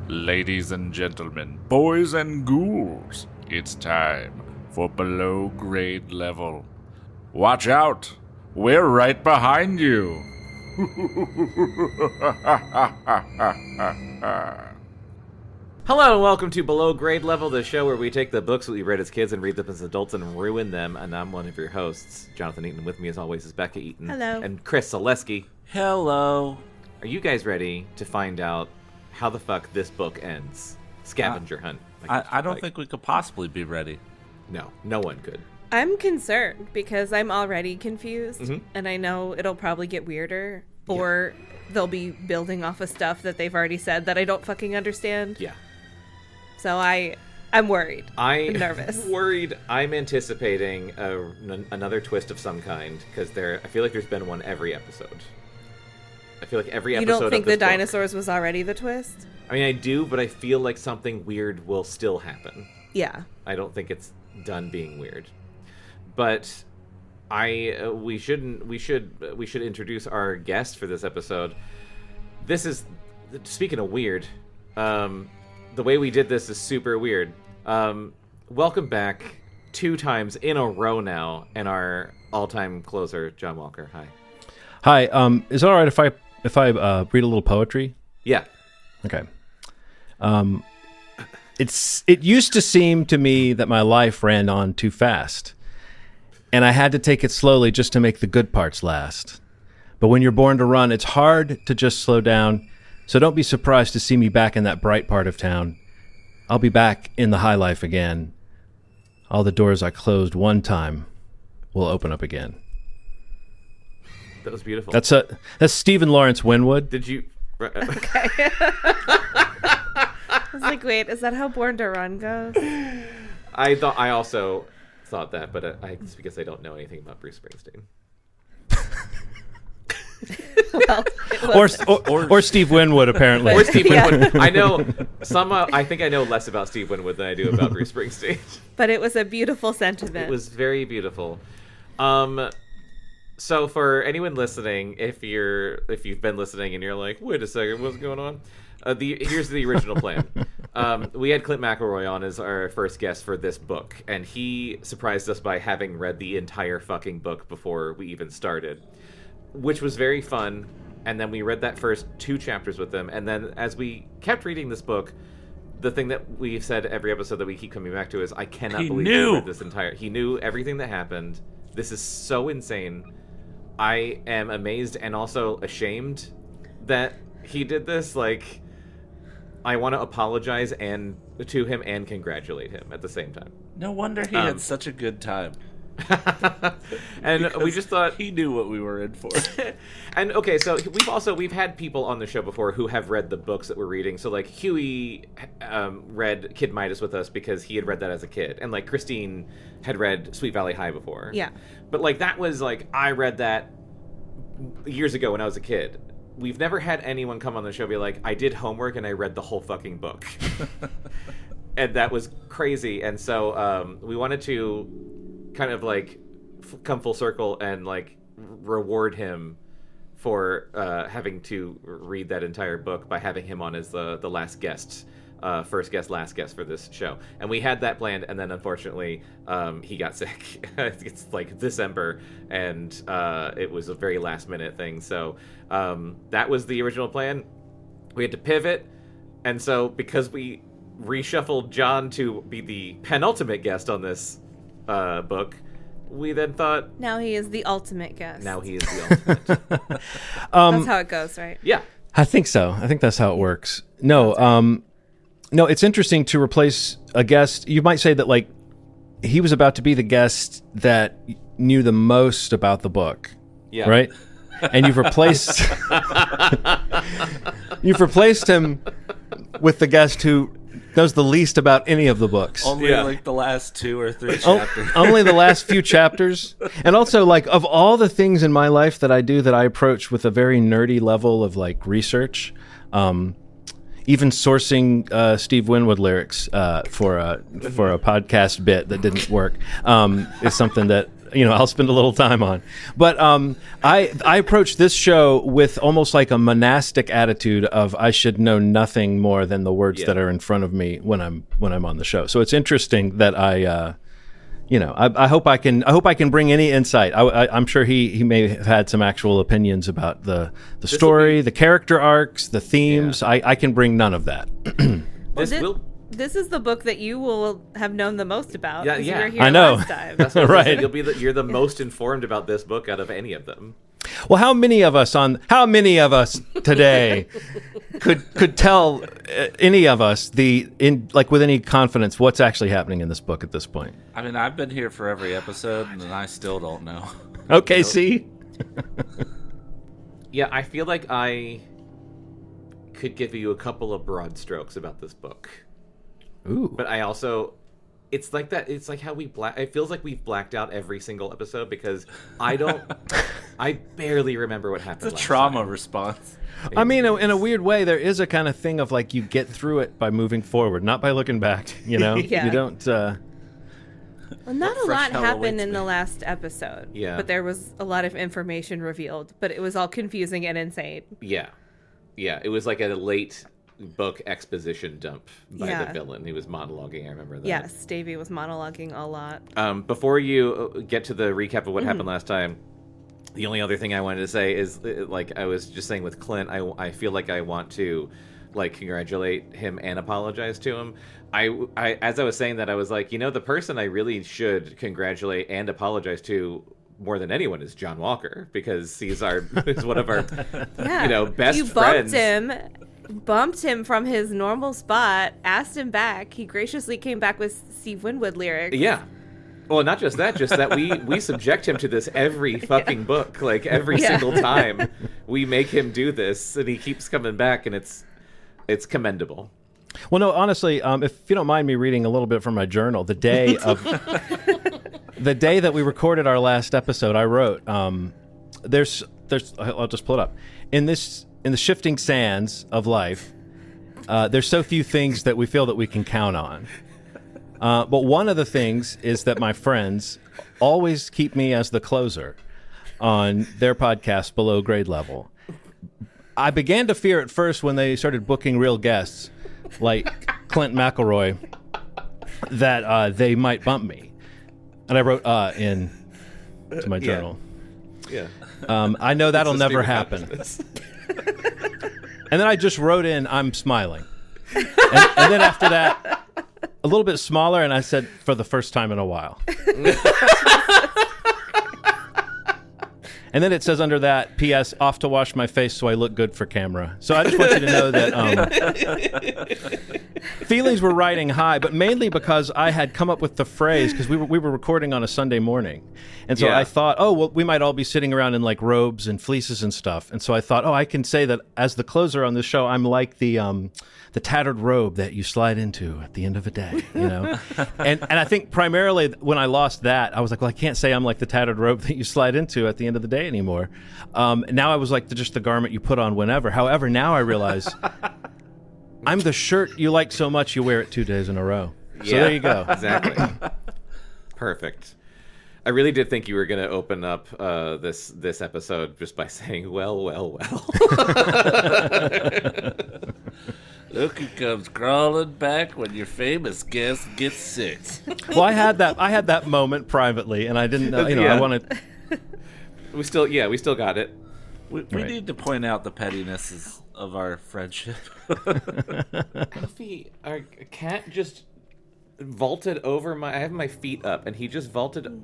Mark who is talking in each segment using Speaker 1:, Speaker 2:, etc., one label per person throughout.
Speaker 1: Ladies and gentlemen, boys and ghouls, it's time for below grade level. Watch out, we're right behind you.
Speaker 2: Hello and welcome to Below Grade Level, the show where we take the books that we read as kids and read them as adults and ruin them. And I'm one of your hosts, Jonathan Eaton. With me as always is Bekah Eaton.
Speaker 3: Hello.
Speaker 2: And Chris Zaleski.
Speaker 4: Hello.
Speaker 2: Are you guys ready to find out how the fuck this book ends? Scavenger Hunt.
Speaker 4: I don't think we could possibly be ready.
Speaker 2: No one could.
Speaker 3: I'm concerned because I'm already confused,
Speaker 2: Mhm.
Speaker 3: and I know it'll probably get weirder, or they'll be building off of stuff that they've already said that I don't fucking understand.
Speaker 2: Yeah.
Speaker 3: So I'm worried. I'm nervous.
Speaker 2: Worried. I'm anticipating another twist of some kind because I feel like there's been one every episode. I feel like every episode.
Speaker 3: You don't think
Speaker 2: of this
Speaker 3: the
Speaker 2: book,
Speaker 3: dinosaurs was already the twist?
Speaker 2: I mean, I do, but I feel like something weird will still happen.
Speaker 3: Yeah.
Speaker 2: I don't think it's done being weird. But we should introduce our guest for this episode. This is, speaking of weird, the way we did this is super weird. Welcome back 2 times in a row now, and our all-time closer, John Walker. Hi.
Speaker 5: Hi. Is it all right if I read a little poetry?
Speaker 2: Yeah.
Speaker 5: Okay. It used to seem to me that my life ran on too fast, and I had to take it slowly just to make the good parts last. But when you're born to run, it's hard to just slow down, so don't be surprised to see me back in that bright part of town. I'll be back in the high life again. All the doors I closed one time will open up again.
Speaker 2: That was beautiful.
Speaker 5: That's Stephen Lawrence Winwood.
Speaker 2: Did you...
Speaker 3: Okay. I was like, wait, is that how Born to Run goes?
Speaker 2: I also thought that, but it's because I don't know anything about Bruce Springsteen.
Speaker 3: Well,
Speaker 5: or Steve Winwood, apparently.
Speaker 2: Or Steve Winwood. I know I think I know less about Steve Winwood than I do about Bruce Springsteen.
Speaker 3: but it was a beautiful sentiment.
Speaker 2: It was very beautiful. So for anyone listening, if you've been listening and you're like, wait a second, what's going on? Here's the original plan. We had Clint McElroy on as our first guest for this book, and he surprised us by having read the entire fucking book before we even started, which was very fun. And then we read that first 2 chapters with him, and then as we kept reading this book, the thing that we've said every episode that we keep coming back to is, I cannot believe he read this entire. He knew everything that happened. This is so insane. I am amazed and also ashamed that he did this. Like, I want to apologize to him and congratulate him at the same time.
Speaker 4: No wonder he had such a good time.
Speaker 2: And
Speaker 4: Because
Speaker 2: we just thought
Speaker 4: he knew what we were in for.
Speaker 2: And okay, so we've had people on the show before who have read the books that we're reading. So like Huey read Kid Midas with us because he had read that as a kid, and like Christine had read Sweet Valley High before.
Speaker 3: Yeah.
Speaker 2: But like that was like, I read that years ago when I was a kid. We've never had anyone come on the show and be like, I did homework and I read the whole fucking book. And that was crazy. And so we wanted to kind of like come full circle and like reward him for having to read that entire book by having him on as the last guest, first guest, last guest for this show. And we had that planned, and then unfortunately he got sick. It's like December, and it was a very last minute thing. So that was the original plan. We had to pivot, and so because we reshuffled John to be the penultimate guest on this book, we then thought,
Speaker 3: now he is the ultimate guest.
Speaker 2: now he is the ultimate.
Speaker 3: That's how it goes, right?
Speaker 2: Yeah.
Speaker 5: I think so. I think that's how it works. No, it's interesting to replace a guest. You might say that like he was about to be the guest that knew the most about the book.
Speaker 2: Yeah.
Speaker 5: Right? And you've replaced him with the guest who knows the least about any of the books.
Speaker 4: Only like the last 2 or 3 chapters.
Speaker 5: Only the last few chapters. And also, like, of all the things in my life that I do that I approach with a very nerdy level of like research, even sourcing Steve Winwood lyrics for a podcast bit that didn't work is something that I'll spend a little time on. But I approach this show with almost like a monastic attitude of I should know nothing more than the words that are in front of me when I'm on the show. So it's interesting that I hope I can bring any insight. I'm sure he may have had some actual opinions about the story, the character arcs, the themes. Yeah. I can bring none of that.
Speaker 3: This is the book that you will have known the most about.
Speaker 2: Yeah.
Speaker 3: You were here
Speaker 5: I know.
Speaker 3: last time.
Speaker 2: That's what
Speaker 5: right.
Speaker 2: You're the most informed about this book out of any of them.
Speaker 5: Well, how many of us today could tell any of us with any confidence what's actually happening in this book at this point?
Speaker 4: I mean, I've been here for every episode, and I still don't know.
Speaker 5: Okay, see?
Speaker 2: Yeah, I feel like I could give you a couple of broad strokes about this book.
Speaker 5: Ooh.
Speaker 2: But I also... It's like that. It's like how it feels like we've blacked out every single episode because I barely remember what happened.
Speaker 4: It's a trauma response.
Speaker 5: I mean, in a weird way, there is a kind of thing of like you get through it by moving forward, not by looking back. You don't.
Speaker 3: Well, not a lot happened in the last episode.
Speaker 2: Yeah.
Speaker 3: But there was a lot of information revealed, but it was all confusing and insane.
Speaker 2: Yeah. Yeah. It was like a late book exposition dump by the villain. He was monologuing. I remember that.
Speaker 3: Yes, Davey was monologuing a lot.
Speaker 2: Before you get to the recap of what happened last time, the only other thing I wanted to say is, like I was just saying with Clint, I feel like I want to like congratulate him and apologize to him. I as I was saying that, I was like, the person I really should congratulate and apologize to more than anyone is John Walker, because he's one of our best friends.
Speaker 3: Bumped him from his normal spot, asked him back. He graciously came back with Steve Winwood lyrics.
Speaker 2: Yeah. Well, not just that, we subject him to this every fucking book. Like, every single time we make him do this, and he keeps coming back, and it's commendable.
Speaker 5: Well, no, honestly, if you don't mind me reading a little bit from my journal, the day that we recorded our last episode, I wrote, there's I'll just pull it up. In the shifting sands of life, there's so few things that we feel that we can count on. But one of the things is that my friends always keep me as the closer on their podcast Below Grade Level. I began to fear at first when they started booking real guests, like Clint McElroy, that they might bump me. And I wrote to my journal.
Speaker 2: Yeah.
Speaker 5: I know that'll never happen. And then I just wrote in, I'm smiling. And then after that, a little bit smaller, and I said, for the first time in a while. And then it says under that, P.S., off to wash my face so I look good for camera. So I just want you to know that feelings were riding high, but mainly because I had come up with the phrase, because we were recording on a Sunday morning. And so I thought, we might all be sitting around in like robes and fleeces and stuff. And so I thought, I can say that as the closer on this show, I'm like the tattered robe that you slide into at the end of a day, and I think primarily when I lost that, I was like, well, I can't say I'm like the tattered robe that you slide into at the end of the day anymore. Now I was like just the garment you put on whenever. However, now I realize I'm the shirt you like so much you wear it 2 days in a row. So there you go.
Speaker 2: Exactly. Perfect. I really did think you were going to open up this episode just by saying, well.
Speaker 4: Look who comes crawling back when your famous guest gets sick.
Speaker 5: Well, I had that moment privately, and I didn't know. I wanted.
Speaker 2: We still got it.
Speaker 4: We need to point out the pettinesses of our friendship.
Speaker 2: Alfie, our cat just vaulted over I have my feet up, and he just vaulted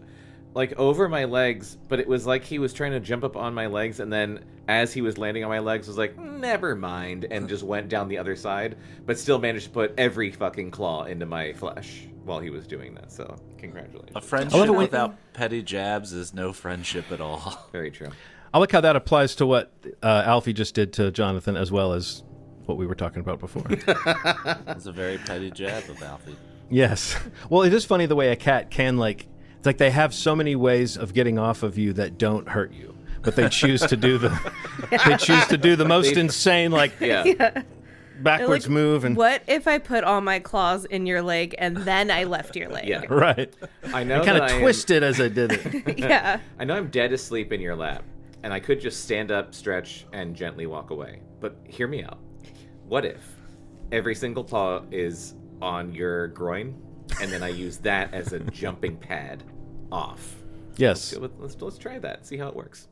Speaker 2: like over my legs, but it was like he was trying to jump up on my legs, and then as he was landing on my legs was like, never mind, and just went down the other side, but still managed to put every fucking claw into my flesh while he was doing that. So congratulations.
Speaker 4: A friendship without petty jabs is no friendship at all.
Speaker 2: Very true.
Speaker 5: I like how that applies to what Alfie just did to Jonathan, as well as what we were talking about before.
Speaker 4: It's a very petty jab of Alfie.
Speaker 5: Yes. Well, it is funny the way a cat can it's like they have so many ways of getting off of you that don't hurt you, but they choose to do the most insane,
Speaker 2: Yeah.
Speaker 5: backwards
Speaker 3: Like,
Speaker 5: move and
Speaker 3: what if I put all my claws in your leg and then I left your leg?
Speaker 2: Yeah.
Speaker 5: right.
Speaker 2: I know
Speaker 5: Kind
Speaker 2: that
Speaker 5: of twisted as I did it.
Speaker 3: Yeah.
Speaker 2: I know I'm dead asleep in your lap, and I could just stand up, stretch, and gently walk away. But hear me out. What if every single paw is on your groin, and then I use that as a jumping pad off?
Speaker 5: Yes.
Speaker 2: Let's try that. See how it works.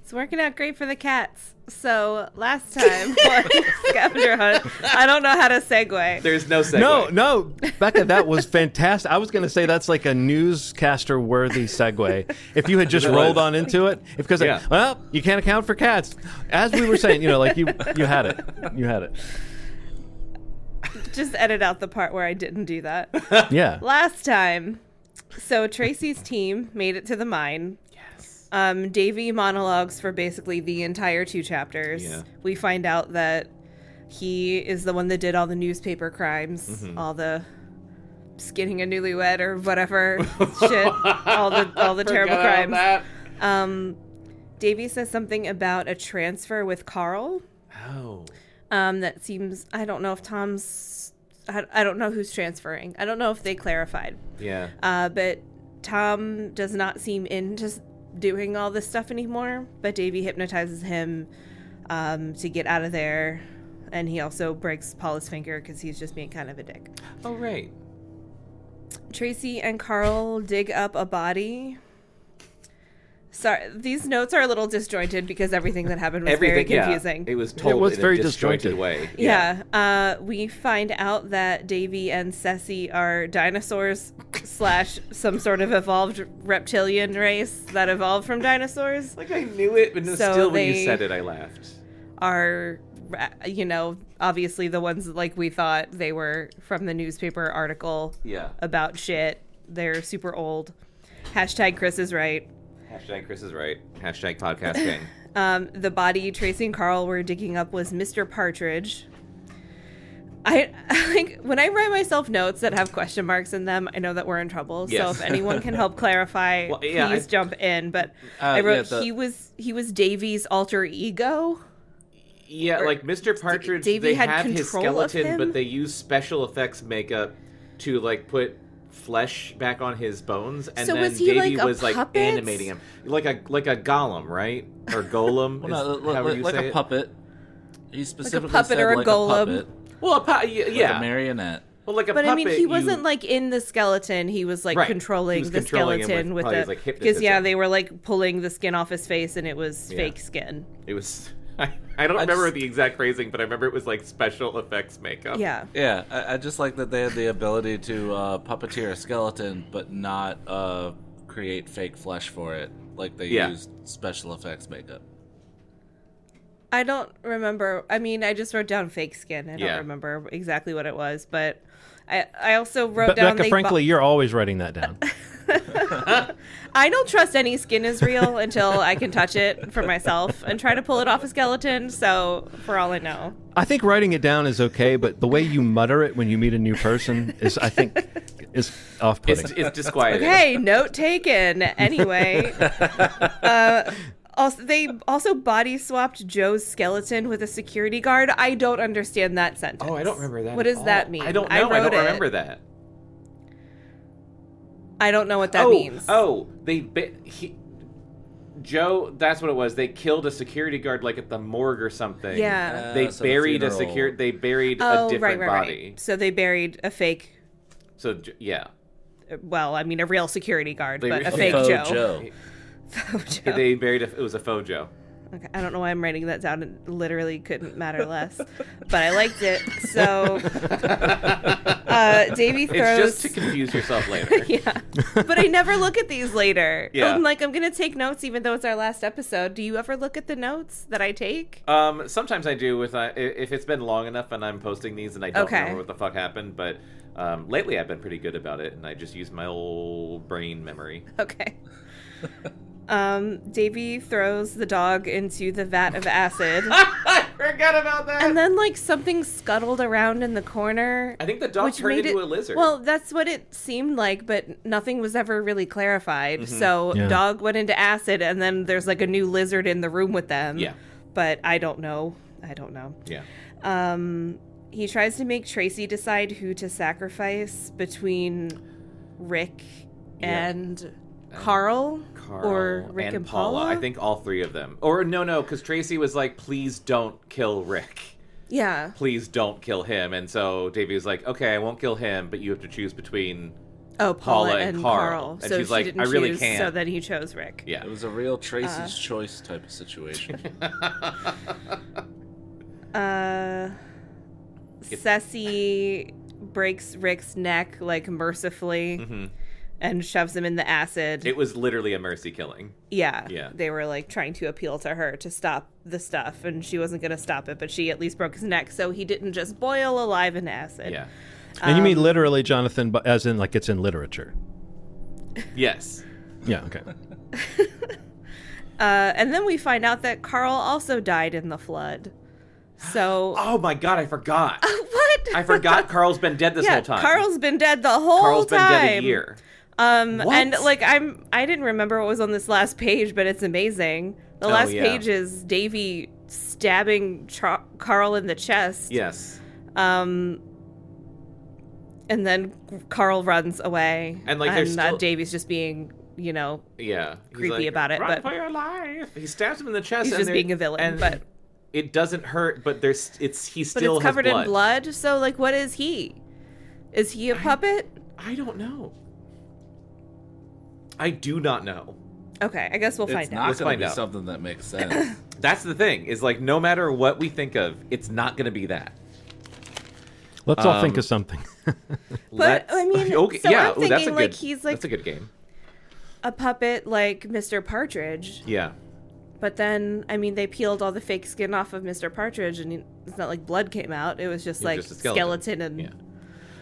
Speaker 3: It's working out great for the cats. So last time on Scavenger Hunt, I don't know how to segue.
Speaker 2: There's no segue.
Speaker 5: No, Bekah, that was fantastic. I was going to say that's like a newscaster-worthy segue. If you had just rolled on into it, because
Speaker 2: Yeah.
Speaker 5: well, you can't account for cats. As we were saying, like you had it. You had it.
Speaker 3: Just edit out the part where I didn't do that.
Speaker 5: Yeah.
Speaker 3: Last time, so Tracy's team made it to the mine. Davy monologues for basically the entire 2 chapters.
Speaker 2: Yeah.
Speaker 3: We find out that he is the one that did all the newspaper crimes, all the skinning a newlywed or whatever shit, all the terrible crimes. Davy says something about a transfer with Carl.
Speaker 2: Oh.
Speaker 3: That seems, I don't know if I don't know who's transferring. I don't know if they clarified.
Speaker 2: Yeah.
Speaker 3: But Tom does not seem into doing all this stuff anymore, but Davy hypnotizes him to get out of there, and he also breaks Paula's finger because he's just being kind of a dick.
Speaker 2: Oh, right.
Speaker 3: Tracy and Carl dig up a body. Sorry, these notes are a little disjointed because everything that happened was very confusing.
Speaker 2: Yeah. It was told in
Speaker 5: very
Speaker 2: a disjointed
Speaker 5: disjointed.
Speaker 2: way.
Speaker 3: Yeah. We find out that Davy and Ceci are dinosaurs / some sort of evolved reptilian race that evolved from dinosaurs.
Speaker 2: Like I knew it, but
Speaker 3: So
Speaker 2: still when you
Speaker 3: they-
Speaker 2: said it, I laughed.
Speaker 3: Are, obviously the ones like we thought they were from the newspaper article
Speaker 2: Yeah.
Speaker 3: about shit. They're super old. # Chris is right.
Speaker 2: # Chris is right. # podcast gang.
Speaker 3: The body Tracy and Carl were digging up was Mr. Partridge. I like when I write myself notes that have question marks in them, I know that we're in trouble.
Speaker 2: Yes.
Speaker 3: So if anyone can help clarify,
Speaker 2: Well, yeah,
Speaker 3: please jump in. But I wrote
Speaker 4: yeah,
Speaker 3: he was Davy's alter ego.
Speaker 2: Yeah, like Mr. Partridge,
Speaker 3: Davey
Speaker 2: they
Speaker 3: had
Speaker 2: have his
Speaker 3: control of
Speaker 2: skeleton,
Speaker 3: him?
Speaker 2: but they use special effects makeup to like put flesh back on his bones, and
Speaker 3: So
Speaker 2: then
Speaker 3: was he,
Speaker 2: Davey
Speaker 3: like, a
Speaker 2: was like
Speaker 3: puppet?
Speaker 2: animating him like a golem, right? Or golem,
Speaker 4: Well, no,
Speaker 2: however you
Speaker 4: like
Speaker 2: say
Speaker 4: a
Speaker 2: it.
Speaker 4: puppet. He specifically
Speaker 3: puppet
Speaker 4: said
Speaker 3: or a
Speaker 4: like
Speaker 3: golem.
Speaker 4: a puppet,
Speaker 2: Well,
Speaker 4: like
Speaker 2: yeah,
Speaker 4: a marionette.
Speaker 2: well, like a
Speaker 3: But
Speaker 2: puppet.
Speaker 3: I mean, he wasn't like in the skeleton. He was like
Speaker 2: Right.
Speaker 3: controlling
Speaker 2: He was
Speaker 3: the
Speaker 2: controlling him
Speaker 3: skeleton
Speaker 2: with
Speaker 3: with
Speaker 2: probably
Speaker 3: the
Speaker 2: his, like,
Speaker 3: because
Speaker 2: hypnotism.
Speaker 3: they were like pulling the skin off his face and it was
Speaker 2: Yeah.
Speaker 3: fake skin.
Speaker 2: It was. I don't remember the exact phrasing, but I remember it was like special effects makeup.
Speaker 3: Yeah.
Speaker 4: Yeah, I just like that they had the ability to puppeteer a skeleton, but not create fake flesh for it. Like they
Speaker 2: Yeah.
Speaker 4: used special effects makeup.
Speaker 3: I don't remember. I mean, I just wrote down fake skin. I don't
Speaker 2: Yeah.
Speaker 3: remember exactly what it was, but I also wrote down.
Speaker 5: Bekah, frankly, you're always writing that down.
Speaker 3: I don't trust any skin is real until I can touch it for myself and try to pull it off a skeleton. So, for all I know,
Speaker 5: I think writing it down is okay, but the way you mutter it when you meet a new person is, I think, is off-putting.
Speaker 2: It's disquieting.
Speaker 3: okay, note taken. Anyway, they also body swapped Joe's skeleton with a security guard. I don't understand that sentence.
Speaker 2: Oh, I don't remember that.
Speaker 3: What
Speaker 2: at
Speaker 3: does that
Speaker 2: all.
Speaker 3: mean?
Speaker 2: I don't know. I
Speaker 3: wrote
Speaker 2: don't
Speaker 3: it.
Speaker 2: remember that.
Speaker 3: I don't know what that means.
Speaker 2: Oh, Joe, that's what it was. They killed a security guard like at the morgue or something.
Speaker 3: Yeah.
Speaker 2: They
Speaker 4: So
Speaker 2: buried a
Speaker 4: funeral.
Speaker 2: They buried
Speaker 3: Oh,
Speaker 2: a different
Speaker 3: right.
Speaker 2: body.
Speaker 3: So they buried a fake.
Speaker 2: So yeah,
Speaker 3: Well, I mean, a real security guard,
Speaker 2: They
Speaker 3: but a
Speaker 2: re-
Speaker 3: fake
Speaker 4: Faux
Speaker 3: Joe.
Speaker 4: Joe.
Speaker 3: Faux Joe.
Speaker 2: they buried it was a faux Joe.
Speaker 3: Okay, I don't know why I'm writing that down. It literally couldn't matter less, but I liked it. So, Davey throws.
Speaker 2: It's just to confuse yourself later.
Speaker 3: Yeah, but I never look at these later.
Speaker 2: Yeah.
Speaker 3: I'm gonna take notes, even though it's our last episode. Do you ever look at the notes that I take?
Speaker 2: Sometimes I do with if it's been long enough and I'm posting these and I don't
Speaker 3: Okay.
Speaker 2: remember what the fuck happened. But lately I've been pretty good about it, and I just use my old brain memory.
Speaker 3: Okay. Davey throws the dog into the vat of acid.
Speaker 2: I forgot about that.
Speaker 3: And then, something scuttled around in the corner.
Speaker 2: I think the dog
Speaker 3: which
Speaker 2: turned
Speaker 3: made
Speaker 2: into
Speaker 3: it,
Speaker 2: a lizard.
Speaker 3: Well, that's what it seemed like, but nothing was ever really clarified.
Speaker 2: Mm-hmm.
Speaker 3: So,
Speaker 5: Yeah.
Speaker 3: dog went into acid, and then there's a new lizard in the room with them.
Speaker 2: Yeah.
Speaker 3: But I don't know.
Speaker 2: Yeah.
Speaker 3: He tries to make Tracy decide who to sacrifice between Rick and Carl or Rick and Paula.
Speaker 2: I think all three of them. Or no, because Tracy was like, please don't kill Rick.
Speaker 3: Yeah.
Speaker 2: Please don't kill him. And so Davey was like, okay, I won't kill him, but you have to choose between
Speaker 3: Paula and Carl.
Speaker 2: And
Speaker 3: so
Speaker 2: she's like,
Speaker 3: didn't
Speaker 2: I really
Speaker 3: choose,
Speaker 2: can't.
Speaker 3: So then he chose Rick.
Speaker 2: Yeah.
Speaker 4: It was a real Tracy's choice type of situation.
Speaker 3: Ceci breaks Rick's neck, like, mercifully and shoves him in the acid.
Speaker 2: It was literally a mercy killing.
Speaker 3: Yeah. They were, like, trying to appeal to her to stop the stuff, and she wasn't going to stop it, but she at least broke his neck, so he didn't just boil alive in acid.
Speaker 2: Yeah.
Speaker 5: And you mean literally, Jonathan, as in, like, it's in literature?
Speaker 2: Yes.
Speaker 5: Yeah, okay.
Speaker 3: And then we find out that Carl also died in the flood. So...
Speaker 2: Oh, my God, I forgot.
Speaker 3: What?
Speaker 2: I forgot Carl's been dead this whole time.
Speaker 3: Carl's been dead the whole
Speaker 2: Carl's
Speaker 3: time.
Speaker 2: been dead a year. What?
Speaker 3: And, like, I didn't remember what was on this last page, but it's amazing. The last page is Davey stabbing Carl in the chest.
Speaker 2: Yes.
Speaker 3: And then Carl runs away.
Speaker 2: And, like, there's still...
Speaker 3: Davey's just being, you know, creepy
Speaker 2: like,
Speaker 3: about it.
Speaker 2: Run
Speaker 3: But
Speaker 2: for your life. He stabs him in the chest.
Speaker 3: He's just being a villain, but...
Speaker 2: It doesn't hurt, but he still has blood.
Speaker 3: But it's covered in blood, so, like, what is he? Is he a puppet?
Speaker 2: I don't know. I do not know.
Speaker 3: Okay, I guess we'll find out.
Speaker 4: It's not going to be something that makes sense.
Speaker 2: That's the thing, is, like, no matter what we think of, it's not going to be that.
Speaker 5: Let's all think of something.
Speaker 3: But, I mean,
Speaker 2: okay,
Speaker 3: so
Speaker 2: yeah,
Speaker 3: I'm thinking,
Speaker 2: that's a good,
Speaker 3: like, he's, like...
Speaker 2: That's a good game.
Speaker 3: A puppet like Mr. Partridge.
Speaker 2: Yeah.
Speaker 3: But then, I mean, they peeled all the fake skin off of Mr. Partridge, and it's not like blood came out. It was just like
Speaker 2: just a skeleton
Speaker 3: and...
Speaker 2: Yeah.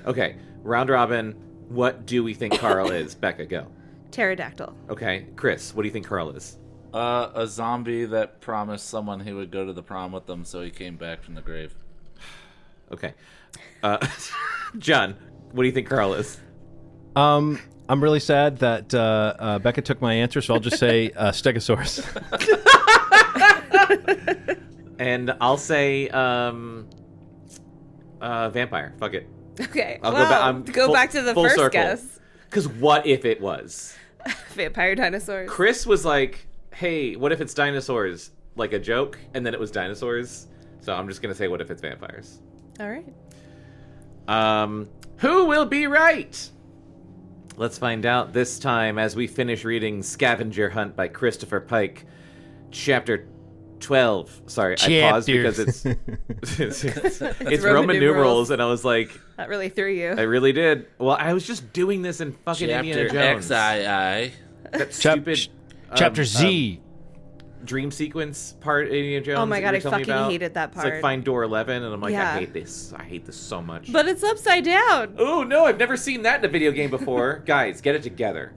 Speaker 2: Okay, round robin, what do we think Carl is? Bekah, go.
Speaker 3: Pterodactyl.
Speaker 2: Okay, Chris, what do you think Carl is?
Speaker 4: A zombie that promised someone he would go to the prom with them, so he came back from the grave.
Speaker 2: Okay. John, what do you think Carl is?
Speaker 5: I'm really sad that Bekah took my answer, so I'll just say Stegosaurus.
Speaker 2: And I'll say vampire. Fuck it.
Speaker 3: Okay.
Speaker 2: I'll
Speaker 3: go back to the first
Speaker 2: circle.
Speaker 3: guess.
Speaker 2: Because what if it was?
Speaker 3: Vampire dinosaurs.
Speaker 2: Chris was like, hey, what if it's dinosaurs? Like a joke, and then it was dinosaurs. So I'm just going to say, what if it's vampires?
Speaker 3: All right.
Speaker 2: Who will be right? Let's find out this time as we finish reading Scavenger Hunt by Christopher Pike, Chapter 12. Sorry, I paused because it's Roman numerals, and I was like...
Speaker 3: That really threw you.
Speaker 2: I really did. Well, I was just doing this in fucking Indiana Jones.
Speaker 4: XII.
Speaker 2: That stupid...
Speaker 5: Chapter Z.
Speaker 2: Dream sequence part Indiana Jones.
Speaker 3: Oh my god, I fucking
Speaker 2: about.
Speaker 3: hated that part.
Speaker 2: It's like find door 11, and I'm like,
Speaker 3: Yeah.
Speaker 2: I hate this. I hate this so much.
Speaker 3: But it's upside down.
Speaker 2: Oh no, I've never seen that in a video game before. Guys, get it together.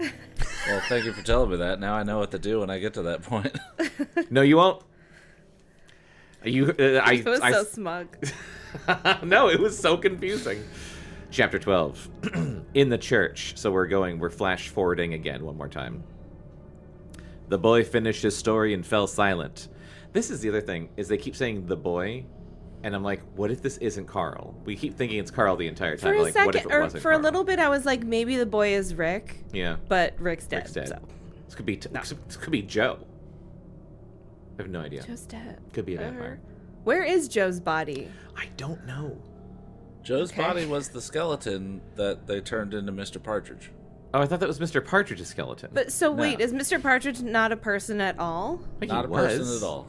Speaker 4: Well, thank you for telling me that. Now I know what to do when I get to that point.
Speaker 2: No, you won't.
Speaker 3: I was so smug.
Speaker 2: No, it was so confusing. Chapter 12. In the church. So we're flash forwarding again one more time. The boy finished his story and fell silent. This is the other thing, is they keep saying the boy, and I'm like, what if this isn't Carl? We keep thinking it's Carl the entire time.
Speaker 3: For a
Speaker 2: like,
Speaker 3: second,
Speaker 2: what if it
Speaker 3: or
Speaker 2: wasn't
Speaker 3: for
Speaker 2: Carl?
Speaker 3: a little bit, I was like, maybe the boy is Rick.
Speaker 2: Yeah.
Speaker 3: But Rick's dead. So.
Speaker 2: This could be this could be Joe. I have no idea.
Speaker 3: Joe's dead.
Speaker 2: Could be a vampire.
Speaker 3: Where is Joe's body?
Speaker 2: I don't know.
Speaker 4: Joe's body was the skeleton that they turned into Mr. Partridge.
Speaker 2: Oh, I thought that was Mr. Partridge's skeleton.
Speaker 3: But so wait, is Mr. Partridge not a person at all?
Speaker 2: But
Speaker 4: Not a person at all.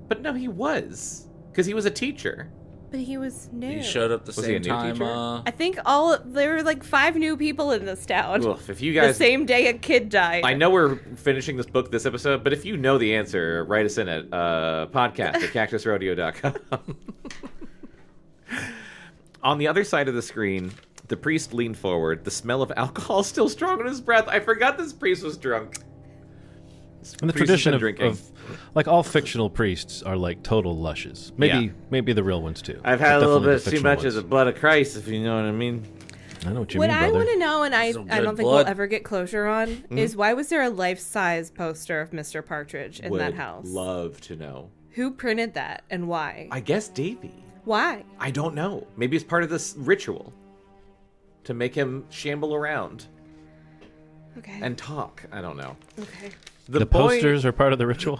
Speaker 2: But no, he was. Because he was a teacher.
Speaker 3: But he was new.
Speaker 4: He showed up the
Speaker 2: Was he a
Speaker 4: same
Speaker 2: new
Speaker 4: time.
Speaker 2: teacher?
Speaker 3: I think there were like 5 new people in this town.
Speaker 2: Oof, if you
Speaker 3: The
Speaker 2: guys...
Speaker 3: same day a kid died.
Speaker 2: I know we're finishing this book this episode, but if you know the answer, write us in at podcast@cactusrodeo.com. On the other side of the screen, the priest leaned forward. The smell of alcohol still strong on his breath. I forgot this priest was drunk.
Speaker 5: And the tradition of like all fictional priests are like total lushes. Maybe the real ones too.
Speaker 2: I've
Speaker 5: but
Speaker 2: had a little
Speaker 5: definitely
Speaker 2: bit
Speaker 5: the
Speaker 2: too
Speaker 5: fictional
Speaker 2: much
Speaker 5: ones.
Speaker 2: of the blood of Christ, if you know what I mean.
Speaker 5: I know what you
Speaker 3: What
Speaker 5: mean,
Speaker 3: I
Speaker 5: brother.
Speaker 3: want to know, and I
Speaker 4: Some
Speaker 3: don't
Speaker 4: good
Speaker 3: think
Speaker 4: blood.
Speaker 3: we'll ever get closure on, is why was there a life-size poster of Mr. Partridge in that house?
Speaker 2: Love to know.
Speaker 3: Who printed that and why?
Speaker 2: I guess Davey.
Speaker 3: Why?
Speaker 2: I don't know. Maybe it's part of this ritual to make him shamble around
Speaker 3: Okay.
Speaker 2: and talk. I don't know.
Speaker 3: Okay.
Speaker 5: The posters are part of the ritual.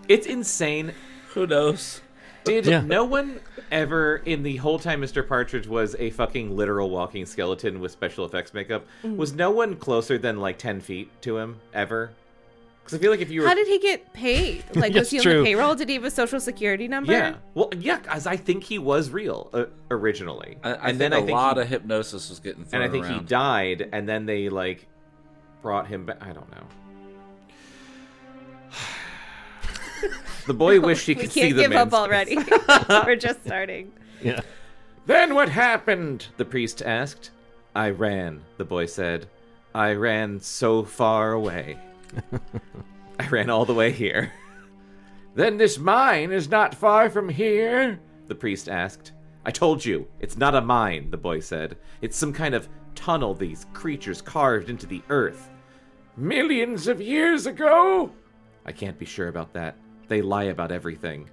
Speaker 2: It's insane.
Speaker 4: Who knows?
Speaker 2: Did
Speaker 5: Yeah.
Speaker 2: no one ever, in the whole time Mr. Partridge was a fucking literal walking skeleton with special effects makeup, was no one closer than like 10 feet to him ever? Because I feel like if you were...
Speaker 3: How did he get paid? Like, was
Speaker 5: Yes,
Speaker 3: he on
Speaker 5: true.
Speaker 3: the payroll? Did he have a social security number?
Speaker 2: Yeah. Well, yeah, as I think he was real originally.
Speaker 4: I think a lot of hypnosis was getting thrown
Speaker 2: And I think
Speaker 4: around.
Speaker 2: he died, and then they, like, brought him back. I don't know. The boy wished he
Speaker 3: We
Speaker 2: could see
Speaker 3: can't
Speaker 2: the
Speaker 3: give
Speaker 2: man's
Speaker 3: up already. We're just starting.
Speaker 5: Yeah.
Speaker 2: Then what happened? The priest asked. I ran, the boy said. I ran so far away. I ran all the way here. Then this mine is not far from here? The priest asked. I told you, it's not a mine, the boy said. It's some kind of tunnel these creatures carved into the earth. Millions of years ago? I can't be sure about that. They lie about everything.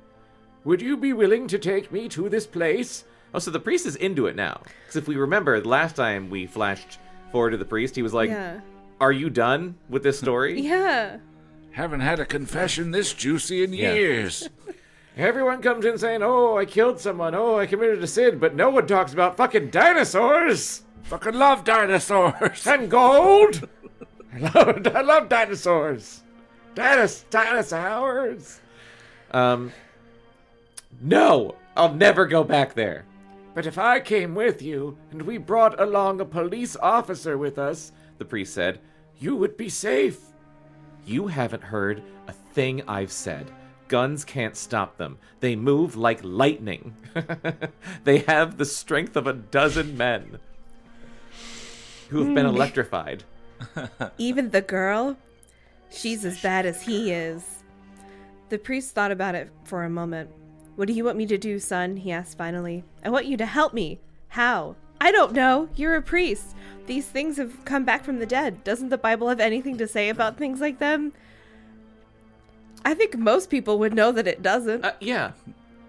Speaker 2: Would you be willing to take me to this place? Oh, so the priest is into it now. Because if we remember, the last time we flashed forward to the priest, he was like,
Speaker 3: Yeah.
Speaker 2: Are you done with this story?
Speaker 3: Yeah.
Speaker 1: Haven't had a confession this juicy in
Speaker 2: Yeah.
Speaker 1: years.
Speaker 2: Everyone comes in saying, oh, I killed someone, oh, I committed a sin, but no one talks about fucking dinosaurs
Speaker 1: Fucking love dinosaurs.
Speaker 2: and gold. I love dinosaurs. Dinosaurs. No, I'll never go back there. But if I came with you and we brought along a police officer with us, the priest said, you would be safe. You haven't heard a thing I've said. Guns can't stop them. They move like lightning. They have the strength of a dozen men who have been electrified.
Speaker 3: Even the girl? She's as bad as he is. The priest thought about it for a moment. What do you want me to do, son? He asked finally. I want you to help me. How? I don't know. You're a priest. These things have come back from the dead. Doesn't the Bible have anything to say about things like them? I think most people would know that it doesn't.
Speaker 2: Yeah.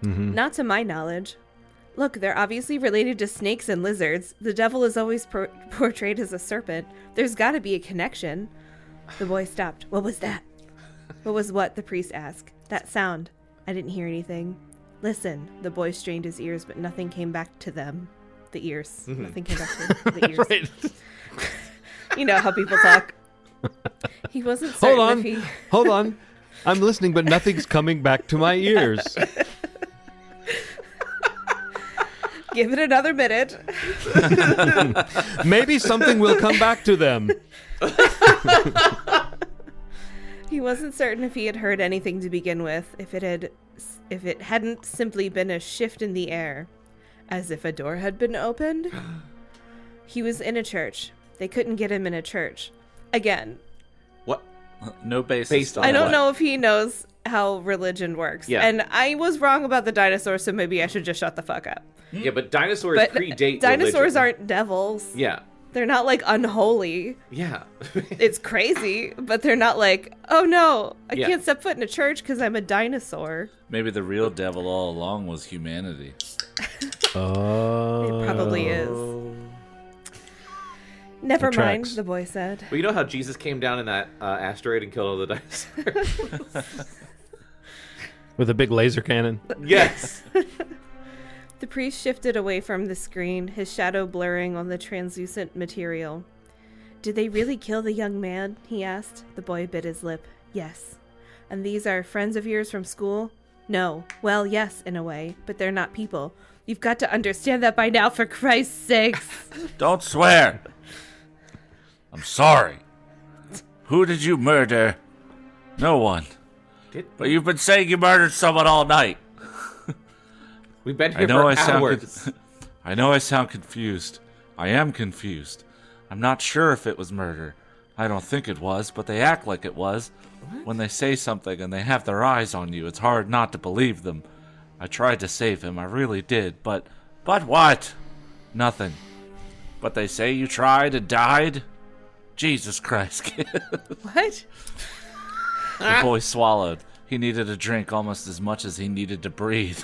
Speaker 3: Not to my knowledge. Look, they're obviously related to snakes and lizards. The devil is always portrayed as a serpent. There's got to be a connection. The boy stopped. What was that? What was what? The priest asked. That sound. I didn't hear anything. Listen. The boy strained his ears, but nothing came back to them. The ears. Nothing came back to the ears.
Speaker 5: Right.
Speaker 3: You know how people talk. He wasn't certain
Speaker 5: Hold on.
Speaker 3: if he...
Speaker 5: Hold on. I'm listening, but nothing's coming back to my ears.
Speaker 3: Give it another minute.
Speaker 5: Maybe something will come back to them.
Speaker 3: He wasn't certain if he had heard anything to begin with, if it hadn't simply been a shift in the air, as if a door had been opened. He was in a church. They couldn't get him in a church. Again,
Speaker 2: What?
Speaker 4: No basis.
Speaker 2: Based on
Speaker 3: I don't
Speaker 2: what?
Speaker 3: know if he knows how religion works.
Speaker 2: Yeah.
Speaker 3: And I was wrong about the dinosaurs, so maybe I should just shut the fuck up.
Speaker 2: Yeah, but dinosaurs
Speaker 3: But
Speaker 2: predate
Speaker 3: dinosaurs
Speaker 2: religion.
Speaker 3: aren't devils.
Speaker 2: Yeah.
Speaker 3: They're not like unholy.
Speaker 2: Yeah.
Speaker 3: It's crazy, but they're not like, oh no, I
Speaker 2: Yeah.
Speaker 3: can't step foot in a church because I'm a dinosaur.
Speaker 4: Maybe the real devil all along was humanity.
Speaker 5: Oh.
Speaker 3: It probably is. Never
Speaker 5: That
Speaker 3: mind,
Speaker 5: tracks.
Speaker 3: the boy said.
Speaker 2: Well, you know how Jesus came down in that asteroid and killed all the dinosaurs?
Speaker 5: With a big laser cannon.
Speaker 2: Yes.
Speaker 3: The priest shifted away from the screen, his shadow blurring on the translucent material. Did they really kill the young man? He asked. The boy bit his lip. Yes. And these are friends of yours from school? No. Well, yes, in a way, but they're not people. You've got to understand that by now, for Christ's sakes.
Speaker 1: Don't swear. I'm sorry. Who did you murder? No one. But you've been saying you murdered someone all night.
Speaker 2: We've been
Speaker 1: I
Speaker 2: here
Speaker 1: know
Speaker 2: for
Speaker 1: I sound
Speaker 2: hours.
Speaker 1: I know I sound confused. I am confused. I'm not sure if it was murder. I don't think it was, but they act like it was. When they say something and they have their eyes on you, it's hard not to believe them. I tried to save him, I really did, but what? Nothing. But they say you tried and died? Jesus Christ, kid.
Speaker 3: What?
Speaker 4: The boy swallowed. He needed a drink almost as much as he needed to breathe.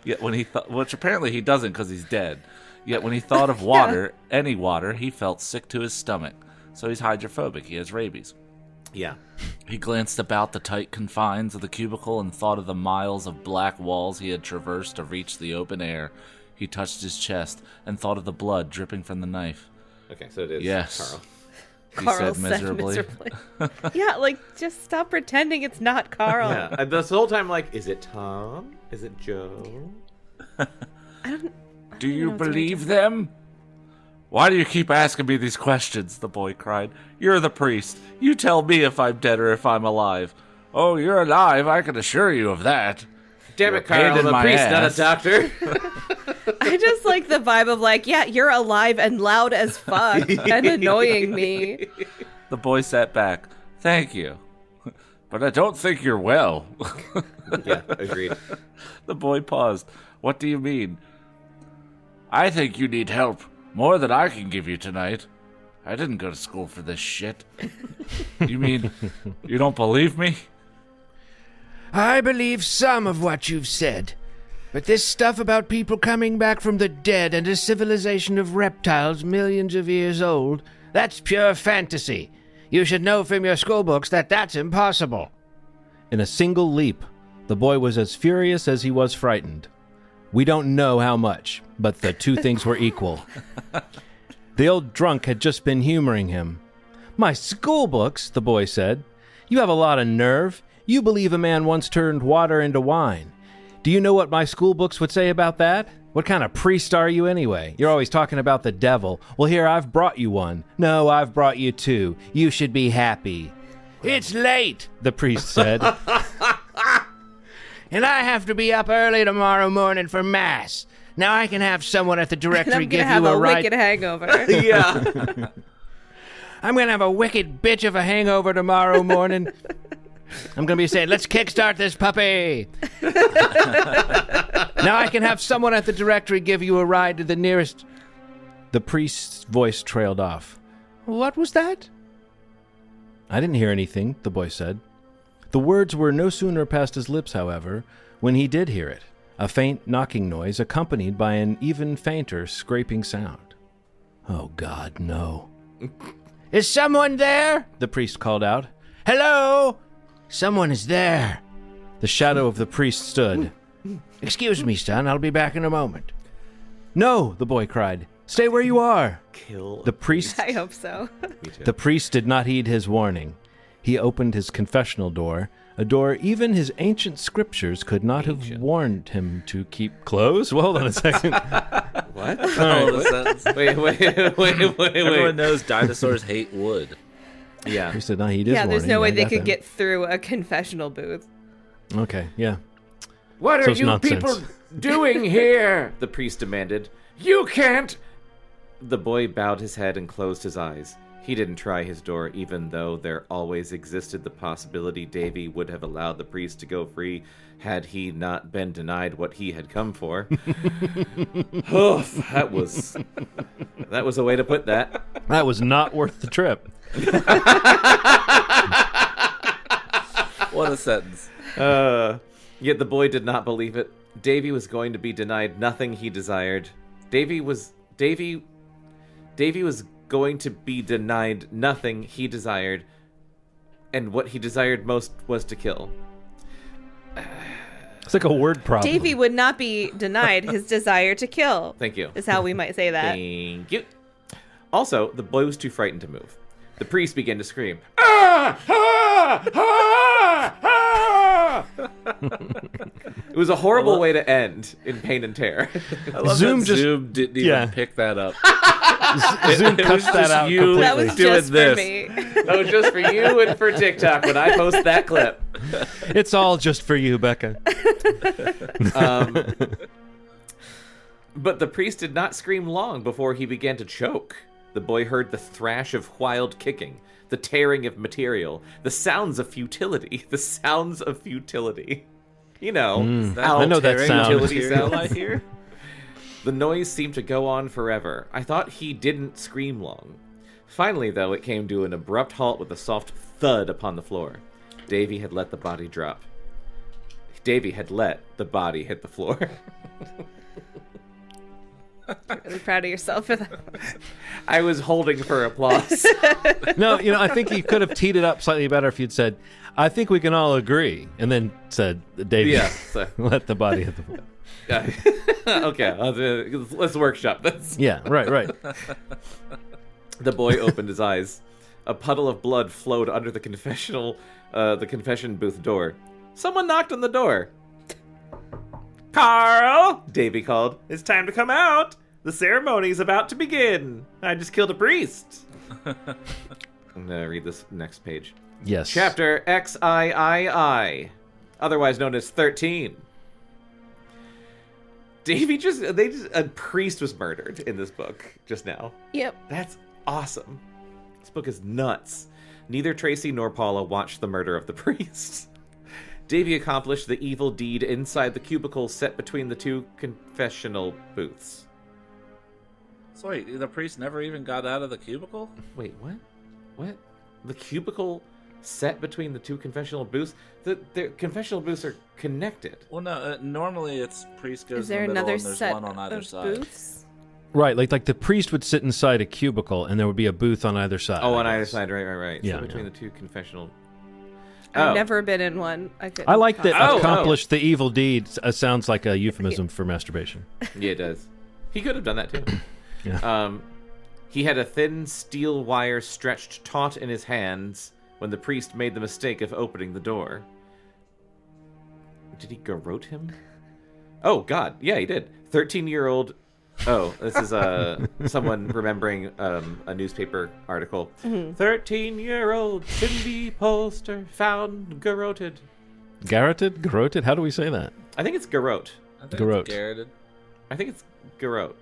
Speaker 1: Yet when he thought, which apparently he doesn't because he's dead. Yet when he thought of water, any water, he felt sick to his stomach. So he's hydrophobic. He has rabies.
Speaker 2: Yeah.
Speaker 1: He glanced about the tight confines of the cubicle and thought of the miles of black walls he had traversed to reach the open air. He touched his chest and thought of the blood dripping from the knife.
Speaker 2: Okay, so it is
Speaker 1: Yes.
Speaker 2: Carl.
Speaker 3: Carl
Speaker 1: said miserably.
Speaker 3: Yeah, like, just stop pretending it's not Carl.
Speaker 2: Yeah, and this whole time, like, is it Tom? Is it Joe?
Speaker 1: Do you believe them? Why do you keep asking me these questions? The boy cried. You're the priest. You tell me if I'm dead or if I'm alive. Oh, you're alive, I can assure you of that.
Speaker 2: Damn it, Carl, I'm a priest, not a doctor.
Speaker 3: I just like the vibe of like, yeah, you're alive and loud as fuck and annoying me.
Speaker 1: The boy sat back. Thank you. But I don't think you're well.
Speaker 2: Yeah, agreed.
Speaker 1: The boy paused. What do you mean? I think you need help. More than I can give you tonight. I didn't go to school for this shit. You mean you don't believe me?
Speaker 6: I believe some of what you've said. But this stuff about people coming back from the dead and a civilization of reptiles millions of years old, that's pure fantasy. You should know from your schoolbooks that that's impossible.
Speaker 5: In a single leap, the boy was as furious as he was frightened. We don't know how much, but the two things were equal. The old drunk had just been humoring him. My schoolbooks, the boy said. You have a lot of nerve. You believe a man once turned water into wine. Do you know what my schoolbooks would say about that? What kind of priest are you anyway? You're always talking about the devil. Well, here, I've brought you one. No, I've brought you two. You should be happy.
Speaker 6: It's late,
Speaker 5: The priest said.
Speaker 6: and I have to be up early tomorrow morning for Mass. Now I can have someone at the
Speaker 3: And
Speaker 6: directory
Speaker 3: I'm
Speaker 6: give
Speaker 3: gonna have
Speaker 6: you
Speaker 3: a
Speaker 6: a ride.
Speaker 3: wicked hangover.
Speaker 2: Yeah.
Speaker 6: I'm going to have a wicked bitch of a hangover tomorrow morning. I'm going to be saying, let's kickstart this puppy. Now I can have someone at the directory give you a ride to the nearest...
Speaker 5: The priest's voice trailed off.
Speaker 6: What was that?
Speaker 5: I didn't hear anything, the boy said. The words were no sooner past his lips, however, when he did hear it. A faint knocking noise accompanied by an even fainter scraping sound. Oh, God, no.
Speaker 6: Is someone there?
Speaker 5: The priest called out.
Speaker 6: Hello? Someone is there.
Speaker 5: The shadow of the priest stood.
Speaker 6: Excuse me, son. I'll be back in a moment.
Speaker 5: No, the boy cried. Stay where you are.
Speaker 2: Kill.
Speaker 5: The priest
Speaker 3: I hope so.
Speaker 2: Me too.
Speaker 5: The priest did not heed his warning. He opened his confessional door, a door even his ancient scriptures could not have warned him to keep closed. Well, hold on a second.
Speaker 2: What?
Speaker 1: All the sentence.
Speaker 2: Wait.
Speaker 1: Everyone knows dinosaurs hate wood.
Speaker 2: Yeah.
Speaker 5: He said, no, he did
Speaker 3: Yeah, there's
Speaker 5: warning.
Speaker 3: no way
Speaker 5: I
Speaker 3: they
Speaker 5: got
Speaker 3: could
Speaker 5: that.
Speaker 3: get through a confessional booth.
Speaker 5: Okay, yeah.
Speaker 6: What
Speaker 5: So
Speaker 6: are
Speaker 5: it's
Speaker 6: you
Speaker 5: nonsense.
Speaker 6: people doing here?
Speaker 2: The priest demanded.
Speaker 6: You can't...
Speaker 2: The boy bowed his head and closed his eyes. He didn't try his door, even though there always existed the possibility Davy would have allowed the priest to go free had he not been denied what he had come for. Oof, that was a way to put that.
Speaker 5: That was not worth the trip.
Speaker 1: What a sentence.
Speaker 2: Yet the boy did not believe it. Davy was going to be denied nothing he desired. Davy was going to be denied nothing he desired, and what he desired most was to kill.
Speaker 5: It's like a word problem.
Speaker 3: Davy would not be denied his desire to kill.
Speaker 2: Thank you.
Speaker 3: Is how we might say that.
Speaker 2: Thank you. Also, the boy was too frightened to move. The priest began to scream. It was a horrible way to end in pain and terror.
Speaker 1: I love
Speaker 5: Zoom
Speaker 1: that
Speaker 5: just-
Speaker 1: Zoom didn't even
Speaker 5: yeah.
Speaker 1: pick that up.
Speaker 5: Zoom cuts that out
Speaker 1: you.
Speaker 5: completely.
Speaker 3: That was
Speaker 1: doing
Speaker 3: just
Speaker 1: this.
Speaker 3: for me.
Speaker 2: That was just for you and for TikTok when I post that clip.
Speaker 5: It's all just for you, Bekah.
Speaker 2: But the priest did not scream long before he began to choke. The boy heard the thrash of wild kicking, the tearing of material, the sounds of futility. The sounds of futility. You know, how
Speaker 5: I know that
Speaker 2: tearing
Speaker 5: sound.
Speaker 2: utility sounds.
Speaker 1: I hear.
Speaker 2: The noise seemed to go on forever. I thought he didn't scream long. Finally, though, it came to an abrupt halt with a soft thud upon the floor. Davy had let the body drop. Davy had let the body hit the floor.
Speaker 3: You're really proud of yourself for that.
Speaker 2: I was holding for applause.
Speaker 5: No, I think you could have teed it up slightly better if you'd said, I think we can all agree, and then said, Davey,
Speaker 2: Yeah, so-
Speaker 5: let the body hit the floor.
Speaker 2: Okay, let's workshop this.
Speaker 5: Yeah, right.
Speaker 2: The boy opened his eyes. A puddle of blood flowed under the confession booth door. Someone knocked on the door. Carl, Davy called. It's time to come out. The ceremony's about to begin. I just killed a priest. I'm gonna read this next page.
Speaker 5: Yes.
Speaker 2: Chapter XIII, otherwise known as 13. A priest was murdered in this book just now.
Speaker 3: Yep.
Speaker 2: That's awesome. This book is nuts. Neither Tracy nor Paula watched the murder of the priest. Davy accomplished the evil deed inside the cubicle set between the two confessional booths.
Speaker 1: So wait, the priest never even got out of the cubicle?
Speaker 2: Wait, what? What? The cubicle set between the two confessional booths? The confessional booths are connected.
Speaker 1: Well, no. Normally, it's priest goes
Speaker 3: Is there
Speaker 1: in the middle
Speaker 3: another
Speaker 1: and there's
Speaker 3: set
Speaker 1: one on either
Speaker 3: of
Speaker 1: side.
Speaker 3: booths?
Speaker 5: Right, like the priest would sit inside a cubicle, and there would be a booth on either side.
Speaker 2: Oh, on
Speaker 5: I
Speaker 2: either
Speaker 5: guess.
Speaker 2: side, right.
Speaker 5: Yeah,
Speaker 2: So between
Speaker 5: yeah.
Speaker 2: the two confessional...
Speaker 3: I've never been in one.
Speaker 5: I like that
Speaker 2: Oh,
Speaker 5: accomplished the evil deed sounds like a euphemism for masturbation.
Speaker 2: Yeah, it does. He could have done that too.
Speaker 5: Yeah.
Speaker 2: He had a thin steel wire stretched taut in his hands when the priest made the mistake of opening the door. Did he garrote him? Oh, God. Yeah, he did. 13-year-old... Oh, this is someone remembering a newspaper article. 13-year-old Cindy Poster found garroted.
Speaker 5: Garroted? Garroted? How do we say that?
Speaker 2: I think it's garrote.
Speaker 1: I think
Speaker 5: Garrote.
Speaker 1: it's garroted.
Speaker 2: I think it's garrote.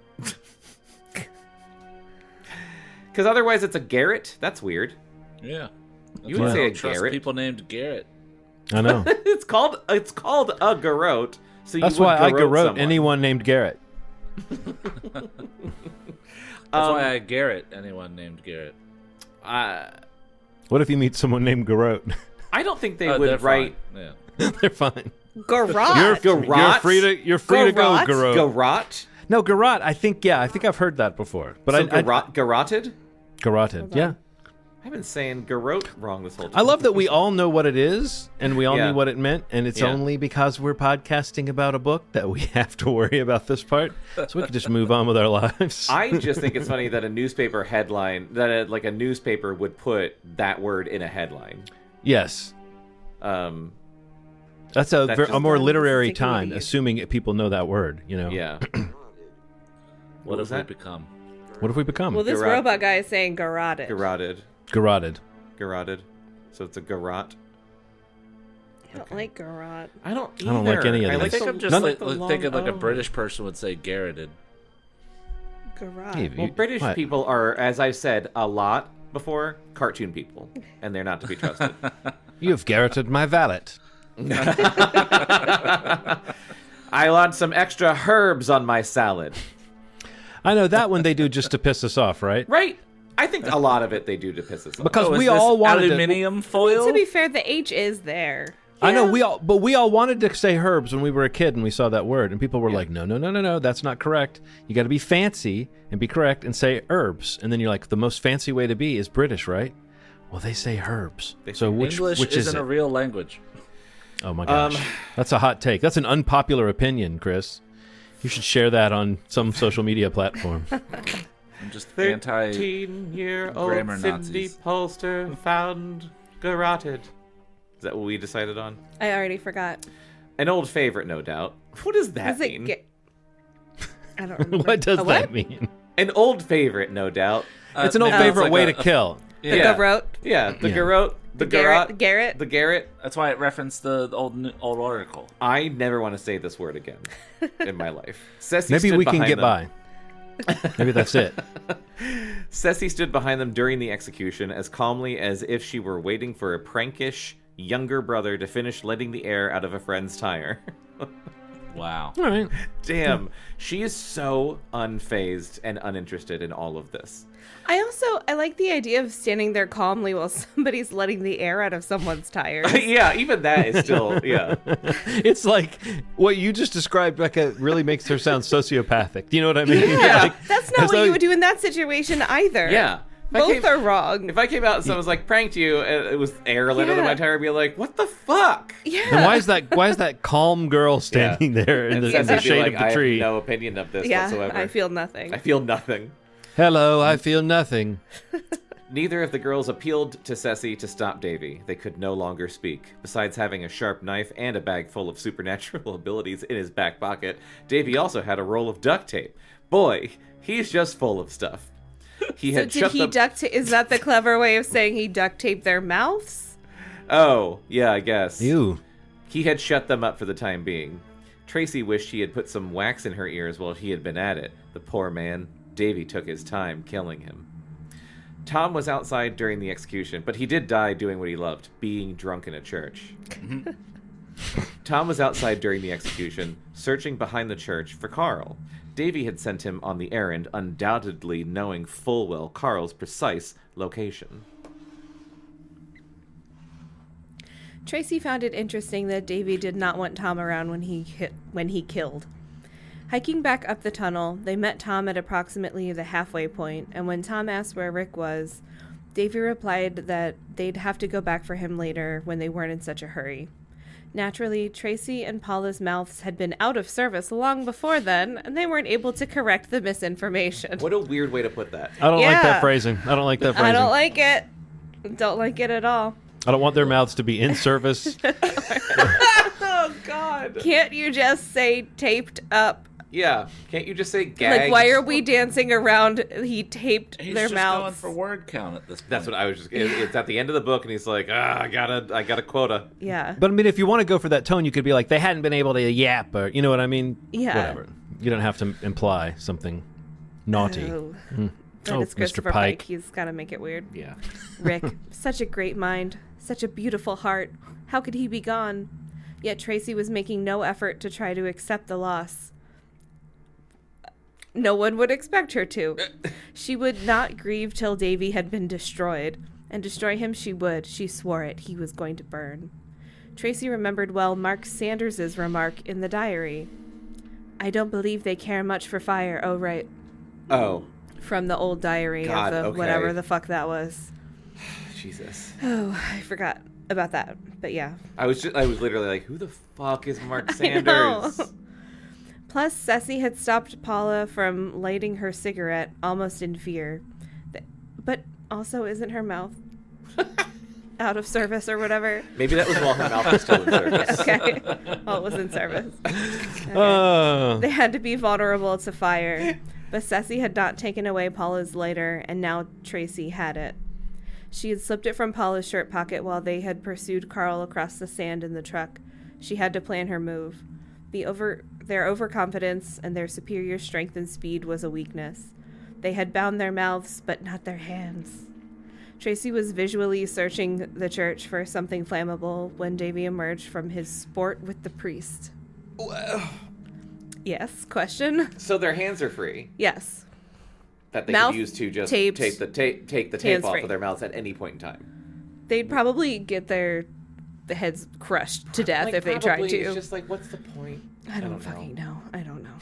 Speaker 2: Because otherwise it's a garret. That's weird.
Speaker 1: Yeah.
Speaker 2: You would
Speaker 1: That's why
Speaker 2: say
Speaker 1: I
Speaker 2: a
Speaker 1: don't trust
Speaker 2: garret.
Speaker 1: people named Garrett.
Speaker 5: I know.
Speaker 2: It's called a garrote. So
Speaker 5: That's
Speaker 2: you would
Speaker 5: why I
Speaker 2: garrote
Speaker 5: garrote
Speaker 2: someone.
Speaker 5: anyone named Garrett.
Speaker 1: That's why I Garrett anyone named Garrett.
Speaker 5: What if you meet someone named Garrote?
Speaker 2: I don't think they
Speaker 1: They're
Speaker 2: would write
Speaker 1: fine. Yeah.
Speaker 5: They're fine.
Speaker 3: Garage.
Speaker 5: You're free to go,
Speaker 3: Garrot?
Speaker 5: Garrote.
Speaker 2: garrote.
Speaker 5: No, Garrote. I think I've heard that before. But
Speaker 2: So
Speaker 5: I
Speaker 2: garroted.
Speaker 5: garroted. Yeah.
Speaker 2: I've been saying garrote wrong this whole time.
Speaker 5: I love that we all know what it is and we all
Speaker 2: Yeah.
Speaker 5: knew what it meant, and it's
Speaker 2: Yeah.
Speaker 5: only because we're podcasting about a book that we have to worry about this part. So we can just move on with our lives.
Speaker 2: I just think it's funny that a newspaper headline, like a newspaper would put that word in a headline.
Speaker 5: Yes. That's
Speaker 2: That's
Speaker 5: a
Speaker 2: just-
Speaker 5: more literary
Speaker 3: Taking it
Speaker 5: time,
Speaker 3: easy.
Speaker 5: assuming people know that word,
Speaker 2: Yeah.
Speaker 1: What
Speaker 2: was
Speaker 1: have
Speaker 2: that?
Speaker 1: we become?
Speaker 5: What have we become?
Speaker 3: Well, this
Speaker 2: Garrot.
Speaker 3: robot guy is saying garroted.
Speaker 2: Garroted.
Speaker 5: Garroted.
Speaker 2: So it's a garrote.
Speaker 3: I don't like garrot.
Speaker 2: I don't either.
Speaker 5: I don't like any of
Speaker 2: I
Speaker 5: these.
Speaker 1: I
Speaker 2: like
Speaker 1: think
Speaker 2: the-
Speaker 1: I'm just
Speaker 5: None-
Speaker 1: like,
Speaker 2: the long
Speaker 1: thinking like a
Speaker 2: O.
Speaker 1: British person would say garroted.
Speaker 3: Garrot.
Speaker 5: Hey,
Speaker 2: Well, British
Speaker 5: what?
Speaker 2: people are, as I've said a lot before, cartoon people, and they're not to be trusted.
Speaker 5: You have garroted my valet.
Speaker 2: I want some extra herbs on my salad.
Speaker 5: I know that one they do just to piss us off, right?
Speaker 2: Right? I think a lot of it they do to piss us off.
Speaker 5: Because
Speaker 1: Oh, is
Speaker 5: we
Speaker 1: this
Speaker 5: all wanted
Speaker 1: aluminium foil.
Speaker 3: To be fair, the H is there.
Speaker 5: I know we all wanted to say herbs when we were a kid and we saw that word, and people were like, no, that's not correct. You got to be fancy and be correct and say herbs, and then you're like, the most fancy way to be is British, right? Well, they say herbs. So which
Speaker 1: English
Speaker 5: is
Speaker 1: isn't
Speaker 5: it?
Speaker 1: a real language.
Speaker 5: Oh my gosh, that's a hot take. That's an unpopular opinion, Chris. You should share that on some social media platform.
Speaker 1: I'm just anti.
Speaker 2: 13-year-old
Speaker 1: grammar
Speaker 2: Cindy
Speaker 1: Nazis.
Speaker 2: Poster found garroted. Is that what we decided on?
Speaker 3: I already forgot.
Speaker 2: An old favorite, no doubt. What does that
Speaker 3: Is
Speaker 2: mean?
Speaker 3: it I don't remember.
Speaker 5: What does
Speaker 3: A
Speaker 5: that mean?
Speaker 2: An old favorite, no doubt.
Speaker 5: It's an old
Speaker 1: maybe
Speaker 5: favorite
Speaker 1: like
Speaker 5: way
Speaker 1: a-
Speaker 5: to kill.
Speaker 3: The
Speaker 2: Yeah.
Speaker 3: garrote.
Speaker 2: Yeah, the
Speaker 5: Yeah.
Speaker 2: garrote, the
Speaker 3: Garrett.
Speaker 2: garrote,
Speaker 3: Garrett.
Speaker 2: the garret.
Speaker 1: That's why it referenced the old article.
Speaker 2: I never want to say this word again in my life. Ceci
Speaker 5: Maybe
Speaker 2: stood
Speaker 5: we can
Speaker 2: behind
Speaker 5: get
Speaker 2: them.
Speaker 5: by. Maybe that's it.
Speaker 2: Ceci stood behind them during the execution as calmly as if she were waiting for a prankish younger brother to finish letting the air out of a friend's tire.
Speaker 1: Wow.
Speaker 5: All right.
Speaker 2: Damn, she is so unfazed and uninterested in all of this.
Speaker 3: I like the idea of standing there calmly while somebody's letting the air out of someone's tires.
Speaker 2: Yeah, even that is still, yeah.
Speaker 5: It's like what you just described, Bekah, really makes her sound sociopathic. Do you know what I mean?
Speaker 2: Yeah.
Speaker 5: Like,
Speaker 3: That's not
Speaker 5: as
Speaker 3: what
Speaker 5: though-
Speaker 3: you would do in that situation either.
Speaker 2: Yeah.
Speaker 3: Both are wrong.
Speaker 2: If I came out and someone was like, pranked you, and it was air let out of my tire, I'd be like, what the fuck?
Speaker 3: Yeah.
Speaker 5: Then why is that calm girl standing there in the
Speaker 2: Cecily'd be
Speaker 5: shade
Speaker 2: like,
Speaker 5: of the tree?
Speaker 2: I have no opinion of this
Speaker 3: Yeah,
Speaker 2: whatsoever.
Speaker 3: I feel nothing.
Speaker 2: I feel nothing.
Speaker 5: Hello, I feel nothing.
Speaker 2: Neither of the girls appealed to Ceci to stop Davy. They could no longer speak. Besides having a sharp knife and a bag full of supernatural abilities in his back pocket, Davy also had a roll of duct tape. Boy, he's just full of stuff. He
Speaker 3: So
Speaker 2: had
Speaker 3: did
Speaker 2: shut
Speaker 3: he
Speaker 2: the...
Speaker 3: duct tape? Is that the clever way of saying he duct taped their mouths?
Speaker 2: Oh, yeah, I guess.
Speaker 5: Ew.
Speaker 2: He had shut them up for the time being. Tracy wished he had put some wax in her ears while he had been at it. The poor man. Davy took his time killing him. Tom was outside during the execution, but he did die doing what he loved, being drunk in a church. Tom was outside during the execution, searching behind the church for Carl. Davy had sent him on the errand, undoubtedly knowing full well Carl's precise location.
Speaker 3: Tracy found it interesting that Davy did not want Tom around when he killed. Hiking back up the tunnel, they met Tom at approximately the halfway point, and when Tom asked where Rick was, Davy replied that they'd have to go back for him later when they weren't in such a hurry. Naturally, Tracy and Paula's mouths had been out of service long before then, and they weren't able to correct the misinformation.
Speaker 2: What a weird way to put that.
Speaker 5: I don't like
Speaker 3: Yeah.
Speaker 5: that phrasing. I don't like that phrasing.
Speaker 3: I don't like it. Don't like it at all.
Speaker 5: I don't want their mouths to be in service.
Speaker 2: Oh, God.
Speaker 3: Can't you just say taped up?
Speaker 2: Yeah. Can't you just say gagged?
Speaker 3: Like, why are we dancing around? He taped
Speaker 1: He's
Speaker 3: their
Speaker 1: just going
Speaker 3: mouths.
Speaker 1: for word count at this point.
Speaker 2: That's what I was just... It's at the end of the book, and he's like, I got a quota.
Speaker 3: Yeah.
Speaker 5: But I mean, if you want to go for that tone, you could be like, they hadn't been able to yap, or you know what I mean?
Speaker 3: Yeah.
Speaker 5: Whatever. You don't have to imply something naughty.
Speaker 3: Oh.
Speaker 5: Oh,
Speaker 3: It's
Speaker 5: Mr.
Speaker 3: Christopher
Speaker 5: Pike.
Speaker 3: Pike. He's got to make it weird.
Speaker 2: Yeah.
Speaker 3: Rick, such a great mind, such a beautiful heart. How could he be gone? Yet Tracy was making no effort to try to accept the loss. No one would expect her to. She would not grieve till Davy had been destroyed. And destroy him she would. She swore it. He was going to burn. Tracy remembered well Mark Sanders's remark in the diary. I don't believe they care much for fire. Oh, right.
Speaker 2: Oh.
Speaker 3: From the old diary
Speaker 2: God,
Speaker 3: of the
Speaker 2: okay.
Speaker 3: whatever the fuck that was.
Speaker 2: Jesus.
Speaker 3: Oh, I forgot about that. But yeah.
Speaker 2: I was literally like, who the fuck is Mark
Speaker 3: I know.
Speaker 2: Sanders?
Speaker 3: Plus, Ceci had stopped Paula from lighting her cigarette, almost in fear. But also, isn't her mouth out of service or whatever?
Speaker 2: Maybe that was while her mouth was still in service.
Speaker 3: Okay. Well, it was in service. Okay. They had to be vulnerable to fire. But Ceci had not taken away Paula's lighter, and now Tracy had it. She had slipped it from Paula's shirt pocket while they had pursued Carl across the sand in the truck. She had to plan her move. Their overconfidence and their superior strength and speed was a weakness. They had bound their mouths, but not their hands. Tracy was visually searching the church for something flammable when Davy emerged from his sport with the priest. Yes, question?
Speaker 2: So their hands are free.
Speaker 3: Yes.
Speaker 2: That they
Speaker 3: Mouth
Speaker 2: could use to just
Speaker 3: taped,
Speaker 2: take the tape
Speaker 3: hands
Speaker 2: off
Speaker 3: free.
Speaker 2: of their mouths at any point in time.
Speaker 3: They'd probably get the heads crushed to death
Speaker 2: Like,
Speaker 3: if they tried
Speaker 2: probably,
Speaker 3: to.
Speaker 2: It's just like, what's the point?
Speaker 3: I don't
Speaker 2: know.
Speaker 3: fucking know. I don't know.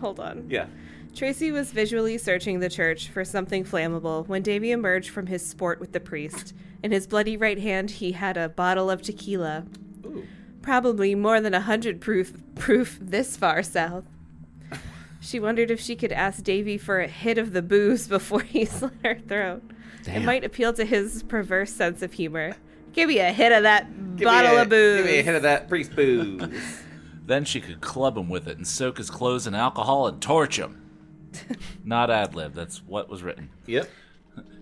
Speaker 3: Hold on.
Speaker 2: Yeah.
Speaker 3: Tracy was visually searching the church for something flammable when Davy emerged from his sport with the priest. In his bloody right hand, he had a bottle of tequila.
Speaker 2: Ooh.
Speaker 3: Probably more than 100 proof this far south. She wondered if she could ask Davy for a hit of the booze before he slit her throat.
Speaker 5: Damn.
Speaker 3: It might appeal to his perverse sense of humor. Give me a hit of that bottle of booze.
Speaker 2: Give me a hit of that priest booze.
Speaker 1: Then she could club him with it and soak his clothes in alcohol and torch him. Not ad-lib, that's what was written.
Speaker 2: Yep.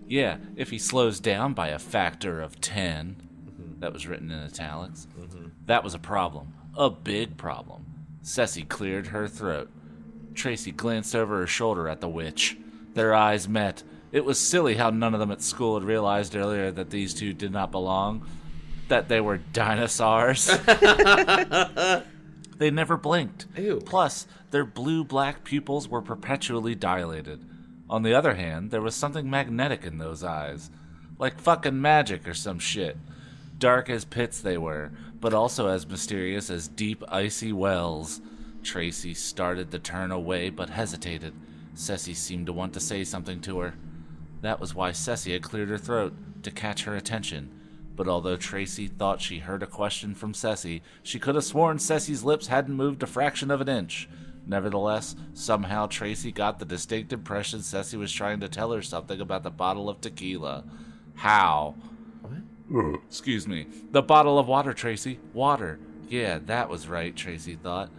Speaker 1: Yeah, if he slows down by a factor of 10, that was written in italics, that was a problem. A big problem. Ceci cleared her throat. Tracy glanced over her shoulder at the witch. Their eyes met. It was silly how none of them at school had realized earlier that these two did not belong. that they were dinosaurs. They never blinked.
Speaker 2: Ew.
Speaker 1: Plus, their blue-black pupils were perpetually dilated. On the other hand, there was something magnetic in those eyes. Like fucking magic or some shit. Dark as pits they were, but also as mysterious as deep, icy wells. Tracy started to turn away, but hesitated. Ceci seemed to want to say something to her. That was why Ceci had cleared her throat, to catch her attention. But although Tracy thought she heard a question from Ceci, she could have sworn Ceci's lips hadn't moved a fraction of an inch. Nevertheless, somehow Tracy got the distinct impression Ceci was trying to tell her something about the bottle of tequila. How? What? Excuse me. The bottle of water, Tracy. Water. Yeah, that was right, Tracy thought.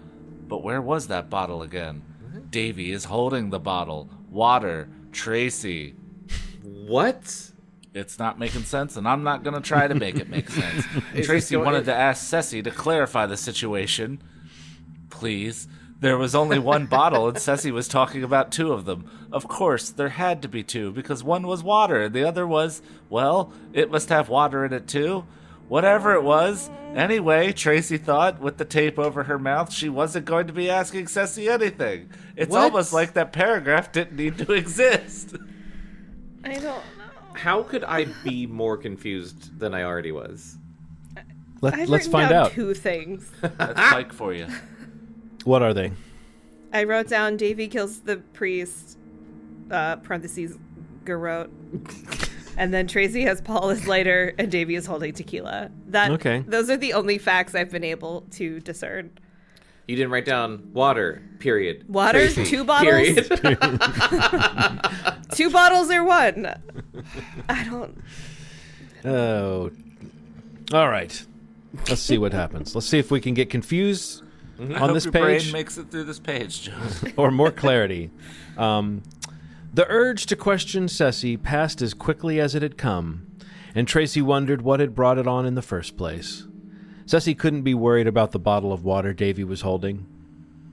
Speaker 1: But where was that bottle again? Davy is holding the bottle. Water. Tracy.
Speaker 2: What?
Speaker 1: It's not making sense, and I'm not going to try to make it make sense. Tracy wanted to ask Ceci to clarify the situation. Please. There was only one bottle, and Ceci was talking about two of them. Of course, there had to be two, because one was water, and the other was, well, it must have water in it too. Whatever it was. Anyway, Tracy thought, with the tape over her mouth, she wasn't going to be asking Ceci anything. It's almost like that paragraph didn't need to exist.
Speaker 3: I don't know.
Speaker 2: How could I be more confused than I already was?
Speaker 5: Let's find out.
Speaker 3: Two things.
Speaker 1: That's Pike for you.
Speaker 5: What are they?
Speaker 3: I wrote down Davy kills the priest, parentheses, garrote. And then Tracy has Paul as lighter and Davy is holding tequila.
Speaker 5: Okay.
Speaker 3: Those are the only facts I've been able to discern.
Speaker 2: You didn't write down water, period.
Speaker 3: Water?
Speaker 2: Tracy,
Speaker 3: 2 bottles?
Speaker 2: Period.
Speaker 3: 2 bottles or 1? I don't...
Speaker 5: Oh. All right. Let's see what happens. Let's see if we can get confused on this
Speaker 1: your
Speaker 5: page.
Speaker 1: brain makes it through this page, John.
Speaker 5: Or more clarity. The urge to question Ceci passed as quickly as it had come, and Tracy wondered what had brought it on in the first place. Ceci couldn't be worried about the bottle of water Davy was holding.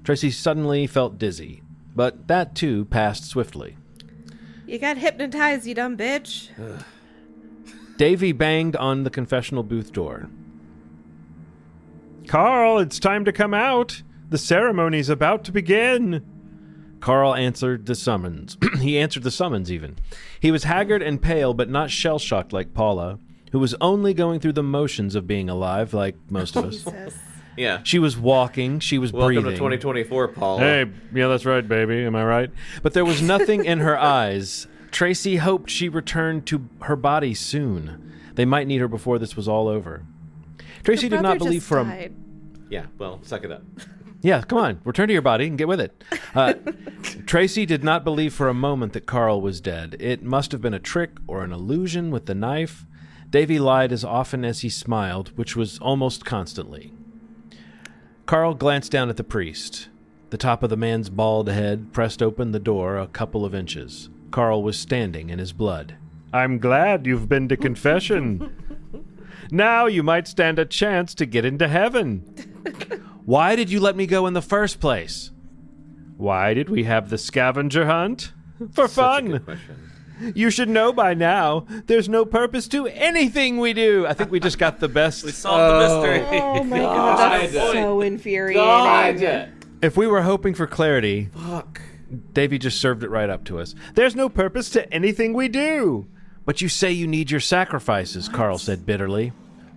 Speaker 5: Tracy suddenly felt dizzy, but that too passed swiftly.
Speaker 3: You got hypnotized, you dumb bitch.
Speaker 5: Davy banged on the confessional booth door. Carl, it's time to come out. The ceremony's about to begin. Carl answered the summons. He answered the summons, even. He was haggard and pale, but not shell-shocked like Paula, who was only going through the motions of being alive, like most of us.
Speaker 3: Jesus.
Speaker 2: Yeah.
Speaker 5: She was walking, she was
Speaker 2: Welcome
Speaker 5: breathing.
Speaker 2: to 2024, Paul.
Speaker 5: Hey, yeah, that's right, baby. Am I right? But there was nothing in her eyes. Tracy hoped she returned to her body soon. They might need her before this was all over. Tracy
Speaker 3: Her
Speaker 5: did not
Speaker 3: brother
Speaker 5: believe
Speaker 3: just
Speaker 5: for a...
Speaker 3: died.
Speaker 2: Yeah, well, suck it up.
Speaker 5: Yeah, come on. Return to your body and get with it. Tracy did not believe for a moment that Carl was dead. It must have been a trick or an illusion with the knife. Davy lied as often as he smiled, which was almost constantly. Carl glanced down at the priest. The top of the man's bald head pressed open the door a couple of inches. Carl was standing in his blood. I'm glad you've been to confession. Now you might stand a chance to get into heaven. Why did you let me go in the first place? Why did we have the scavenger hunt? For fun.
Speaker 2: Such a good question.
Speaker 5: You should know by now, there's no purpose to anything we do. I think we just got the best.
Speaker 1: We solved the mystery.
Speaker 3: Oh my god, that's so infuriating.
Speaker 2: God.
Speaker 5: If we were hoping for clarity,
Speaker 2: Fuck.
Speaker 5: Davy just served it right up to us. There's no purpose to anything we do. But you say you need your sacrifices, Carl said bitterly.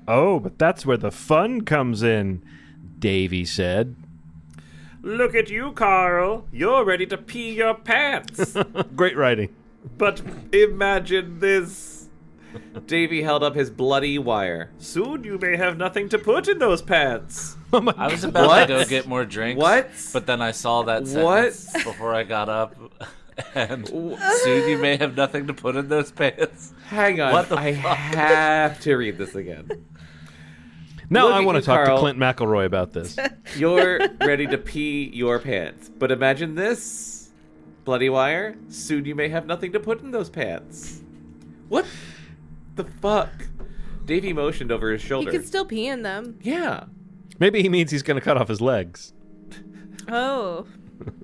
Speaker 5: Oh, but that's where the fun comes in, Davy said.
Speaker 2: Look at you, Carl. You're ready to pee your pants.
Speaker 5: Great writing.
Speaker 2: But imagine this. Davy held up his bloody wire. Soon you may have nothing to put in those pants.
Speaker 1: I was about
Speaker 2: What?
Speaker 1: to go get more drinks.
Speaker 2: What?
Speaker 1: But then I saw that
Speaker 2: What?
Speaker 1: sentence before I got up. And soon you may have nothing to put in those pants.
Speaker 2: Hang on.
Speaker 1: What the
Speaker 2: I
Speaker 1: fuck?
Speaker 2: have to read this again.
Speaker 5: Now
Speaker 2: Look
Speaker 5: I
Speaker 2: at
Speaker 5: want to
Speaker 2: you,
Speaker 5: talk
Speaker 2: Carl.
Speaker 5: to Clint McElroy about this.
Speaker 2: You're ready to pee your pants. But imagine this. Bloody wire. Soon you may have nothing to put in those pants. What the fuck? Davy motioned over his
Speaker 3: You
Speaker 2: shoulder.
Speaker 3: can still pee in them.
Speaker 2: Yeah.
Speaker 5: Maybe he means he's going to cut off his legs.
Speaker 3: Oh.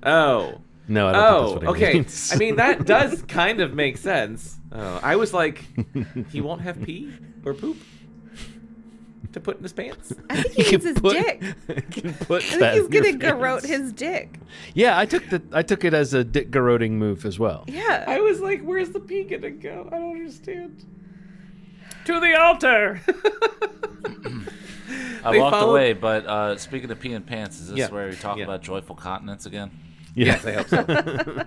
Speaker 2: Oh.
Speaker 5: No, I don't think that's what he
Speaker 2: okay.
Speaker 5: means.
Speaker 2: I mean, that does kind of make sense. I was like, he won't have pee or poop? to put in his pants.
Speaker 3: I think he needs his dick.
Speaker 5: Can put
Speaker 3: I
Speaker 5: that
Speaker 3: think he's
Speaker 5: in your
Speaker 3: gonna garrote
Speaker 5: pants.
Speaker 3: his dick.
Speaker 5: Yeah, I took it as a dick garroting move as well.
Speaker 3: Yeah.
Speaker 2: I was like, where's the pee gonna go? I don't understand. To the altar!
Speaker 1: I
Speaker 2: They
Speaker 1: walked
Speaker 2: followed-
Speaker 1: away, but speaking of peeing pants, is this
Speaker 2: Yeah.
Speaker 1: where we talk
Speaker 2: Yeah.
Speaker 1: about joyful continence again?
Speaker 2: Yes, I hope so.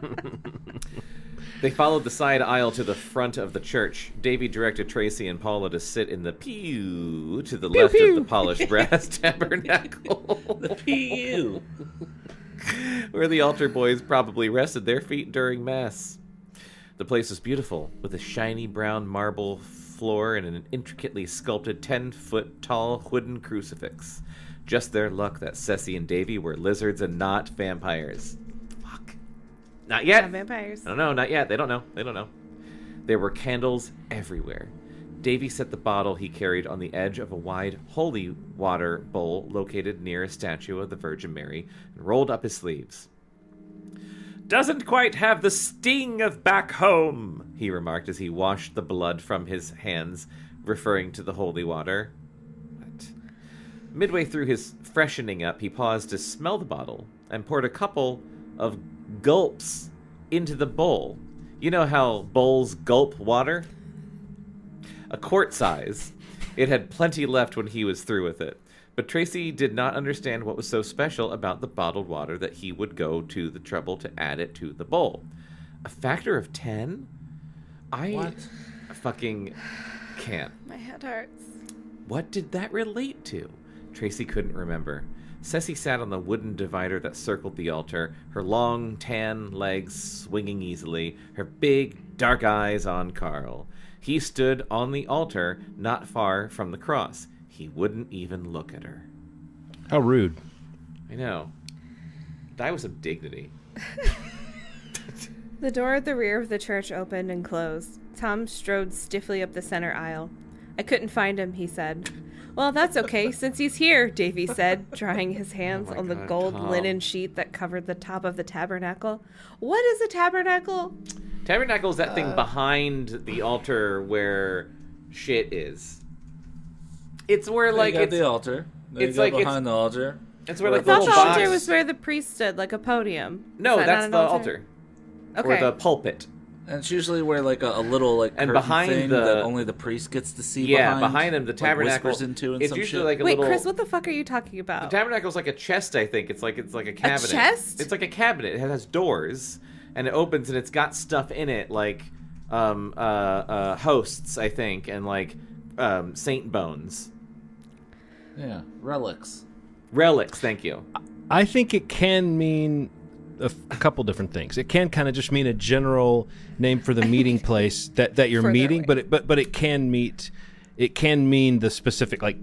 Speaker 2: They followed the side aisle to the front of the church. Davy directed Tracy and Paula to sit in the pew to the left of the polished brass tabernacle. The
Speaker 1: Pew.
Speaker 2: where the altar boys probably rested their feet during Mass. The place was beautiful, with a shiny brown marble floor and an intricately sculpted 10-foot tall wooden crucifix. Just their luck that Ceci and Davy were lizards and not vampires. Fuck. Not yet.
Speaker 3: Not vampires.
Speaker 2: No, not yet. They don't know. There were candles everywhere. Davy set the bottle he carried on the edge of a wide holy water bowl located near a statue of the Virgin Mary and rolled up his sleeves. Doesn't quite have the sting of back home, he remarked as he washed the blood from his hands, referring to the holy water. What? Midway through his freshening up, he paused to smell the bottle and poured a couple of gulps into the bowl. You know how bowls gulp water? A quart size. It had plenty left when he was through with it. But Tracy did not understand what was so special about the bottled water that he would go to the trouble to add it to the bowl. A factor of 10? I fucking can't.
Speaker 3: My head hurts.
Speaker 2: What did that relate to? Tracy couldn't remember. Ceci sat on the wooden divider that circled the altar, her long, tan legs swinging easily, her big, dark eyes on Carl. He stood on the altar, not far from the cross. He wouldn't even look at her.
Speaker 5: How rude.
Speaker 2: I know. Die with some dignity.
Speaker 3: The door at the rear of the church opened and closed. Tom strode stiffly up the center aisle. I couldn't find him, he said. Well, that's okay, since he's here, Davy said, drying his hands
Speaker 2: Oh my
Speaker 3: on the
Speaker 2: God,
Speaker 3: gold
Speaker 2: Tom.
Speaker 3: linen sheet that covered the top of the tabernacle. What is a tabernacle?
Speaker 2: Tabernacle is that thing behind the altar where shit is. It's where, like,
Speaker 1: you got
Speaker 2: it's,
Speaker 1: the altar. Then
Speaker 2: it's
Speaker 1: you go
Speaker 2: like it's-
Speaker 1: behind the altar.
Speaker 2: it's where,
Speaker 3: I
Speaker 2: like, the
Speaker 3: thought
Speaker 2: little
Speaker 3: the
Speaker 2: box...
Speaker 3: altar was where the priest stood, like a podium.
Speaker 2: No,
Speaker 3: Is that
Speaker 2: that's
Speaker 3: not
Speaker 2: the
Speaker 3: an
Speaker 2: altar.
Speaker 3: Okay.
Speaker 2: Or the pulpit.
Speaker 1: And it's usually where like a little like
Speaker 2: And
Speaker 1: curtain
Speaker 2: behind
Speaker 1: thing
Speaker 2: the-
Speaker 1: that only the priest gets to see.
Speaker 2: Yeah, behind him, the
Speaker 1: like,
Speaker 2: tabernacle...
Speaker 1: whispers into and
Speaker 2: it's
Speaker 1: some
Speaker 2: usually
Speaker 1: shit.
Speaker 2: like a
Speaker 3: Wait,
Speaker 2: little...
Speaker 3: Chris, what the fuck are you talking about?
Speaker 2: The tabernacle's like a chest, I think. It's like a cabinet.
Speaker 3: chest?
Speaker 2: It's like a cabinet. It has doors, and it opens, and it's got stuff in it, like hosts, I think, and like saint bones.
Speaker 1: Yeah, relics.
Speaker 2: Relics, thank you.
Speaker 5: I think it can mean a couple different things. It can kind of just mean a general name for the meeting place that you're
Speaker 3: Further
Speaker 5: meeting,
Speaker 3: away.
Speaker 5: but it can mean the specific like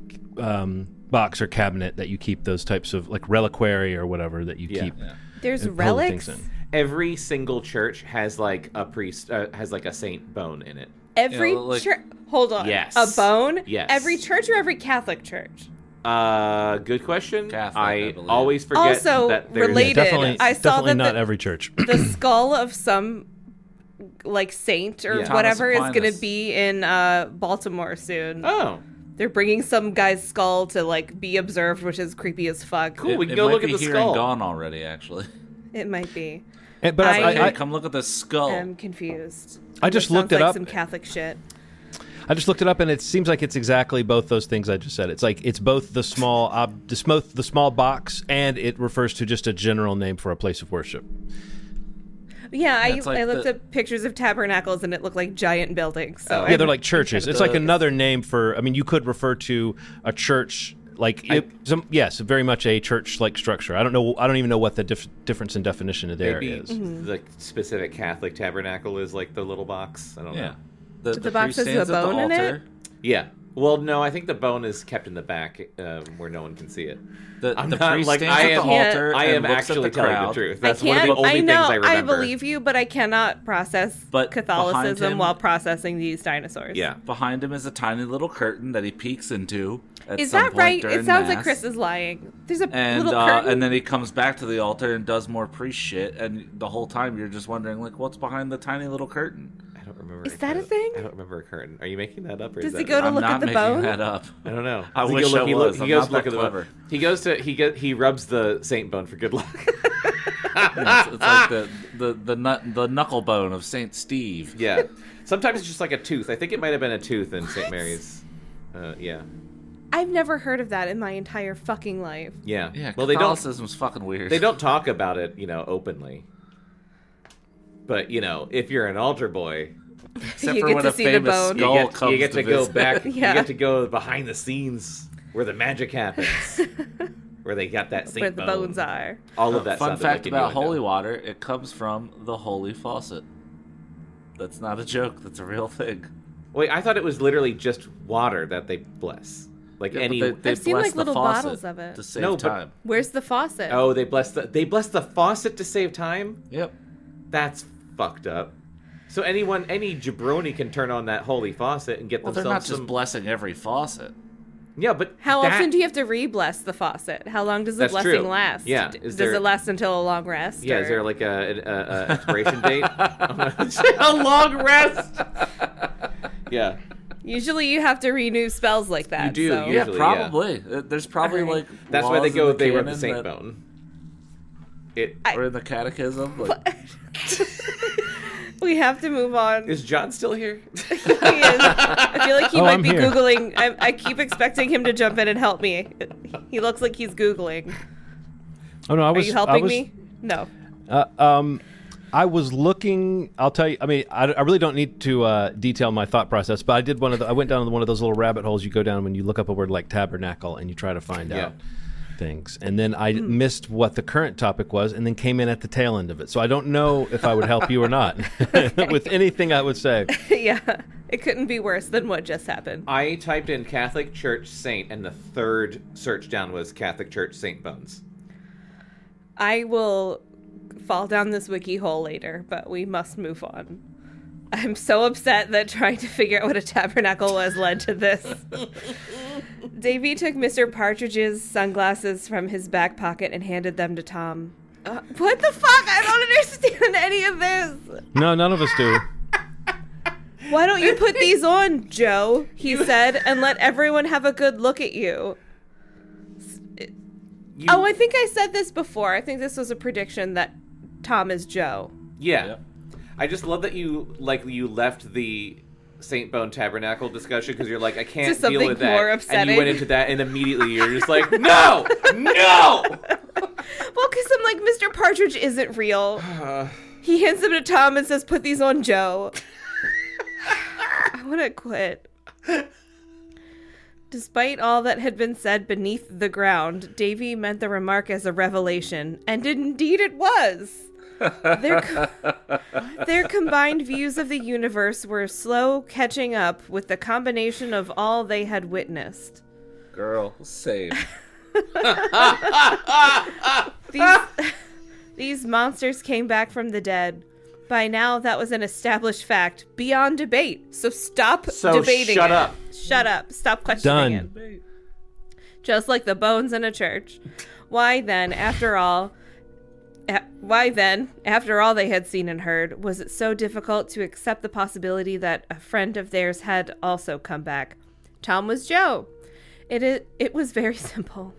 Speaker 5: box or cabinet that you keep those types of like reliquary or whatever that you
Speaker 2: Yeah.
Speaker 5: keep.
Speaker 1: Yeah.
Speaker 3: There's
Speaker 5: and pull the
Speaker 3: relics?
Speaker 5: things in.
Speaker 2: Every single church has like a priest, has like a saint bone in it.
Speaker 3: Every
Speaker 1: Yeah, like-
Speaker 3: church... Hold on.
Speaker 2: Yes.
Speaker 3: A bone?
Speaker 2: Yes.
Speaker 3: Every church or every Catholic church?
Speaker 2: Good question.
Speaker 1: Catholic, I
Speaker 2: I
Speaker 1: believe.
Speaker 2: always forget
Speaker 3: Also,
Speaker 2: that there's...
Speaker 3: related-
Speaker 5: Definitely,
Speaker 3: I saw
Speaker 5: definitely
Speaker 3: that
Speaker 5: not
Speaker 3: the-
Speaker 5: every church.
Speaker 3: The skull of some like saint or
Speaker 2: Yeah.
Speaker 3: whatever is
Speaker 1: Thomas
Speaker 3: going to
Speaker 1: Aquinas.
Speaker 3: be in Baltimore soon.
Speaker 2: Oh,
Speaker 3: They're bringing some guy's skull to like be observed, which is creepy as fuck.
Speaker 2: Cool. We can
Speaker 1: It
Speaker 2: go
Speaker 1: might
Speaker 2: look
Speaker 1: be
Speaker 2: at the
Speaker 1: here
Speaker 2: skull.
Speaker 1: and gone already, actually.
Speaker 3: It might be.
Speaker 5: But
Speaker 3: I-
Speaker 1: Come look at the skull.
Speaker 3: I'm confused.
Speaker 5: I just
Speaker 3: This
Speaker 5: looked
Speaker 3: sounds
Speaker 5: it
Speaker 3: like
Speaker 5: up.
Speaker 3: Some Catholic shit.
Speaker 5: I just looked it up, and it seems like it's exactly both those things I just said. It's like it's both the small the small box, and it refers to just a general name for a place of worship.
Speaker 3: Yeah,
Speaker 1: It's like
Speaker 3: I looked
Speaker 1: the-
Speaker 3: at pictures of tabernacles and it looked like giant buildings. So
Speaker 5: Yeah, they're like churches. It's like
Speaker 1: the-
Speaker 5: another name for. I mean, you could refer to a church like yes, very much a church-like structure. I don't know. I don't even know what the difference in definition there
Speaker 2: Maybe
Speaker 5: is.
Speaker 2: the specific Catholic tabernacle is like the little box. I don't know.
Speaker 1: Yeah.
Speaker 3: The box
Speaker 1: priest
Speaker 3: has a
Speaker 1: stands at the
Speaker 3: bone in it?
Speaker 1: altar.
Speaker 2: Yeah. Well, no, I think the bone is kept in the back where no one can see it.
Speaker 1: The
Speaker 2: not,
Speaker 1: priest
Speaker 2: like,
Speaker 1: stands
Speaker 2: I
Speaker 1: at the
Speaker 2: am-
Speaker 1: altar
Speaker 2: I
Speaker 1: and
Speaker 2: am
Speaker 1: looks
Speaker 2: actually
Speaker 1: at the
Speaker 2: telling
Speaker 1: crowd.
Speaker 2: the truth.
Speaker 3: I
Speaker 2: That's one of
Speaker 3: can't.
Speaker 2: the only
Speaker 3: I know.
Speaker 2: things I remember.
Speaker 3: believe you, but I cannot process
Speaker 1: But behind
Speaker 3: Catholicism
Speaker 1: him-
Speaker 3: while processing these dinosaurs.
Speaker 2: Yeah.
Speaker 1: Behind him is a tiny little curtain that he peeks into at
Speaker 3: Is
Speaker 1: some
Speaker 3: that
Speaker 1: point
Speaker 3: right?
Speaker 1: during
Speaker 3: It sounds like
Speaker 1: Mass.
Speaker 3: Chris is lying. There's a
Speaker 1: And
Speaker 3: little curtain.
Speaker 1: and then he comes back to the altar and does more priest shit, and the whole time you're just wondering like, what's behind the tiny little curtain?
Speaker 2: don't remember.
Speaker 3: Is that a thing?
Speaker 2: I don't remember a curtain. Are you making that up? Or
Speaker 3: Does
Speaker 2: is
Speaker 3: he
Speaker 2: that
Speaker 3: go to
Speaker 1: I'm
Speaker 3: look
Speaker 1: not
Speaker 3: at the
Speaker 1: making
Speaker 3: bone?
Speaker 1: that up.
Speaker 2: I don't know.
Speaker 1: I
Speaker 2: Does he
Speaker 1: wish
Speaker 2: go look-
Speaker 1: I
Speaker 2: he
Speaker 1: was.
Speaker 2: He
Speaker 1: I'm
Speaker 2: goes
Speaker 1: not
Speaker 2: look
Speaker 1: that
Speaker 2: at the bone.
Speaker 1: clever.
Speaker 2: He rubs the saint bone for good luck.
Speaker 1: It's like the knuckle bone of Saint Steve.
Speaker 2: Yeah. Sometimes it's just like a tooth. I think it might have been a tooth in St. Mary's. Yeah.
Speaker 3: I've never heard of that in my entire fucking life.
Speaker 2: Yeah.
Speaker 1: Yeah,
Speaker 2: Well, they don't.
Speaker 1: Catholicism's fucking weird.
Speaker 2: They don't talk about it, openly. But if you're an altar boy,
Speaker 1: Except
Speaker 3: You
Speaker 1: for
Speaker 3: get
Speaker 1: when
Speaker 3: to
Speaker 1: a
Speaker 3: see the
Speaker 1: famous
Speaker 3: bone.
Speaker 1: skull
Speaker 2: you
Speaker 1: comes
Speaker 2: get to go
Speaker 1: visit.
Speaker 2: back.
Speaker 3: Yeah.
Speaker 2: You get to go behind the scenes where the magic happens, where they got that saint
Speaker 3: Where the
Speaker 2: bone.
Speaker 3: bones are.
Speaker 2: All of that.
Speaker 1: Fun
Speaker 2: sounded
Speaker 1: fact
Speaker 2: like
Speaker 1: about
Speaker 2: innuendo.
Speaker 1: holy water: it comes from the holy faucet. That's not a joke. That's a real thing.
Speaker 2: Wait, I thought it was literally just water that they bless. Like
Speaker 1: Yeah,
Speaker 2: any.
Speaker 1: but they
Speaker 3: I've seen,
Speaker 1: bless
Speaker 3: like,
Speaker 1: the
Speaker 3: little
Speaker 1: faucet
Speaker 3: bottles of it.
Speaker 1: to save
Speaker 2: No, but-
Speaker 1: time.
Speaker 3: Where's the faucet?
Speaker 2: Oh, they bless the faucet to save time.
Speaker 1: Yep.
Speaker 2: That's fucked up. So any jabroni can turn on that holy faucet and get
Speaker 1: Well, they're not
Speaker 2: themselves
Speaker 1: just
Speaker 2: some.
Speaker 1: blessing every faucet.
Speaker 2: Yeah, but
Speaker 3: How
Speaker 2: that-
Speaker 3: often do you have to re-bless the faucet? How long does the
Speaker 2: That's
Speaker 3: blessing
Speaker 2: true.
Speaker 3: last?
Speaker 2: Yeah,
Speaker 3: Does
Speaker 2: there-
Speaker 3: it last until a long rest?
Speaker 2: Yeah,
Speaker 3: or-
Speaker 2: is there like a expiration date? A long rest. Yeah,
Speaker 3: Usually you have to renew spells like that.
Speaker 2: You do,
Speaker 3: So.
Speaker 2: you-
Speaker 1: Yeah,
Speaker 2: Usually,
Speaker 1: probably. There's probably
Speaker 3: Alright.
Speaker 1: like
Speaker 2: that's why they
Speaker 1: laws
Speaker 2: go.
Speaker 1: in the
Speaker 2: They rub the
Speaker 1: canon
Speaker 2: saint
Speaker 1: that-
Speaker 2: bone. It
Speaker 1: or in the catechism. Like,
Speaker 3: We have to move on.
Speaker 2: is John still here?
Speaker 3: He is. I feel like he
Speaker 5: Oh,
Speaker 3: might
Speaker 5: I'm
Speaker 3: be
Speaker 5: here.
Speaker 3: Googling. I keep expecting him to jump in and help me. He looks like he's Googling.
Speaker 5: Oh no, I
Speaker 3: Are
Speaker 5: was.
Speaker 3: you
Speaker 5: I
Speaker 3: helping
Speaker 5: was,
Speaker 3: me? No.
Speaker 5: I was looking. I'll tell you. I mean, I really don't need to detail my thought process, but I did I went down one of those little rabbit holes you go down when you look up a word like tabernacle and you try to find
Speaker 2: Yeah.
Speaker 5: out things. And then I missed what the current topic was, and then came in at the tail end of it. So I don't know if I would help you or not with anything I would say.
Speaker 3: Yeah. It couldn't be worse than what just happened.
Speaker 2: I typed in Catholic Church Saint, and the third search down was Catholic Church Saint Bones.
Speaker 3: I will fall down this wiki hole later, but we must move on. I'm so upset that trying to figure out what a tabernacle was led to this. Davy took Mr. Partridge's sunglasses from his back pocket and handed them to Tom. What the fuck? I don't understand any of this.
Speaker 5: No, none of us do.
Speaker 3: Why don't you put these on, Joe? He said, and let everyone have a good look at you. Oh, I think I said this before. I think this was a prediction that Tom is Joe.
Speaker 2: Yeah.
Speaker 1: Yep.
Speaker 2: I just love that you left the Saint Bone Tabernacle discussion because you're like, I can't
Speaker 3: To
Speaker 2: deal
Speaker 3: something
Speaker 2: with that.
Speaker 3: more
Speaker 2: And
Speaker 3: upsetting.
Speaker 2: you went into that, and immediately you're just like, no, no.
Speaker 3: Well, because I'm like, Mr. Partridge isn't real. He hands them to Tom and says, put these on Joe. I want to quit. Despite all that had been said beneath the ground, Davy meant the remark as a revelation, and indeed it was. Their combined views of the universe were slow catching up with the combination of all they had witnessed.
Speaker 1: girl, same.
Speaker 3: These monsters came back from the dead. By now, that was an established fact, beyond debate. So stop debating
Speaker 2: shut
Speaker 3: it.
Speaker 2: up.
Speaker 3: Shut up. Stop questioning
Speaker 5: Done.
Speaker 3: it. Just like the bones in a church. Why then, after all they had seen and heard, was it so difficult to accept the possibility that a friend of theirs had also come back? Tom was Joe. It was very simple.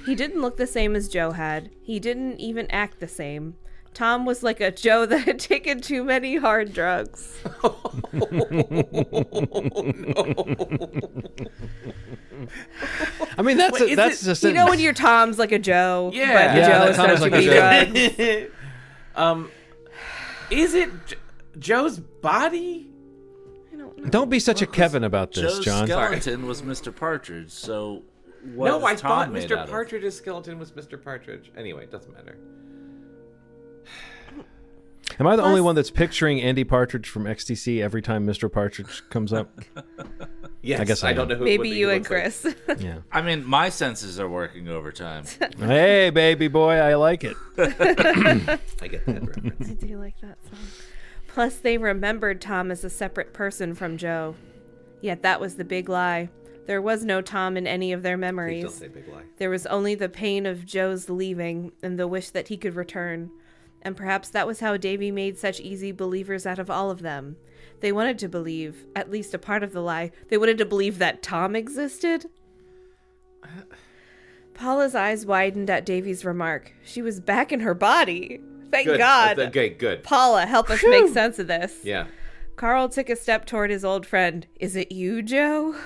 Speaker 3: He didn't look the same as Joe had. He didn't even act the same. Tom was like a Joe that had taken too many hard drugs.
Speaker 5: I mean, that's
Speaker 2: Wait, is
Speaker 5: that's
Speaker 2: it-
Speaker 5: just
Speaker 3: You know when your Tom's like a Joe,
Speaker 2: Yeah.
Speaker 3: but the
Speaker 2: Yeah,
Speaker 3: Joe
Speaker 5: that
Speaker 3: has
Speaker 5: Tom
Speaker 3: done
Speaker 5: is
Speaker 3: too
Speaker 5: like a
Speaker 3: many
Speaker 5: Joe.
Speaker 3: drugs.
Speaker 2: Is it Joe's body?
Speaker 3: I don't know.
Speaker 5: Don't be such a Kevin about this,
Speaker 1: Joe's
Speaker 5: John.
Speaker 1: skeleton was Mr. Partridge, so what
Speaker 2: No,
Speaker 1: is
Speaker 2: I
Speaker 1: Tom
Speaker 2: thought
Speaker 1: made
Speaker 2: Mr.
Speaker 1: out of?
Speaker 2: Partridge's skeleton was Mr. Partridge. Anyway, it doesn't matter.
Speaker 5: Am I the only
Speaker 3: Plus-
Speaker 5: one that's picturing Andy Partridge from XTC every time Mr. Partridge comes up?
Speaker 2: Yes,
Speaker 5: I guess I
Speaker 2: don't
Speaker 5: am.
Speaker 2: know who.
Speaker 3: Maybe
Speaker 2: what he
Speaker 3: you and
Speaker 2: looks like.
Speaker 3: Chris.
Speaker 5: Yeah.
Speaker 1: I mean, my senses are working overtime.
Speaker 5: Hey, baby boy, I like it.
Speaker 2: I get that reference.
Speaker 3: I do like that song. Plus, they remembered Tom as a separate person from Joe. Yet that was the big lie. There was no Tom in any of their
Speaker 2: Please
Speaker 3: memories.
Speaker 2: don't say big lie.
Speaker 3: There was only the pain of Joe's leaving and the wish that he could return. And perhaps that was how Davy made such easy believers out of all of them. They wanted to believe, at least a part of the lie, they wanted to believe that Tom existed. Paula's eyes widened at Davy's remark. She was back in her body. Thank God.
Speaker 2: Okay, good.
Speaker 3: Paula, help us make sense of this.
Speaker 2: Yeah.
Speaker 3: Carl took a step toward his old friend. Is it you, Joe?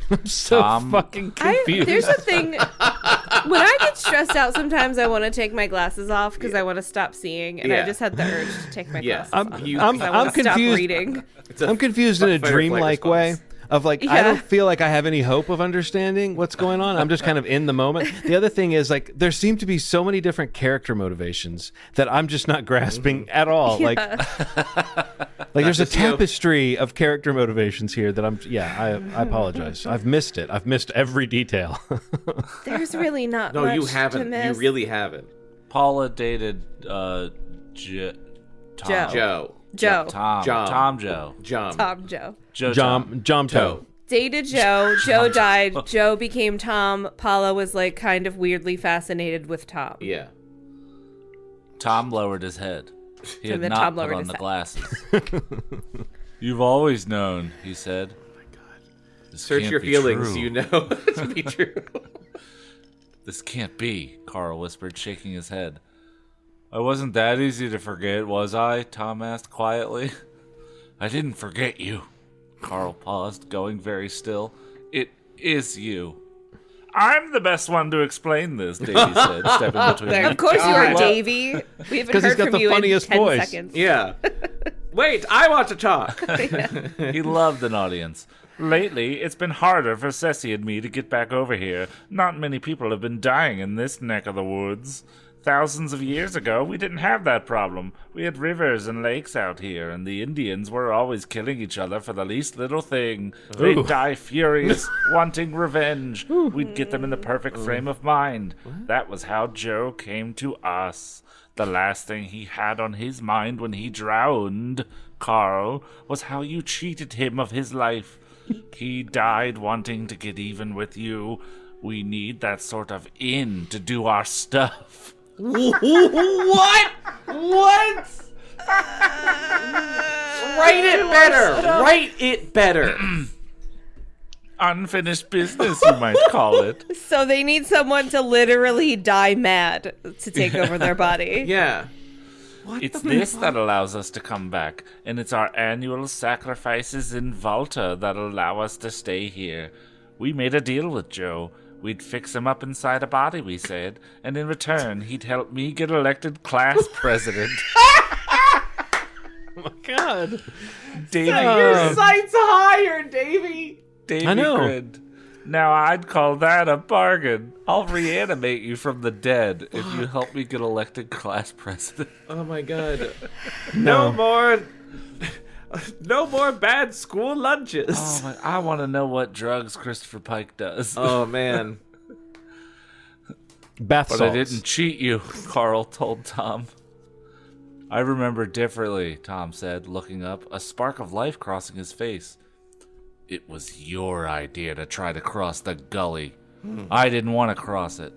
Speaker 5: I'm so fucking confused.
Speaker 3: There's a thing. When I get stressed out, sometimes I want to take my glasses off because I want to stop seeing, and I just had the urge to take my glasses off.
Speaker 5: I'm confused.
Speaker 3: Stop reading.
Speaker 5: I'm confused in a dreamlike way. Of like, I don't feel like I have any hope of understanding what's going on. I'm just kind of in the moment. The other thing is, like, there seem to be so many different character motivations that I'm just not grasping at all.
Speaker 3: Yeah.
Speaker 5: Like there's a tapestry of character motivations here that I apologize. I've missed it. I've missed every detail.
Speaker 3: There's really not
Speaker 2: No,
Speaker 3: much
Speaker 2: you haven't.
Speaker 3: to miss.
Speaker 2: You really haven't.
Speaker 1: Paula dated Tom.
Speaker 3: Joe.
Speaker 1: Tom Joe.
Speaker 5: Jom Toe.
Speaker 3: Dated Joe. Joe died. Joe became Tom. Paula was like kind of weirdly fascinated with Tom.
Speaker 2: Yeah.
Speaker 1: Tom lowered his head. He had
Speaker 3: then
Speaker 1: not
Speaker 3: Tom
Speaker 1: put
Speaker 3: lowered
Speaker 1: on
Speaker 3: his
Speaker 1: the
Speaker 3: head.
Speaker 1: glasses. You've always known, he said.
Speaker 2: Oh my God.
Speaker 1: This
Speaker 2: Search
Speaker 1: can't
Speaker 2: your
Speaker 1: be
Speaker 2: feelings,
Speaker 1: true.
Speaker 2: you know it to be true.
Speaker 1: This can't be, Carl whispered, shaking his head. I wasn't that easy to forget, was I? Tom asked quietly. I didn't forget you. Carl paused, going very still. It is you. I'm the best one to explain this, Davy said, stepping between them.
Speaker 3: Of course you are, Davy. We haven't heard from you in 10 seconds.
Speaker 2: Yeah. Wait, I want to talk.
Speaker 1: He loved an audience. Lately, it's been harder for Ceci and me to get back over here. Not many people have been dying in this neck of the woods. Thousands of years ago, we didn't have that problem. We had rivers and lakes out here, and the Indians were always killing each other for the least little thing. They'd die furious, wanting revenge. We'd get them in the perfect frame of mind. That was how Joe came to us. The last thing he had on his mind when he drowned, Carl, was how you cheated him of his life. He died wanting to get even with you. We need that sort of in to do our stuff.
Speaker 2: What? Write it better. Write it better.
Speaker 1: Unfinished business, you might call it.
Speaker 3: So they need someone to literally die mad to take over their body.
Speaker 2: Yeah.
Speaker 1: It's this that allows us to come back, and it's our annual sacrifices in Volta that allow us to stay here. We made a deal with Joe. We'd fix him up inside a body, we said, and in return, he'd help me get elected class president.
Speaker 5: Oh my God.
Speaker 1: Davy
Speaker 2: Your sights higher, Davy.
Speaker 1: Davy
Speaker 5: I know.
Speaker 1: grinned. Now I'd call that a bargain. I'll reanimate you from the dead if you help me get elected class president.
Speaker 2: Oh my God.
Speaker 5: No.
Speaker 2: No more bad school lunches.
Speaker 1: Oh my, I want to know what drugs Christopher Pike does.
Speaker 2: Oh man.
Speaker 5: Bath
Speaker 1: But
Speaker 5: salts.
Speaker 1: I didn't cheat you, Carl told Tom. I remember differently, Tom said, looking up, a spark of life crossing his face. It was your idea to try to cross the gully. I didn't want to cross it.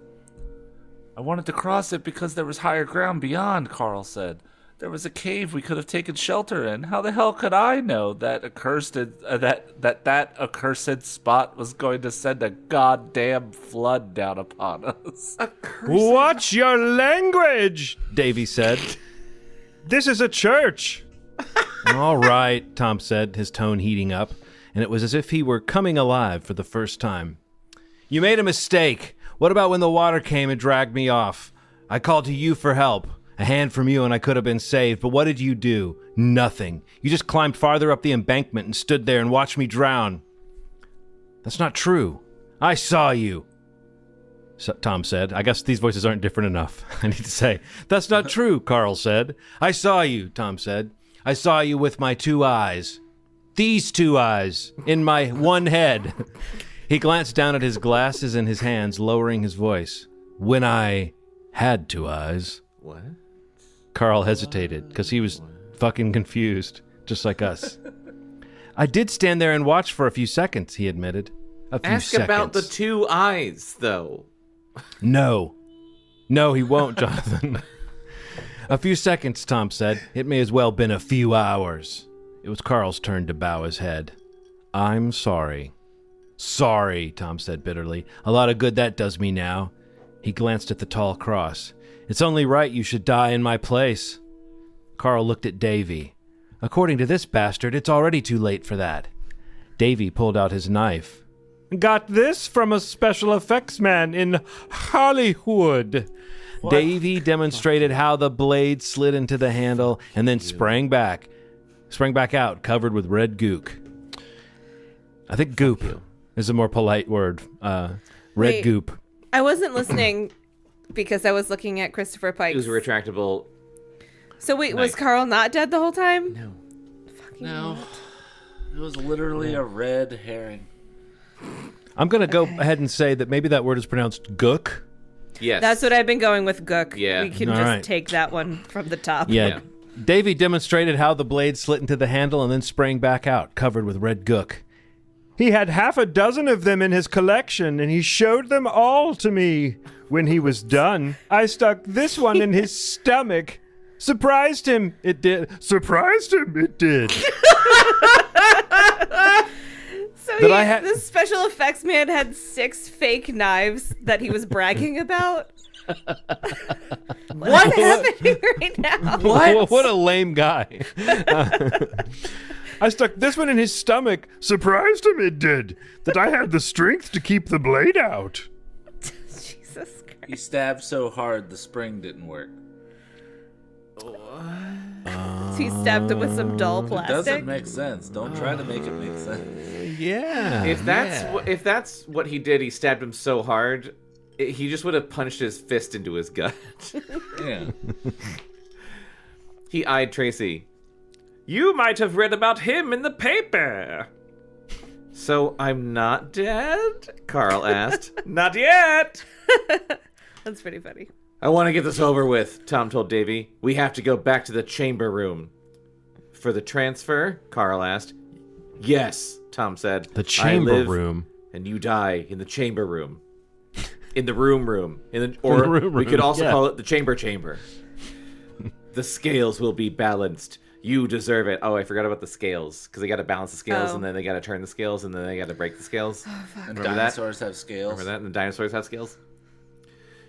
Speaker 1: I wanted to cross it because there was higher ground beyond, Carl said. There was a cave we could have taken shelter in. How the hell could I know that that accursed spot was going to send a goddamn flood down upon us?
Speaker 5: Watch your language, Davy said. This is a church. All right, Tom said, his tone heating up, and it was as if he were coming alive for the first time. You made a mistake. What about when the water came and dragged me off? I called to you for help. A hand from you and I could have been saved, but what did you do? Nothing. You just climbed farther up the embankment and stood there and watched me drown. That's not true. I saw you. So, Tom said. I guess these voices aren't different enough. I need to say, that's not true, Carl said. I saw you, Tom said. I saw you with my 2 eyes. These 2 eyes in my one head. He glanced down at his glasses and his hands, lowering his voice. When I had 2 eyes.
Speaker 2: What?
Speaker 5: Carl hesitated because he was fucking confused, just like us. I did stand there and watch for a few seconds, he admitted. A few
Speaker 2: Ask
Speaker 5: seconds.
Speaker 2: about the 2 eyes, though.
Speaker 5: No. No, he won't, Jonathan. A few seconds, Tom said. It may as well been a few hours. It was Carl's turn to bow his head. I'm sorry. Sorry, Tom said bitterly. A lot of good that does me now. He glanced at the tall cross. It's only right you should die in my place. Carl looked at Davy. According to this bastard, it's already too late for that. Davy pulled out his knife. Got this from a special effects man in Hollywood. What? Davy demonstrated how the blade slid into the handle and then sprang back out, covered with red gook. I think goop is a more polite word. Red goop.
Speaker 3: I wasn't listening because I was looking at Christopher Pike.
Speaker 2: It was a retractable.
Speaker 3: So wait, was Carl not dead the whole time?
Speaker 2: No.
Speaker 1: No. It was literally a red herring.
Speaker 5: I'm going to go ahead and say that maybe that word is pronounced gook.
Speaker 2: Yes.
Speaker 3: That's what I've been going with gook.
Speaker 2: Yeah.
Speaker 3: We can
Speaker 5: All
Speaker 3: just
Speaker 5: right.
Speaker 3: take that one from the top.
Speaker 5: Yeah. Davy demonstrated how the blade slit into the handle and then sprang back out, covered with red gook. He had 6 of them in his collection, and he showed them all to me. When he was done, I stuck this one in his stomach. Surprised him, it did. Surprised him, it did.
Speaker 3: So this special effects man had 6 fake knives that he was bragging about? What's happening right now?
Speaker 5: What a lame guy. I stuck this one in his stomach. Surprised him, it did. That I had the strength to keep the blade out.
Speaker 3: Jesus Christ.
Speaker 1: He stabbed so hard the spring didn't work.
Speaker 3: He stabbed him with some dull plastic.
Speaker 1: It doesn't make sense. Don't try to make it make sense.
Speaker 5: Yeah.
Speaker 2: If that's what he did, he stabbed him so hard, he just would have punched his fist into his gut.
Speaker 1: Yeah.
Speaker 2: He eyed Tracy. You might have read about him in the paper. So I'm not dead? Carl asked. Not yet.
Speaker 3: That's pretty funny.
Speaker 2: I want to get this over with, Tom told Davy. We have to go back to the chamber room. For the transfer? Carl asked. Yes, Tom said.
Speaker 5: The chamber
Speaker 2: I live
Speaker 5: room.
Speaker 2: And you die in the chamber room. In the room. Or
Speaker 5: the room
Speaker 2: we could also
Speaker 5: yeah.
Speaker 2: call it the chamber. The scales will be balanced. You deserve it. Oh, I forgot about the scales. Because they got to balance the scales, and then they got to turn the scales, and then they got to break the scales.
Speaker 3: Oh, fuck.
Speaker 1: And
Speaker 2: Remember
Speaker 1: dinosaurs have scales.
Speaker 2: Remember that? And the dinosaurs have scales?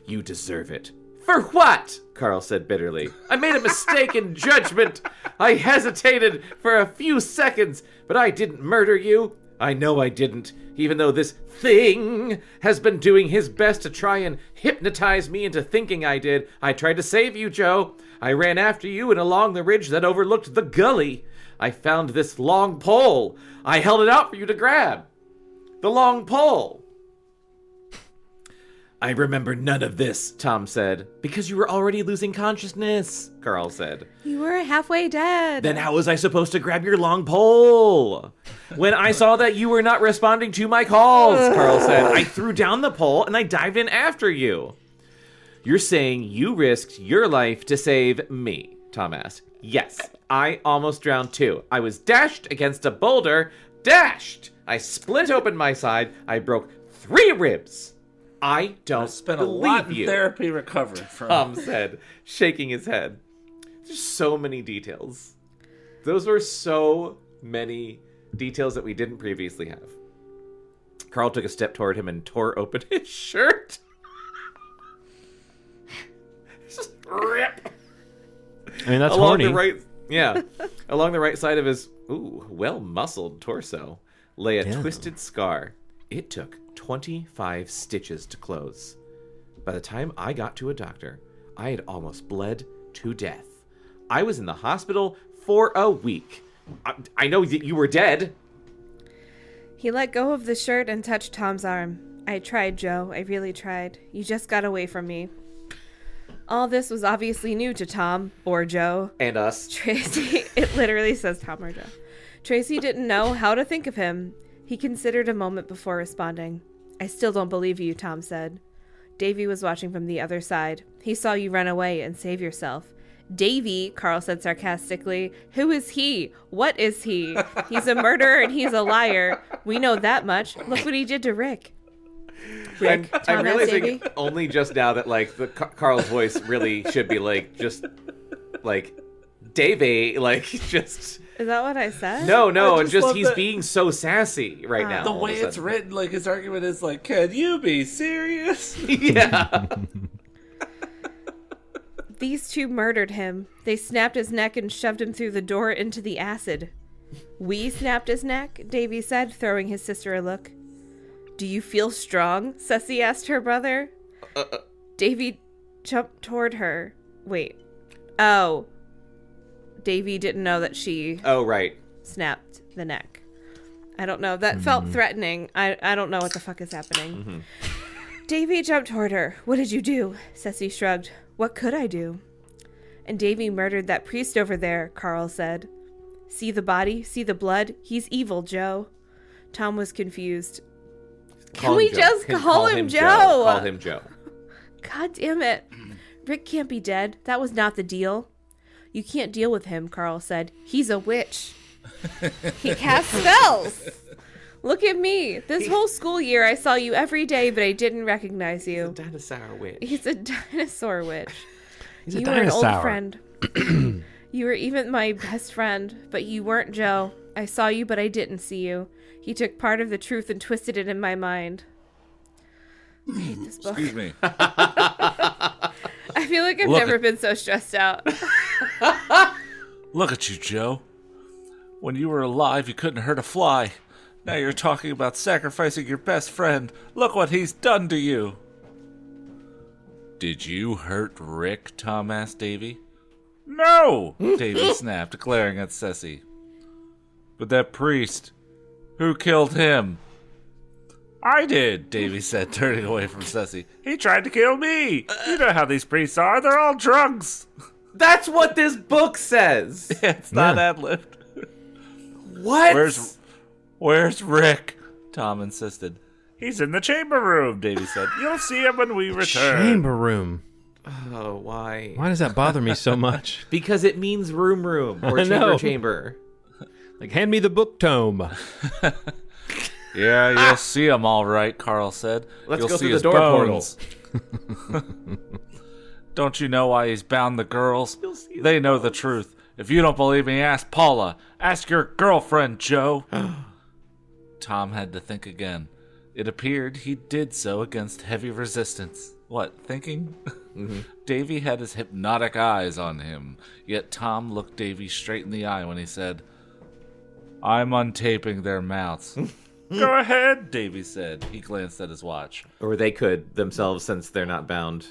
Speaker 2: You deserve it. For what? Carl said bitterly. I made a mistake in judgment. I hesitated for a few seconds, but I didn't murder you. I know I didn't, even though this thing has been doing his best to try and hypnotize me into thinking I did. I tried to save you, Joe. I ran after you and along the ridge that overlooked the gully. I found this long pole. I held it out for you to grab. The long pole. I remember none of this, Tom said. Because you were already losing consciousness, Carl said.
Speaker 3: You were halfway dead.
Speaker 2: Then how was I supposed to grab your long pole? When I saw that you were not responding to my calls, Carl said, I threw down the pole and I dived in after you. You're saying you risked your life to save me, Tom asked. Yes, I almost drowned too. I was dashed against a boulder. Dashed! I split open my side. I broke 3 ribs. I don't
Speaker 1: spent a
Speaker 2: believe
Speaker 1: lot in
Speaker 2: you,
Speaker 1: therapy recovering from.
Speaker 2: Tom said, shaking his head. There's so many details. Those were so many details that we didn't previously have. Carl took a step toward him and tore open his shirt. Just rip.
Speaker 5: I mean, that's
Speaker 2: along
Speaker 5: horny.
Speaker 2: Along the right side of his well-muscled torso lay a twisted scar. It took 25 stitches to close. By the time I got to a doctor, I had almost bled to death. I was in the hospital for a week. I know that you were dead.
Speaker 3: He let go of the shirt and touched Tom's arm. I tried, Joe. I really tried. You just got away from me. All this was obviously new to Tom, or Joe.
Speaker 2: And us.
Speaker 3: Tracy, it literally says Tom or Joe. Tracy didn't know how to think of him. He considered a moment before responding. I still don't believe you, Tom said. Davy was watching from the other side. He saw you run away and save yourself. Davy, Carl said sarcastically. Who is he? What is he? He's a murderer and he's a liar. We know that much. Look what he did to Rick. Rick,
Speaker 2: I'm realizing only just now that like the Carl's voice really should be like just like Davy, like just
Speaker 3: Is that what I said?
Speaker 2: No,
Speaker 1: I just love
Speaker 2: he's
Speaker 1: that-
Speaker 2: being so sassy right now.
Speaker 1: The
Speaker 2: all of
Speaker 1: way
Speaker 2: a
Speaker 1: it's
Speaker 2: sudden.
Speaker 1: written, like his argument is like, "Can you be serious?"
Speaker 2: Yeah.
Speaker 3: These two murdered him. They snapped his neck and shoved him through the door into the acid. We snapped his neck, Davy said, throwing his sister a look. Do you feel strong? Ceci asked her brother. Davy jumped toward her. Wait. Oh. Davy didn't know that she
Speaker 2: Oh, right.
Speaker 3: snapped the neck. I don't know. That felt threatening. I don't know what the fuck is happening. Davy jumped toward her. What did you do? Ceci shrugged. What could I do? And Davy murdered that priest over there, Carl said. See the body? See the blood? He's evil, Joe. Tom was confused. Can we just call him Joe?
Speaker 2: Call him Joe.
Speaker 3: God damn it. Rick can't be dead. That was not the deal. You can't deal with him, Carl said. He's a witch. He casts spells. Look at me. This whole school year I saw you every day, but I didn't recognize you.
Speaker 2: Dinosaur witch.
Speaker 3: He's a dinosaur witch.
Speaker 5: He's a
Speaker 3: You were an old
Speaker 5: dinosaur.
Speaker 3: friend. You were even my best friend, but you weren't Joe. I saw you, but I didn't see you. He took part of the truth and twisted it in my mind. I hate this book.
Speaker 1: Excuse me.
Speaker 3: I feel like I've
Speaker 1: Look
Speaker 3: never
Speaker 1: at-
Speaker 3: been so stressed out.
Speaker 1: Look at you, Joe. When you were alive, you couldn't hurt a fly. Now you're talking about sacrificing your best friend. Look what he's done to you. Did you hurt Rick? Tom asked Davy. No! Davy snapped, glaring at Ceci. But that priest, who killed him? I did, Davy said, turning away from Ceci. He tried to kill me. You know how these priests are. They're all drunks.
Speaker 2: That's what this book says.
Speaker 1: It's not
Speaker 5: Yeah.
Speaker 1: ad-libbed.
Speaker 2: What?
Speaker 1: Where's Rick? Tom insisted. He's in the chamber room, Davy said. You'll see him when we return.
Speaker 5: Chamber room.
Speaker 2: Oh, why?
Speaker 5: Why does that bother me so much?
Speaker 2: Because it means room or
Speaker 5: I know.
Speaker 2: chamber.
Speaker 5: Like, hand me the book tome.
Speaker 1: Yeah, you'll see him all right, Carl said.
Speaker 2: Let's
Speaker 1: You'll
Speaker 2: go
Speaker 1: see
Speaker 2: through the
Speaker 1: his
Speaker 2: door
Speaker 1: bones. Don't you know why he's bound the girls? They know the truth. If you don't believe me, ask Paula. Ask your girlfriend, Joe. Tom had to think again. It appeared he did so against heavy resistance. What, thinking? Davy had his hypnotic eyes on him, yet Tom looked Davy straight in the eye when he said, I'm untaping their mouths. Go ahead, Davy said. He glanced at his watch.
Speaker 2: Or they could themselves, since they're not bound.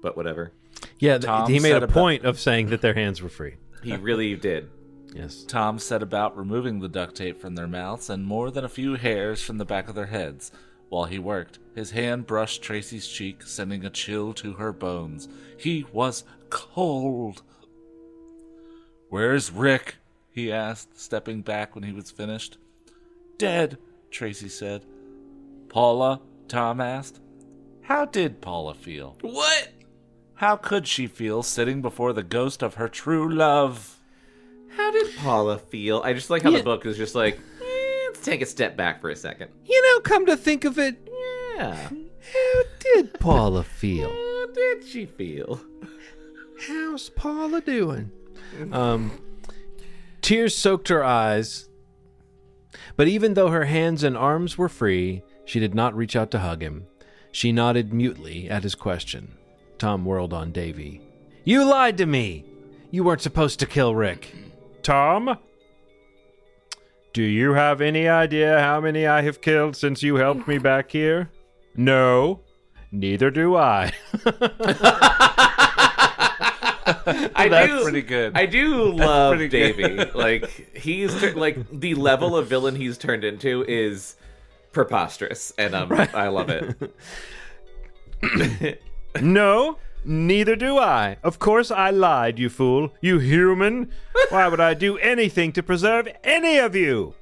Speaker 2: But whatever.
Speaker 5: Yeah,
Speaker 1: Tom
Speaker 5: he made
Speaker 1: said
Speaker 5: a
Speaker 1: about-
Speaker 5: point of saying that their hands were free.
Speaker 2: He really did.
Speaker 5: Yes.
Speaker 1: Tom set about removing the duct tape from their mouths and more than a few hairs from the back of their heads. While he worked, his hand brushed Tracy's cheek, sending a chill to her bones. He was cold. Where's Rick? He asked, stepping back when he was finished. Dead, Tracy said. Paula? Tom asked. How did Paula feel?
Speaker 2: What?
Speaker 1: How could she feel sitting before the ghost of her true love?
Speaker 2: How did Paula feel? I just like how the book is just like, let's take a step back for a second.
Speaker 5: You know, come to think of it,
Speaker 2: Yeah.
Speaker 5: how did Paula feel?
Speaker 2: How did she feel?
Speaker 5: How's Paula doing? Tears soaked her eyes, but even though her hands and arms were free, she did not reach out to hug him. She nodded mutely at his question. Tom whirled on Davy. You lied to me! You weren't supposed to kill Rick. Tom? Do you have any idea how many I have killed since you helped me back here? No, neither do I.
Speaker 1: That's pretty good.
Speaker 2: I do love
Speaker 1: pretty good.
Speaker 2: Davy. Like like the level of villain he's turned into is preposterous, and I love it.
Speaker 5: No, neither do I. Of course I lied, you fool. You human. Why would I do anything to preserve any of you?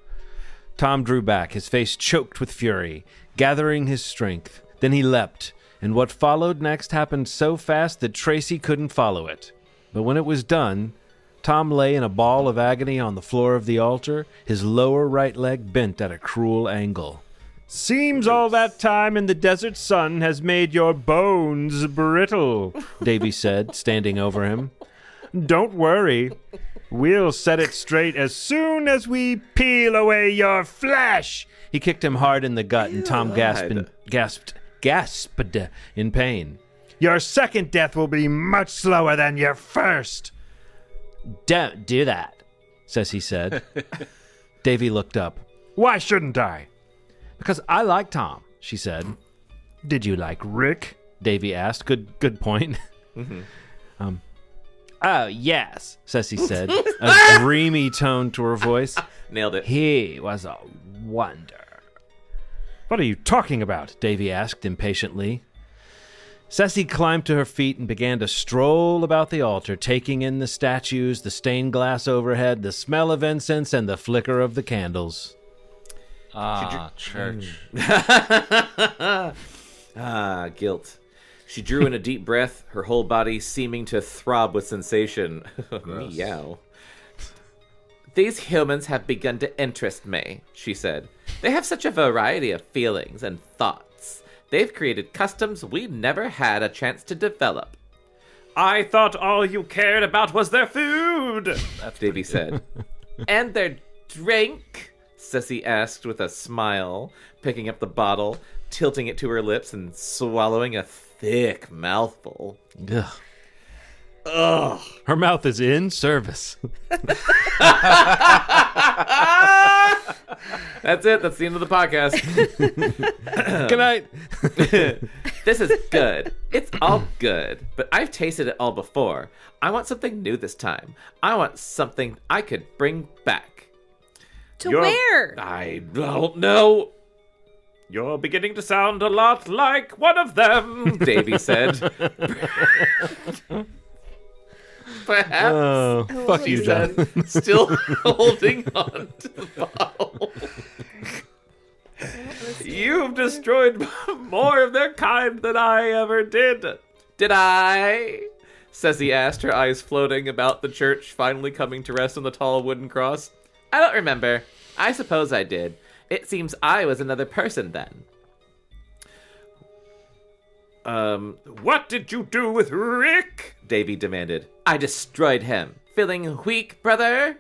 Speaker 5: Tom drew back, his face choked with fury, gathering his strength. Then he leapt, and what followed next happened so fast that Tracy couldn't follow it. But when it was done, Tom lay in a ball of agony on the floor of the altar, his lower right leg bent at a cruel angle. Seems all that time in the desert sun has made your bones brittle, Davy said, standing over him. Don't worry. We'll set it straight as soon as we peel away your flesh. He kicked him hard in the gut, and Tom gasped in pain. Your second death will be much slower than your first. Don't do that, Ceci said. Davy looked up. Why shouldn't I? Because I like Tom, she said. Did you like Rick? Davy asked. Good point. Mm-hmm. Oh, yes, Ceci said, a dreamy tone to her voice.
Speaker 2: Nailed it.
Speaker 5: He was a wonder. What are you talking about? Davy asked impatiently. Ceci climbed to her feet and began to stroll about the altar, taking in the statues, the stained glass overhead, the smell of incense, and the flicker of the candles.
Speaker 1: Church.
Speaker 2: Guilt. She drew in a deep breath, her whole body seeming to throb with sensation. Meow. These humans have begun to interest me, she said. They have such a variety of feelings and thoughts. They've created customs we never had a chance to develop. I thought all you cared about was their food, Davy said. And their drink? Ceci asked with a smile, picking up the bottle, tilting it to her lips, and swallowing a thick mouthful.
Speaker 5: Ugh.
Speaker 2: Ugh.
Speaker 5: Her mouth is in service.
Speaker 2: That's it. That's the end of the podcast.
Speaker 5: Good night.
Speaker 2: This is good. It's all good. But I've tasted it all before. I want something new this time. I want something I could bring back.
Speaker 3: Where?
Speaker 2: I don't know. You're beginning to sound a lot like one of them, Davy said. Perhaps.
Speaker 5: Oh, fuck you, John.
Speaker 2: Still holding on to the bottle. You've destroyed more of their kind than I ever did. Did I? Ceci asked, her eyes floating about the church, finally coming to rest on the tall wooden cross. I don't remember. I suppose I did. It seems I was another person then. What did you do with Rick? Davy demanded. I destroyed him. Feeling weak, brother?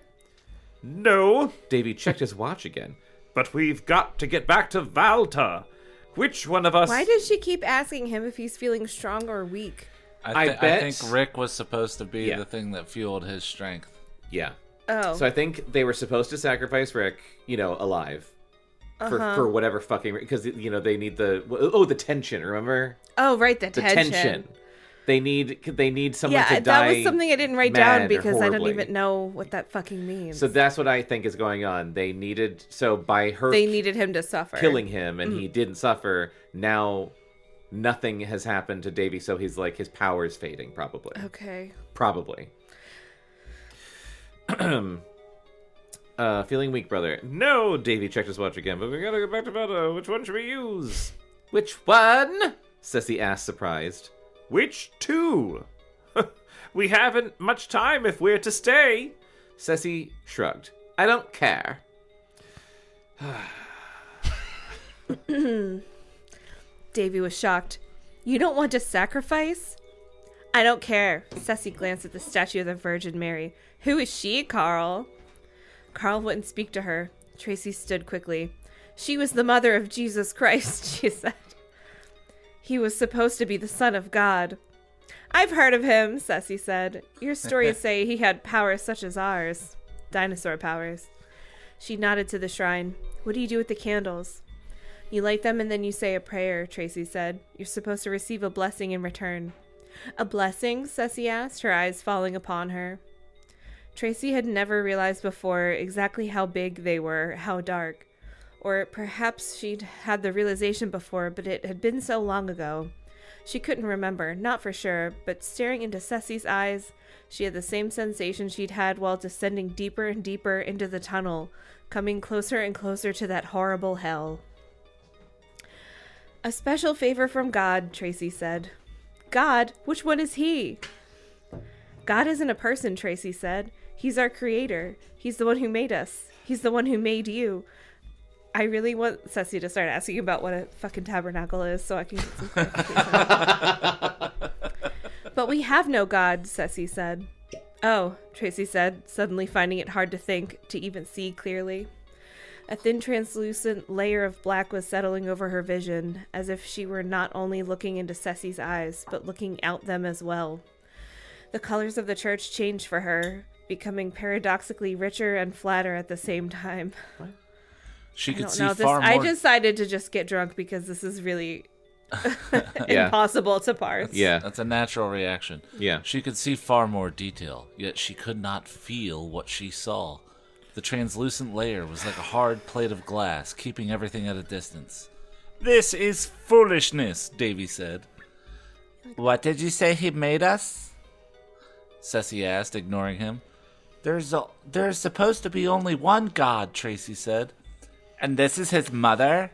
Speaker 2: No. Davy checked his watch again. But we've got to get back to Valta. Which one of us...
Speaker 3: Why does she keep asking him if he's feeling strong or weak?
Speaker 2: I
Speaker 1: think Rick was supposed to be the thing that fueled his strength.
Speaker 2: Yeah.
Speaker 3: Oh.
Speaker 2: So I think they were supposed to sacrifice Rick, alive. For whatever fucking... Because, they need the tension, remember?
Speaker 3: Oh, right, the tension.
Speaker 2: They need someone to die.
Speaker 3: Yeah, that was something I didn't write down because I don't
Speaker 2: horribly.
Speaker 3: even know what that fucking means.
Speaker 2: So that's what I think is going on. They needed him to suffer. Killing him, and he didn't suffer. Now nothing has happened to Davy, so he's like, his power is fading, probably.
Speaker 3: Okay.
Speaker 2: Probably. Feeling weak, brother. No, Davy checked his watch again, but we gotta go back to Valta. Which one should we use? Which one? Ceci asked, surprised. Which two? We haven't much time if we're to stay. Ceci shrugged. I don't care.
Speaker 3: Davy was shocked. You don't want to sacrifice? I don't care. Ceci glanced at the statue of the Virgin Mary. Who is she, Carl? Carl wouldn't speak to her. Tracy stood quickly. She was the mother of Jesus Christ, she said. He was supposed to be the son of God. I've heard of him, Ceci said. Your stories say he had powers such as ours. Dinosaur powers. She nodded to the shrine. What do you do with the candles? You light them and then you say a prayer, Tracy said. You're supposed to receive a blessing in return. A blessing? Ceci asked, her eyes falling upon her. Tracy had never realized before exactly how big they were, how dark. Or perhaps she'd had the realization before, but it had been so long ago. She couldn't remember, not for sure, but staring into Ceci's eyes, she had the same sensation she'd had while descending deeper and deeper into the tunnel, coming closer and closer to that horrible hell. A special favor from God, Tracy said. God? Which one is he? God isn't a person, Tracy said. He's our creator. He's the one who made us. He's the one who made you. I really want Ceci to start asking about what a fucking tabernacle is so I can get some clarification. But we have no God, Ceci said. Oh, Tracy said, suddenly finding it hard to think, to even see clearly. A thin translucent layer of black was settling over her vision, as if she were not only looking into Ceci's eyes, but looking out them as well. The colors of the church changed for her, becoming paradoxically richer and flatter at the same time.
Speaker 2: What?
Speaker 1: She could see far more.
Speaker 3: I decided to just get drunk because this is really impossible to parse.
Speaker 2: Yeah.
Speaker 1: That's a natural reaction.
Speaker 2: Yeah.
Speaker 1: She could see far more detail, yet she could not feel what she saw. The translucent layer was like a hard plate of glass, keeping everything at a distance. This is foolishness, Davy said. What did you say he made us? Ceci asked, ignoring him. There's supposed to be only one God, Tracy said. And this is his mother?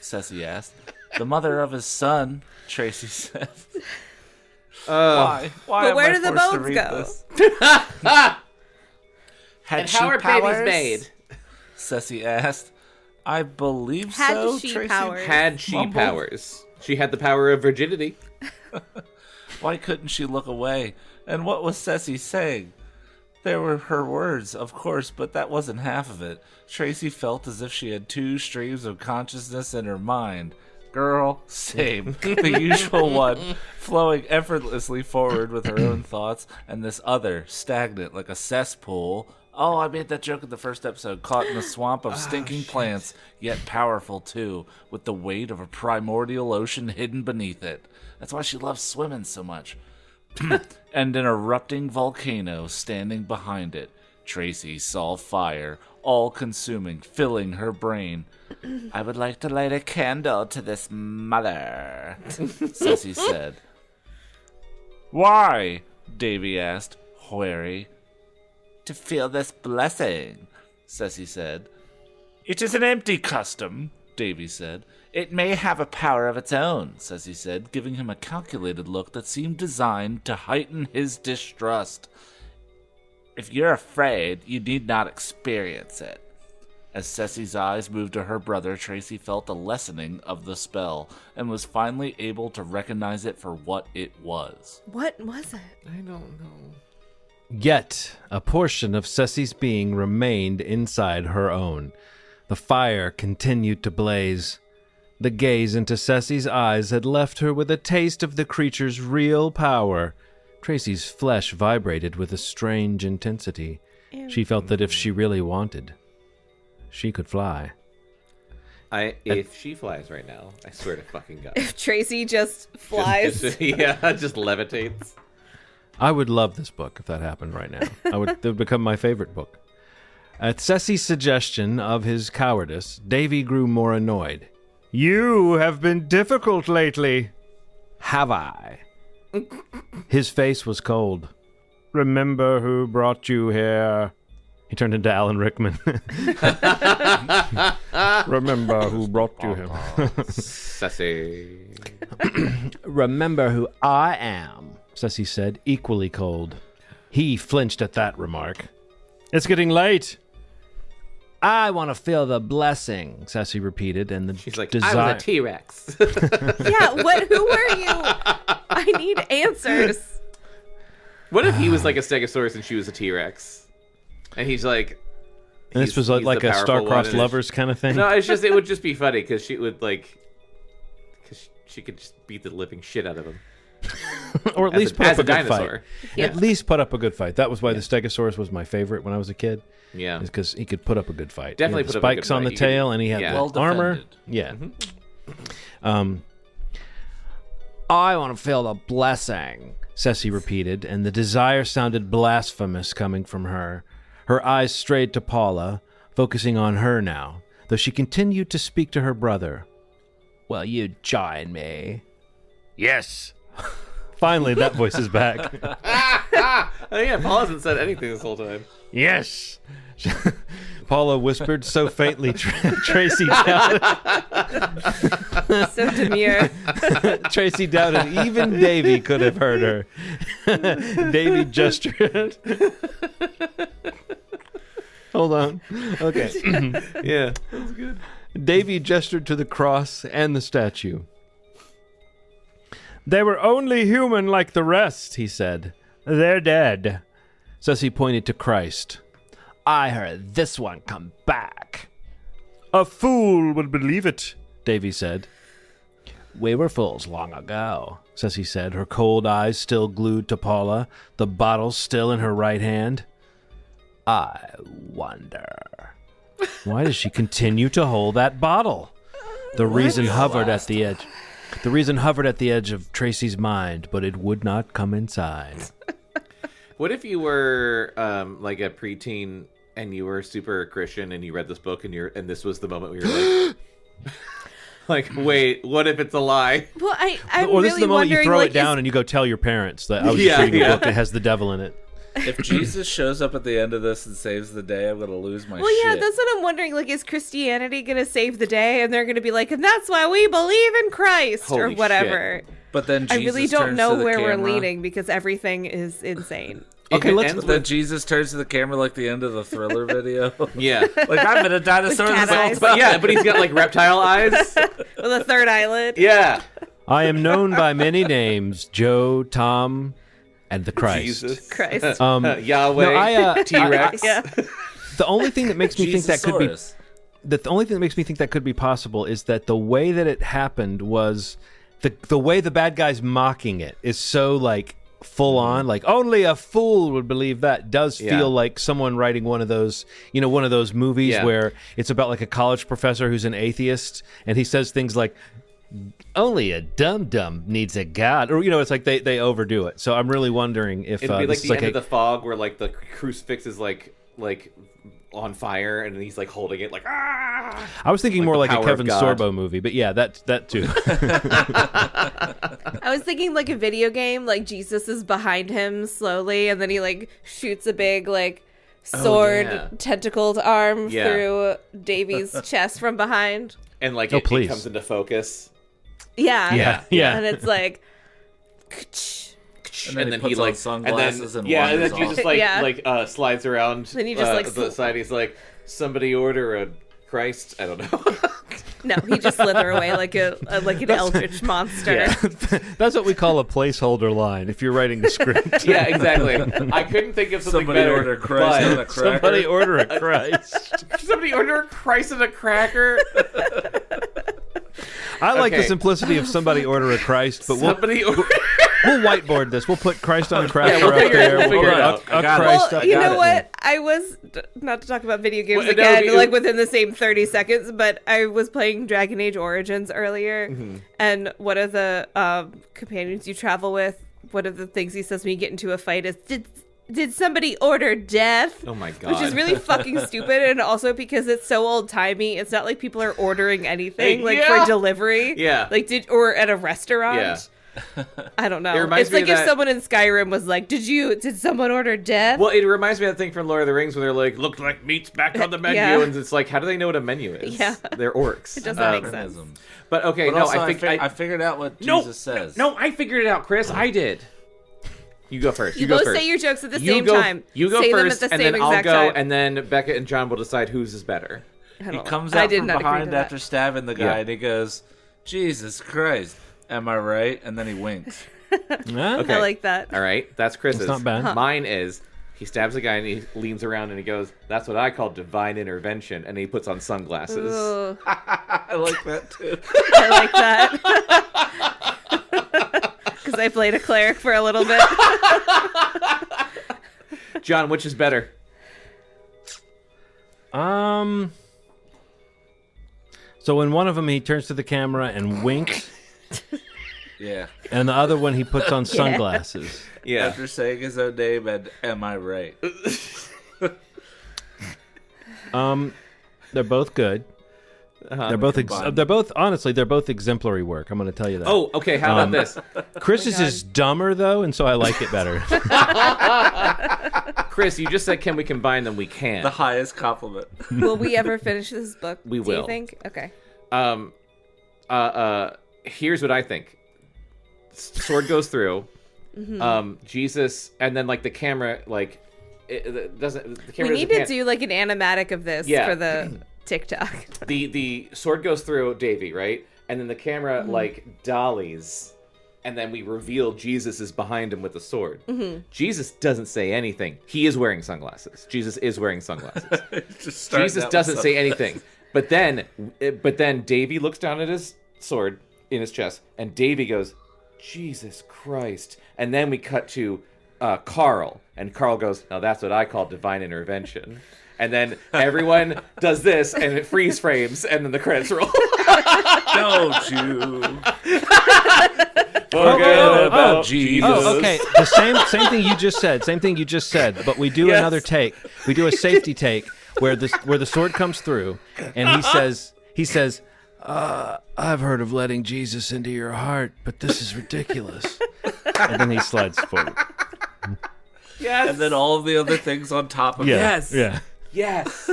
Speaker 1: Ceci asked. The mother of his son, Tracy said. Why?
Speaker 3: But where do the bones go?
Speaker 2: And how are babies made?
Speaker 1: Ceci asked. I believe
Speaker 3: Had
Speaker 1: so,
Speaker 3: she
Speaker 1: Tracy.
Speaker 3: powers?
Speaker 2: Had she
Speaker 1: Mumbled.
Speaker 2: powers? She had the power of virginity.
Speaker 1: Why couldn't she look away? And what was Ceci saying? There were her words, of course, but that wasn't half of it. Tracy felt as if she had two streams of consciousness in her mind. Girl, same. The usual one, flowing effortlessly forward with her own thoughts, and this other, stagnant like a cesspool. Oh, I made that joke in the first episode. Caught in a swamp of stinking plants, yet powerful too, with the weight of a primordial ocean hidden beneath it. That's why she loves swimming so much. And an erupting volcano standing behind it. Tracy saw fire, all-consuming, filling her brain. I would like to light a candle to this mother, Ceci said. Why? Davy asked, wary. To feel this blessing, Ceci said. It is an empty custom, Davy said. It may have a power of its own, Ceci said, giving him a calculated look that seemed designed to heighten his distrust. If you're afraid, you need not experience it. As Ceci's eyes moved to her brother, Tracy felt a lessening of the spell, and was finally able to recognize it for what it was.
Speaker 3: What was it?
Speaker 2: I don't know.
Speaker 5: Yet, a portion of Ceci's being remained inside her own. The fire continued to blaze. The gaze into Ceci's eyes had left her with a taste of the creature's real power. Tracy's flesh vibrated with a strange intensity. She felt that if she really wanted, she could fly.
Speaker 2: If she flies right now, I swear to fucking God.
Speaker 3: If Tracy just flies.
Speaker 2: Just levitates.
Speaker 5: I would love this book if that happened right now. It would become my favorite book. At Ceci's suggestion of his cowardice, Davy grew more annoyed. You have been difficult lately. Have I? His face was cold. Remember who brought you here? He turned into Alan Rickman. Remember who brought you here?
Speaker 2: Ceci.
Speaker 5: Remember who I am, Ceci said, equally cold. He flinched at that remark. It's getting late. I want to feel the blessing, Ceci repeated, and
Speaker 2: She's like, I was a T-Rex.
Speaker 3: Yeah, who were you? I need answers.
Speaker 2: What if he was like a Stegosaurus and she was a T-Rex? And he's like...
Speaker 5: And this was like a star-crossed lovers kind of thing?
Speaker 2: No, it would just be funny, because she would like... Because she could just beat the living shit out of him.
Speaker 5: Or at least put up a good
Speaker 2: dinosaur.
Speaker 5: fight.
Speaker 3: Yeah.
Speaker 5: At least put up a good fight. That was why the Stegosaurus was my favorite when I was a kid.
Speaker 2: Yeah.
Speaker 5: Because he could put up a good fight.
Speaker 2: Definitely
Speaker 5: he had
Speaker 2: put
Speaker 5: the
Speaker 2: up a good
Speaker 5: spikes on
Speaker 2: fight.
Speaker 5: the tail, and he had
Speaker 2: Yeah.
Speaker 5: the armor.
Speaker 1: Defended.
Speaker 5: Yeah.
Speaker 2: Mm-hmm.
Speaker 5: I want to feel the blessing, Ceci repeated, and the desire sounded blasphemous coming from her. Her eyes strayed to Paula, focusing on her now, though she continued to speak to her brother. Well, you join me. Yes. Finally, that voice is back.
Speaker 2: Oh yeah, Paul hasn't said anything this whole time.
Speaker 5: Yes. Paula whispered so faintly, Tracy doubted.
Speaker 3: So demure.
Speaker 5: Tracy doubted even Davy could have heard her. Davy gestured. Hold on. Okay.
Speaker 2: Yeah, that's good.
Speaker 5: Davy gestured to the cross and the statue. They were only human like the rest, he said. They're dead. Ceci pointed to Christ. I heard this one come back. A fool would believe it, Davy said. We were fools long ago, Ceci said, her cold eyes still glued to Paula, the bottle still in her right hand. I wonder. Why does she continue to hold that bottle? The reason hovered at the edge. The reason hovered at the edge of Tracy's mind, but it would not come inside.
Speaker 2: What if you were like a preteen and you were super Christian and you read this book and this was the moment where you're like, wait, what if it's a lie?
Speaker 3: Well, I'm
Speaker 5: or this
Speaker 3: really
Speaker 5: is the moment you
Speaker 3: wondering,
Speaker 5: throw
Speaker 3: like,
Speaker 5: it down and you go tell your parents that I was just reading a book that has the devil in it.
Speaker 1: If Jesus shows up at the end of this and saves the day, I'm gonna lose my shit.
Speaker 3: Well, yeah, that's what I'm wondering. Like, is Christianity gonna save the day? And they're gonna be like, and that's why we believe in Christ or
Speaker 2: Holy
Speaker 3: whatever.
Speaker 2: shit.
Speaker 1: But then Jesus
Speaker 3: I really don't
Speaker 1: turns
Speaker 3: know
Speaker 1: to the
Speaker 3: where we're
Speaker 1: camera.
Speaker 3: leading because everything is insane.
Speaker 5: Okay, let's.
Speaker 1: But then Jesus turns to the camera like the end of the Thriller video.
Speaker 2: Yeah.
Speaker 1: Like, I've been a dinosaur
Speaker 3: With
Speaker 1: this
Speaker 3: cat
Speaker 1: whole
Speaker 3: eyes.
Speaker 1: time.
Speaker 2: Yeah, but he's got like reptile eyes.
Speaker 3: With a third eyelid.
Speaker 2: Yeah.
Speaker 5: I am known by many names: Joe, Tom, and the Christ.
Speaker 2: Jesus.
Speaker 3: Christ.
Speaker 2: Yahweh.
Speaker 5: No,
Speaker 2: T-Rex.
Speaker 3: Yeah.
Speaker 5: The only thing that makes me think that could be
Speaker 1: Jesusaurus.
Speaker 5: the only thing that makes me think that could be possible is that the way that it happened was the way the bad guy's mocking it is so like full on, like only a fool would believe that. Does feel like someone writing one of those, one of those movies where it's about like a college professor who's an atheist and he says things like only a dum-dum needs a god, or it's like they overdo it. So I'm really wondering if
Speaker 2: It'd be like
Speaker 5: this is
Speaker 2: the end of the fog where like the crucifix is like on fire and he's like holding it like ah.
Speaker 5: I was thinking
Speaker 2: Like
Speaker 5: more
Speaker 2: the
Speaker 5: like a
Speaker 2: power of
Speaker 5: Kevin
Speaker 2: God.
Speaker 5: Sorbo movie, but yeah, that too.
Speaker 3: I was thinking like a video game, like Jesus is behind him slowly, and then he like shoots a big like sword tentacled arm through Davy's chest from behind.
Speaker 2: And like
Speaker 5: Oh,
Speaker 2: it
Speaker 5: please.
Speaker 2: comes into focus.
Speaker 3: Yeah.
Speaker 5: Yeah.
Speaker 3: And it's like
Speaker 1: And then he puts on sunglasses and
Speaker 2: and then
Speaker 1: wanders
Speaker 2: Jesus
Speaker 1: off.
Speaker 2: like slides around
Speaker 3: Then he just, like,
Speaker 2: to the side. He's like, somebody order a Christ. I don't know.
Speaker 3: no, he just slither away like an eldritch monster.
Speaker 2: Yeah.
Speaker 5: That's what we call a placeholder line if you're writing a script.
Speaker 2: Yeah, exactly. I couldn't think of something
Speaker 1: Somebody
Speaker 2: better.
Speaker 1: order Christ on a
Speaker 2: but-
Speaker 1: cracker.
Speaker 5: Somebody order a Christ.
Speaker 2: Somebody order a Christ and a cracker.
Speaker 5: I like the
Speaker 2: Okay.
Speaker 5: simplicity of somebody order a Christ, but
Speaker 2: Somebody order.
Speaker 5: we'll whiteboard this. We'll put Christ on a cracker
Speaker 2: we'll
Speaker 5: up
Speaker 2: figure it-
Speaker 5: there.
Speaker 2: we'll figure it
Speaker 5: put
Speaker 2: out.
Speaker 5: a
Speaker 1: I got it.
Speaker 5: Christ
Speaker 3: Well,
Speaker 5: up
Speaker 3: you
Speaker 5: there.
Speaker 3: know what? I was not to talk about video games
Speaker 2: Well, no,
Speaker 3: again,
Speaker 2: you-
Speaker 3: like within the same 30 seconds, but I was playing Dragon Age Origins earlier, and one of the companions you travel with, one of the things he says when you get into a fight is, did somebody order death?
Speaker 2: Oh my god.
Speaker 3: Which is really fucking stupid, and also because it's so old-timey, it's not like people are ordering anything like
Speaker 2: Yeah.
Speaker 3: for delivery.
Speaker 2: Yeah.
Speaker 3: Like or at a restaurant.
Speaker 2: Yeah.
Speaker 3: I don't know.
Speaker 2: It reminds
Speaker 3: It's
Speaker 2: me
Speaker 3: like
Speaker 2: of
Speaker 3: if
Speaker 2: that-
Speaker 3: someone in Skyrim was like, did someone order death?
Speaker 2: Well, it reminds me of that thing from Lord of the Rings where they're like, looked like meat's back on the menu.
Speaker 3: Yeah.
Speaker 2: And it's like, how do they know what a menu is?
Speaker 3: Yeah.
Speaker 2: They're orcs.
Speaker 3: It doesn't make sense.
Speaker 2: But okay,
Speaker 1: But
Speaker 2: no,
Speaker 1: also,
Speaker 2: I think
Speaker 1: I figured out what
Speaker 2: No,
Speaker 1: Jesus says.
Speaker 2: No, I figured it out, Chris. I did. You go first.
Speaker 3: You
Speaker 2: go
Speaker 3: both
Speaker 2: first.
Speaker 3: say your jokes at the
Speaker 2: You
Speaker 3: same
Speaker 2: go-
Speaker 3: time.
Speaker 2: You go
Speaker 3: Say
Speaker 2: first,
Speaker 3: them at the
Speaker 2: and
Speaker 3: same
Speaker 2: then I'll
Speaker 3: exact
Speaker 2: go,
Speaker 3: time.
Speaker 2: and then Bekah and John will decide whose is better.
Speaker 3: I
Speaker 1: He
Speaker 3: don't-
Speaker 1: comes
Speaker 3: I
Speaker 1: out
Speaker 3: did
Speaker 1: from
Speaker 3: not agree
Speaker 1: behind
Speaker 3: to that.
Speaker 1: after stabbing the guy,
Speaker 2: Yeah.
Speaker 1: and he goes, "Jesus Christ, am I right?" And then he winks.
Speaker 5: Huh?
Speaker 2: Okay.
Speaker 3: I like that.
Speaker 2: All right, that's Chris's.
Speaker 5: That's not bad. Huh.
Speaker 2: Mine is he stabs a guy and he leans around and he goes, "That's what I call divine intervention," and he puts on sunglasses.
Speaker 3: Ugh,
Speaker 1: I like that too.
Speaker 3: I like that. Because I played a cleric for a little bit.
Speaker 2: John, which is better?
Speaker 5: So in one of them he turns to the camera and winks,
Speaker 1: Yeah.
Speaker 5: and the other one he puts on sunglasses.
Speaker 2: Yeah.
Speaker 1: After saying his own name and "Am I right?"
Speaker 5: They're both good. They're both
Speaker 1: combined.
Speaker 5: they're both honestly they're both exemplary work. I'm going to tell you that.
Speaker 2: Oh, okay. How about this?
Speaker 5: Chris's is dumber though, and so I like it better.
Speaker 2: Chris, you just said, can we combine them? We can.
Speaker 1: The highest compliment.
Speaker 3: Will we ever finish this book?
Speaker 2: We
Speaker 3: Do
Speaker 2: will.
Speaker 3: you think? Okay.
Speaker 2: Here's what I think. Sword goes through. Jesus, and then like the camera, like it doesn't. The
Speaker 3: We
Speaker 2: camera
Speaker 3: need
Speaker 2: doesn't
Speaker 3: to do like an animatic of this
Speaker 2: Yeah.
Speaker 3: for the TikTok.
Speaker 2: the sword goes through Davy, right? And then the camera like dollies and then we reveal Jesus is behind him with a sword. Jesus doesn't say anything. He is wearing sunglasses. Jesus is wearing sunglasses. Jesus doesn't say anything. But then Davy looks down at his sword in his chest, and Davy goes, Jesus Christ. And then we cut to Carl, and Carl goes, now that's what I call divine intervention. And then everyone does this, and it freeze frames, and then the credits roll.
Speaker 1: Don't you
Speaker 2: forget about Jesus.
Speaker 5: Oh, okay. The same thing you just said. Same thing you just said. But we do another take. We do a safety take where the sword comes through, and he says, I've heard of letting Jesus into your heart, but this is ridiculous. And then he slides forward.
Speaker 2: Yes.
Speaker 1: And then all of the other things on top of it.
Speaker 2: Yes.
Speaker 5: Yeah.
Speaker 2: Yes.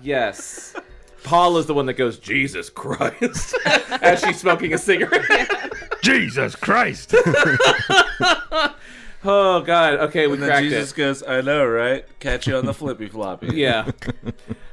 Speaker 2: Yes. Paul is the one that goes, Jesus Christ, as she's smoking a cigarette.
Speaker 5: Jesus Christ.
Speaker 2: Oh, God. Okay, we
Speaker 1: And then
Speaker 2: cracked
Speaker 1: Jesus
Speaker 2: it.
Speaker 1: goes, I know, right? Catch you on the flippy floppy.
Speaker 2: Yeah.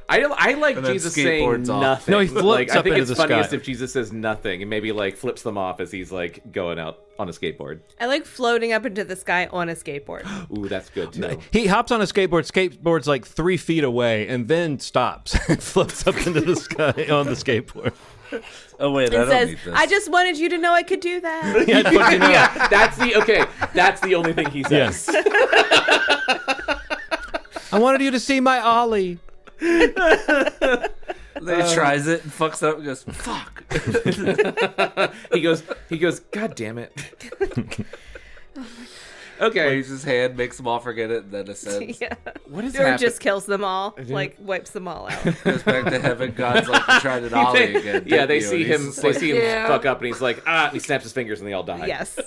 Speaker 2: I like
Speaker 1: And then
Speaker 2: Jesus saying
Speaker 1: skateboards off.
Speaker 2: nothing.
Speaker 5: No, he flips
Speaker 2: I
Speaker 5: up
Speaker 2: think
Speaker 5: into
Speaker 2: it's
Speaker 5: the
Speaker 2: funniest
Speaker 5: sky.
Speaker 2: if Jesus says nothing and maybe like flips them off as he's like going out on a skateboard.
Speaker 3: I like floating up into the sky on a skateboard.
Speaker 2: Ooh, that's good too.
Speaker 5: He hops on a skateboard's like 3 feet away, and then stops and floats up into the sky on the skateboard.
Speaker 1: Oh, wait, I
Speaker 3: And
Speaker 1: don't
Speaker 3: says,
Speaker 1: need this.
Speaker 3: I just wanted you to know I could do that.
Speaker 5: Yeah, fucking hell.
Speaker 2: Yeah, that's the only thing he says.
Speaker 5: I wanted you to see my ollie.
Speaker 1: Then he tries it and fucks up and goes, fuck.
Speaker 2: He goes, God damn it. Okay.
Speaker 1: Waves his hand, makes them all forget it, and then ascends.
Speaker 3: Yeah.
Speaker 2: What is
Speaker 3: Or
Speaker 2: happening?
Speaker 3: just kills them all, like wipes them all out.
Speaker 1: Goes back to heaven. God's like, you tried an ollie again.
Speaker 2: Yeah,
Speaker 1: didn't
Speaker 2: they
Speaker 1: you?"
Speaker 2: see
Speaker 1: And he's
Speaker 2: him.
Speaker 1: just
Speaker 2: They
Speaker 1: like,
Speaker 2: see him
Speaker 1: "Yeah."
Speaker 2: fuck up, and he's like, and he snaps his fingers, and they all die.
Speaker 3: Yes.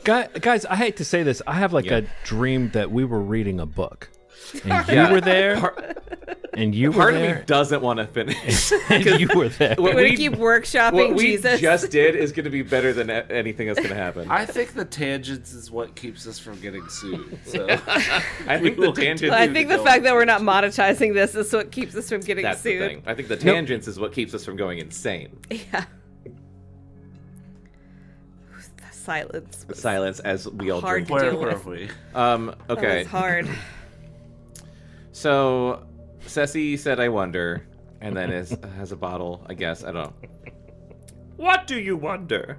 Speaker 5: Guys, I hate to say this. I have like
Speaker 2: Yeah.
Speaker 5: a dream that we were reading a book. And
Speaker 2: Yeah.
Speaker 5: you were there. And you were
Speaker 2: Part of
Speaker 5: there.
Speaker 2: me doesn't want to finish.
Speaker 5: And you were there.
Speaker 2: What
Speaker 3: We're
Speaker 2: we-
Speaker 3: gonna keep workshopping
Speaker 2: what we
Speaker 3: Jesus.
Speaker 2: just did is going to be better than anything that's going to happen.
Speaker 1: I think the tangents is what keeps us from getting sued. So
Speaker 2: I think the tangents.
Speaker 3: I think the fact that we're not monetizing this is what keeps us from getting
Speaker 2: That's the
Speaker 3: sued.
Speaker 2: thing. I think the tangents is what keeps us from going insane.
Speaker 3: Yeah. The silence. Was,
Speaker 2: Silence as we all
Speaker 3: Hard
Speaker 2: drink.
Speaker 3: to
Speaker 1: where
Speaker 3: deal
Speaker 1: were
Speaker 3: with.
Speaker 1: we?
Speaker 3: That
Speaker 2: Okay.
Speaker 3: was hard.
Speaker 2: So, Ceci said, "I wonder," and then has a bottle. I guess I don't know. What do you wonder?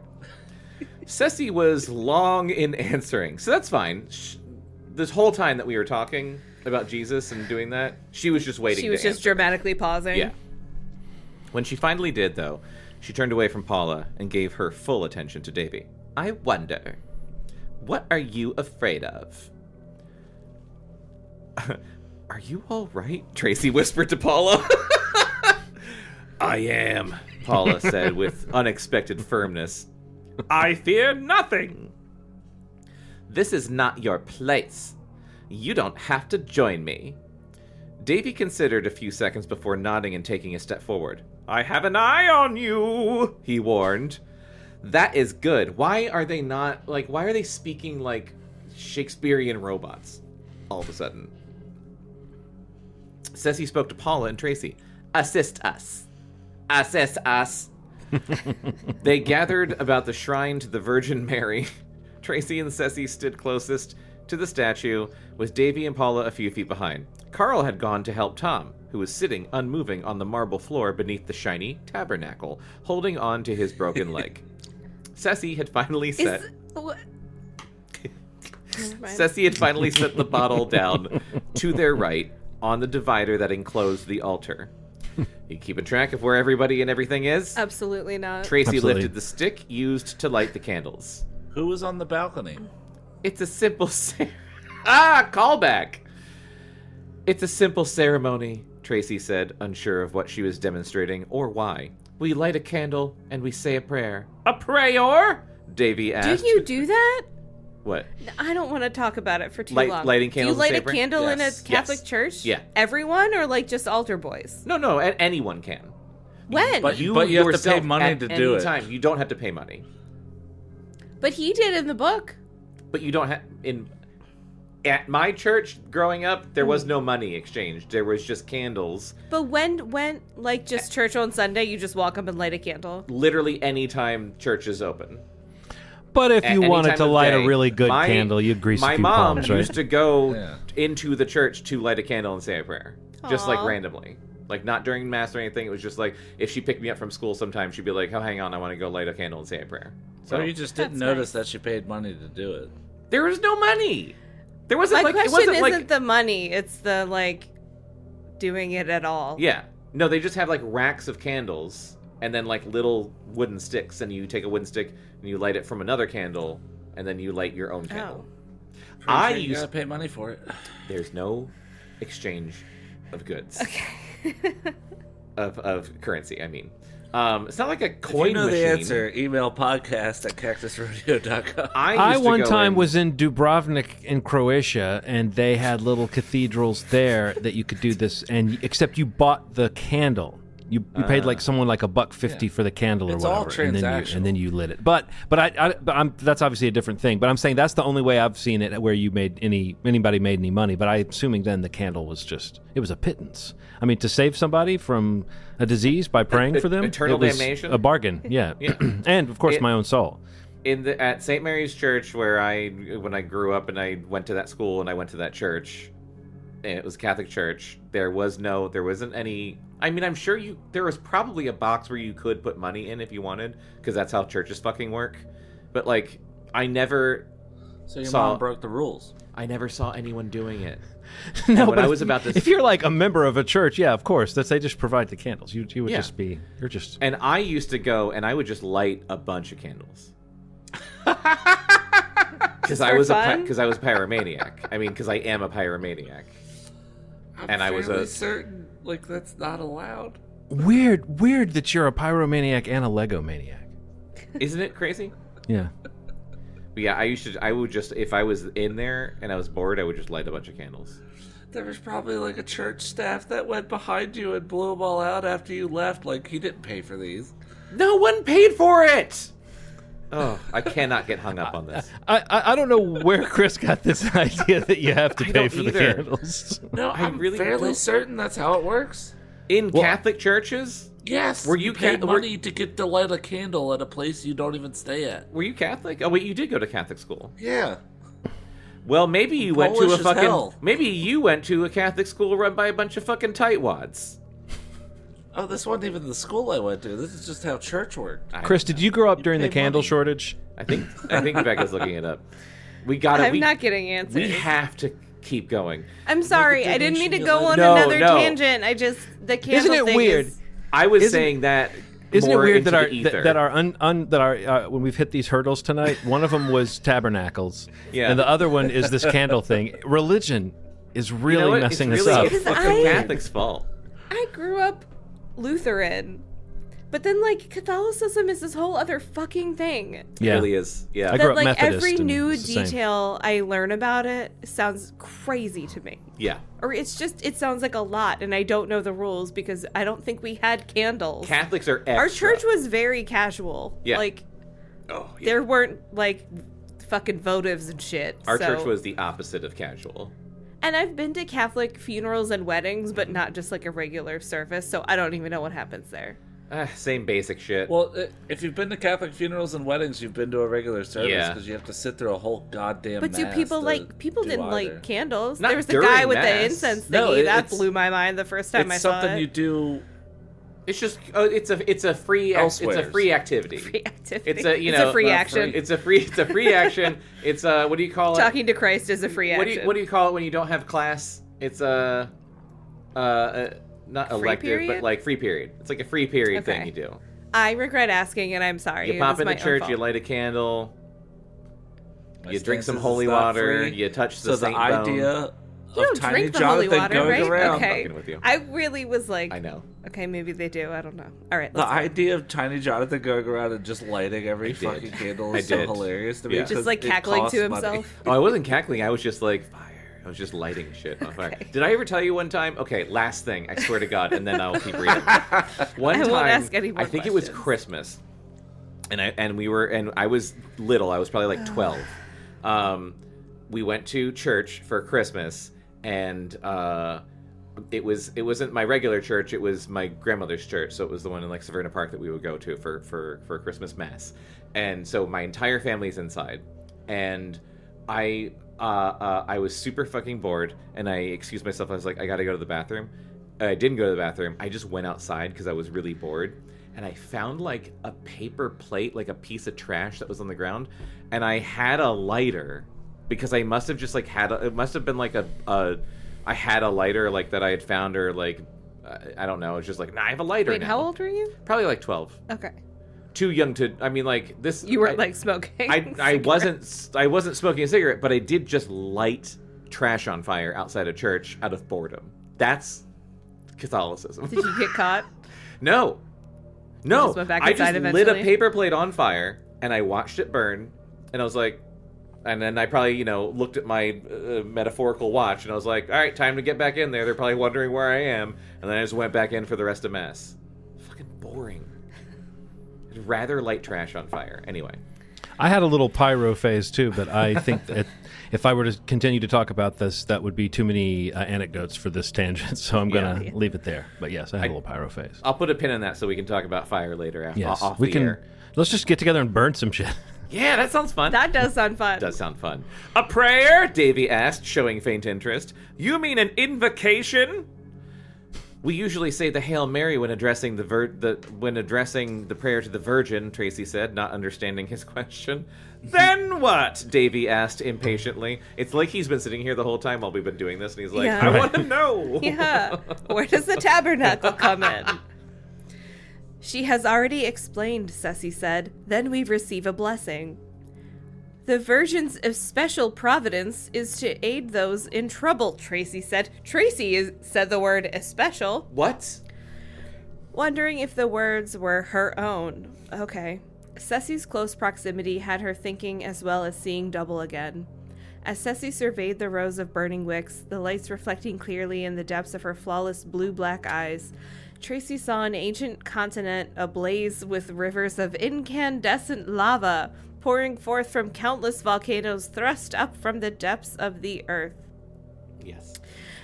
Speaker 2: Ceci was long in answering, so that's fine. This whole time that we were talking about Jesus and doing that, she was just waiting.
Speaker 3: She was
Speaker 2: to
Speaker 3: just
Speaker 2: answer.
Speaker 3: dramatically pausing.
Speaker 2: Yeah. When she finally did, though, she turned away from Paula and gave her full attention to Davy. I wonder, what are you afraid of? Are you all right? Tracy whispered to Paula. I am, Paula said with unexpected firmness. I fear nothing. This is not your place. You don't have to join me. Davy considered a few seconds before nodding and taking a step forward. I have an eye on you, he warned. That is good. Why are they not, why are they speaking like Shakespearean robots all of a sudden? Ceci spoke to Paula and Tracy. Assist us. Assist us. They gathered about the shrine to the Virgin Mary. Tracy and Ceci stood closest to the statue, with Davy and Paula a few feet behind. Carl had gone to help Tom, who was sitting unmoving on the marble floor beneath the shiny tabernacle, holding on to his broken leg. Ceci had finally set...
Speaker 3: What? Never mind.
Speaker 2: Ceci had finally set the bottle down to their right on the divider that enclosed the altar. You keeping track of where everybody and everything is?
Speaker 3: Absolutely not.
Speaker 2: Tracy
Speaker 5: Absolutely.
Speaker 2: lifted the stick used to light the candles.
Speaker 1: Who was on the balcony?
Speaker 2: It's a simple callback. It's a simple ceremony, Tracy said, unsure of what she was demonstrating or why. We light a candle and we say a prayer. A prayer? Davy asked.
Speaker 3: Do you do that?
Speaker 2: What?
Speaker 3: I don't want to talk about it for too long.
Speaker 2: Lighting candles
Speaker 3: Do you light
Speaker 2: and
Speaker 3: a
Speaker 2: say a prayer?
Speaker 3: candle in a
Speaker 2: Yes.
Speaker 3: Catholic
Speaker 2: Yes.
Speaker 3: church?
Speaker 2: Yeah.
Speaker 3: Everyone or like just altar boys?
Speaker 2: No, anyone can.
Speaker 3: When?
Speaker 1: But you have to pay
Speaker 2: yourself
Speaker 1: money
Speaker 2: at
Speaker 1: to
Speaker 2: any
Speaker 1: do it.
Speaker 2: time. You don't have to pay money.
Speaker 3: But he did in the book.
Speaker 2: But you don't have at my church growing up, there was no money exchanged. There was just candles.
Speaker 3: But when like just church on Sunday, you just walk up and light a candle.
Speaker 2: Literally any time church is open.
Speaker 5: But if you
Speaker 2: any
Speaker 5: wanted
Speaker 2: time
Speaker 5: to
Speaker 2: of
Speaker 5: light
Speaker 2: day.
Speaker 5: a really good candle, you'd grease a
Speaker 2: My
Speaker 5: few
Speaker 2: mom
Speaker 5: palms, right?
Speaker 2: used to go into the church to light a candle and say a prayer, just like
Speaker 3: Aw.
Speaker 2: randomly, like not during mass or anything. It was just like if she picked me up from school, sometimes she'd be like, "Oh, hang on, I want to go light a candle and say a prayer." So
Speaker 1: So you just didn't
Speaker 3: That's
Speaker 1: notice
Speaker 3: nice.
Speaker 1: that she paid money to do it.
Speaker 2: there was no money. There wasn't
Speaker 3: My
Speaker 2: like it
Speaker 3: question
Speaker 2: wasn't
Speaker 3: isn't
Speaker 2: like
Speaker 3: the money; it's the like doing it at all.
Speaker 2: yeah. No, they just have like racks of candles and then like little wooden sticks, and you take a wooden stick and you light it from another candle, and then you light your own candle.
Speaker 1: Pretty sure you gotta pay money for it.
Speaker 2: There's no exchange of goods.
Speaker 3: Okay.
Speaker 2: of currency, I mean. It's not like a
Speaker 1: If
Speaker 2: coin
Speaker 1: you know
Speaker 2: machine.
Speaker 1: the answer, email podcast@cactusrodeo.com.
Speaker 2: I used to
Speaker 5: one
Speaker 2: go
Speaker 5: time
Speaker 2: in-
Speaker 5: was in Dubrovnik in Croatia, and they had little cathedrals there that you could do this, and except you bought the candle. You paid like someone like $1.50 for the candle or
Speaker 1: It's all
Speaker 5: whatever,
Speaker 1: transactional.
Speaker 5: and then you lit it. But I'm that's obviously a different thing. But I'm saying that's the only way I've seen it where you made anybody made any money. But I'm assuming then the candle was it was a pittance. I mean, to save somebody from a disease by praying for them,
Speaker 2: eternal
Speaker 5: it was
Speaker 2: damnation?
Speaker 5: a bargain. Yeah, and of course my own soul.
Speaker 2: at St. Mary's Church when I grew up and I went to that school and I went to that church, and it was a Catholic church. There wasn't any. I mean, I'm sure there was probably a box where you could put money in if you wanted, because that's how churches fucking work. But like, I never
Speaker 1: So your
Speaker 2: saw-
Speaker 1: mom broke the rules.
Speaker 2: I never saw anyone doing it.
Speaker 5: No,
Speaker 2: when
Speaker 5: but
Speaker 2: I was about to-
Speaker 5: if you're like a member of a church, yeah, of course, they just provide the candles. You would
Speaker 2: Yeah.
Speaker 5: just be you're just
Speaker 2: And I used to go and I would just light a bunch of candles. Because I
Speaker 3: for
Speaker 2: was
Speaker 3: fun?
Speaker 2: because I was pyromaniac. I mean, because I am a pyromaniac. And I was
Speaker 1: fairly
Speaker 2: a-
Speaker 1: certain like that's not allowed.
Speaker 5: weird that you're a pyromaniac and a Lego maniac.
Speaker 2: Isn't it crazy?
Speaker 5: Yeah.
Speaker 2: But yeah, I would just, if I was in there and I was bored, I would just light a bunch of candles.
Speaker 1: There was probably like a church staff that went behind you and blew them all out after you left. Like he didn't pay for these.
Speaker 2: No one paid for it! Oh, I cannot get hung up on this.
Speaker 5: I don't know where Chris got this idea that you have to
Speaker 2: I
Speaker 5: pay
Speaker 2: don't
Speaker 5: for the
Speaker 2: either.
Speaker 5: candles.
Speaker 1: No, I'm
Speaker 2: really
Speaker 1: fairly
Speaker 2: don't-
Speaker 1: certain that's how it works.
Speaker 2: In Catholic churches?
Speaker 1: Yes.
Speaker 2: Were you
Speaker 1: paid
Speaker 2: ca- were-
Speaker 1: money to get to light a candle at a place you don't even stay at?
Speaker 2: Were you Catholic? Oh, wait, you did go to Catholic school.
Speaker 1: Yeah.
Speaker 2: Well, maybe you went to
Speaker 1: Polish
Speaker 2: a
Speaker 1: as
Speaker 2: fucking...
Speaker 1: hell.
Speaker 2: Maybe you went to a Catholic school run by a bunch of fucking tightwads.
Speaker 1: Oh, this wasn't even the school I went to. This is just how church worked.
Speaker 5: Chris, did you grow up during the
Speaker 1: pay
Speaker 5: candle
Speaker 1: money.
Speaker 5: shortage?
Speaker 2: I think Becca's looking it up. We gotta...
Speaker 3: I'm not getting answers.
Speaker 2: We have to keep going.
Speaker 3: I'm sorry.
Speaker 1: Look at
Speaker 3: I
Speaker 1: the
Speaker 3: didn't mean to
Speaker 1: nation
Speaker 3: go
Speaker 1: you
Speaker 3: on
Speaker 1: live
Speaker 2: in.
Speaker 3: another
Speaker 2: No.
Speaker 3: tangent. The candle
Speaker 5: Isn't it
Speaker 3: thing
Speaker 5: weird?
Speaker 3: is-
Speaker 2: I was
Speaker 5: Isn't-
Speaker 2: saying that
Speaker 5: Isn't it
Speaker 2: more
Speaker 5: weird
Speaker 2: into
Speaker 5: that our
Speaker 2: the ether.
Speaker 5: that our when we've hit these hurdles tonight, one of them was tabernacles,
Speaker 2: Yeah.
Speaker 5: and the other one is this candle thing. Religion is
Speaker 2: You know
Speaker 5: really
Speaker 2: what?
Speaker 5: messing
Speaker 2: it's
Speaker 5: us
Speaker 2: really
Speaker 5: up.
Speaker 2: a
Speaker 3: Because
Speaker 2: fucking
Speaker 3: I-
Speaker 2: Catholic's fault.
Speaker 3: I grew up Lutheran, but then like Catholicism is this whole other fucking thing.
Speaker 2: It
Speaker 5: Yeah.
Speaker 2: really is. Yeah.
Speaker 5: I grew
Speaker 3: That
Speaker 5: up
Speaker 3: like
Speaker 5: Methodist,
Speaker 3: every
Speaker 5: and
Speaker 3: new
Speaker 5: it's the same.
Speaker 3: detail I learn about it sounds crazy to me.
Speaker 2: Yeah.
Speaker 3: Or it sounds like a lot, and I don't know the rules because I don't think we had candles.
Speaker 2: Catholics are extra.
Speaker 3: Our church was very casual.
Speaker 2: Yeah.
Speaker 3: Like
Speaker 2: Oh, yeah.
Speaker 3: there weren't like fucking votives and shit.
Speaker 2: Our
Speaker 3: so-
Speaker 2: church was the opposite of casual.
Speaker 3: And I've been to Catholic funerals and weddings, but not just like a regular service, so I don't even know what happens there.
Speaker 2: Same basic shit.
Speaker 1: Well, if you've been to Catholic funerals and weddings, you've been to a regular service
Speaker 2: Yeah.
Speaker 1: because you have to sit through a whole goddamn.
Speaker 3: But do
Speaker 1: mass
Speaker 3: people
Speaker 1: to
Speaker 3: people
Speaker 1: do
Speaker 3: didn't
Speaker 1: either.
Speaker 3: light candles?
Speaker 2: Not
Speaker 3: There was the
Speaker 2: during
Speaker 3: guy with
Speaker 2: Mass.
Speaker 3: the incense thingy.
Speaker 1: No,
Speaker 3: that
Speaker 1: it's-
Speaker 3: blew my mind the first time I
Speaker 1: It's
Speaker 3: saw
Speaker 1: something
Speaker 3: it.
Speaker 1: you do.
Speaker 2: it's just it's a free it's a
Speaker 1: Elsewheres.
Speaker 2: free activity.
Speaker 3: Free activity.
Speaker 2: It's a
Speaker 3: It's a free
Speaker 1: not
Speaker 3: action.
Speaker 1: free.
Speaker 2: It's a free action. It's what do you call it?
Speaker 3: Talking to Christ is a free
Speaker 2: what
Speaker 3: action.
Speaker 2: do you call it when you don't have class? It's a not
Speaker 3: Free
Speaker 2: elective,
Speaker 3: period?
Speaker 2: but like free period. It's like a free period thing
Speaker 3: Okay.
Speaker 2: you do.
Speaker 3: I regret asking, and I'm sorry.
Speaker 2: You
Speaker 3: It
Speaker 2: pop
Speaker 3: was
Speaker 2: into
Speaker 3: my own
Speaker 2: church,
Speaker 3: fault.
Speaker 2: you light a candle,
Speaker 1: My
Speaker 2: you drink
Speaker 1: stance
Speaker 2: some
Speaker 1: is
Speaker 2: holy
Speaker 1: it's not
Speaker 2: water,
Speaker 1: free.
Speaker 2: you touch
Speaker 1: So
Speaker 2: the
Speaker 1: the
Speaker 2: saint
Speaker 1: idea
Speaker 2: bone.
Speaker 3: You
Speaker 1: of
Speaker 3: don't
Speaker 1: Tiny
Speaker 3: drink the holy
Speaker 1: Jonathan
Speaker 3: water,
Speaker 1: going
Speaker 3: right?
Speaker 1: around.
Speaker 3: Okay.
Speaker 2: Fucking with you.
Speaker 3: I really was like,
Speaker 2: I know.
Speaker 3: okay, maybe they do. I don't know. All right,
Speaker 1: The
Speaker 3: let's go.
Speaker 1: idea of Tiny Jonathan going around and just lighting every
Speaker 2: I did.
Speaker 1: fucking candle
Speaker 2: I
Speaker 1: is so
Speaker 2: did.
Speaker 1: hilarious to me.
Speaker 2: Yeah.
Speaker 3: Just
Speaker 1: 'cause
Speaker 3: like
Speaker 1: it
Speaker 3: cackling
Speaker 1: costs
Speaker 3: to
Speaker 1: money.
Speaker 3: himself.
Speaker 2: Oh, I wasn't cackling. I was just like fire. I was just lighting shit on fire.
Speaker 3: Okay.
Speaker 2: Did I ever tell you one time? Okay, last thing. I swear to God, and then I'll keep reading. One
Speaker 3: I
Speaker 2: time,
Speaker 3: won't ask any more
Speaker 2: I think it was
Speaker 3: questions.
Speaker 2: Christmas, and I was little. I was probably like 12. We went to church for Christmas, and it wasn't my regular church. It was my grandmother's church. So it was the one in like Severna Park that we would go to for Christmas mass. And so my entire family's inside. And I was super fucking bored, and I excused myself. I was like, I gotta go to the bathroom. I didn't go to the bathroom. I just went outside because I was really bored. And I found like a paper plate, like a piece of trash that was on the ground. And I had a lighter because I must have just like it must have been like I had a lighter like that I had found, or like, I don't know. It's just like, nah, I have a lighter.
Speaker 3: Wait,
Speaker 2: now.
Speaker 3: how old were you?
Speaker 2: Probably like 12.
Speaker 3: Okay.
Speaker 2: Too young to, I mean, like this.
Speaker 3: You weren't like smoking.
Speaker 2: I wasn't smoking a cigarette, but I did just light trash on fire outside a church out of boredom. That's Catholicism.
Speaker 3: Did you get caught?
Speaker 2: No.
Speaker 3: Just went back
Speaker 2: I
Speaker 3: inside
Speaker 2: just lit a
Speaker 3: eventually?
Speaker 2: paper plate on fire, and I watched it burn, and I was like, and then I probably, looked at my metaphorical watch, and I was like, all right, time to get back in there. They're probably wondering where I am, and then I just went back in for the rest of Mass. Fucking boring. I'd rather light trash on fire. Anyway.
Speaker 5: I had a little pyro phase too, but I think that if I were to continue to talk about this, that would be too many anecdotes for this tangent, so I'm going to leave it there. But yes, I had a little pyro phase.
Speaker 2: I'll put a pin in that so we can talk about fire later after
Speaker 5: Yes,
Speaker 2: off
Speaker 5: we
Speaker 2: the
Speaker 5: can.
Speaker 2: air.
Speaker 5: Let's just get together and burn some shit.
Speaker 2: Yeah, that sounds fun.
Speaker 3: That does sound fun.
Speaker 2: Does sound fun. A prayer? Davy asked, showing faint interest. You mean an invocation? We usually say the Hail Mary when addressing the prayer to the Virgin, Tracy said, not understanding his question. Then what? Davy asked impatiently. It's like he's been sitting here the whole time while we've been doing this, and he's like,
Speaker 3: Yeah.
Speaker 2: I want to know.
Speaker 3: Yeah. Where does the tabernacle come in? She has already explained, Ceci said. Then we receive a blessing. The Virgin's special providence is to aid those in trouble, Tracy said. Tracy said the word especial.
Speaker 2: What?
Speaker 3: Wondering if the words were her own. Okay. Ceci's close proximity had her thinking as well as seeing double again. As Ceci surveyed the rows of burning wicks, the lights reflecting clearly in the depths of her flawless blue-black eyes, Tracy saw an ancient continent ablaze with rivers of incandescent lava pouring forth from countless volcanoes thrust up from the depths of the earth.
Speaker 2: Yes.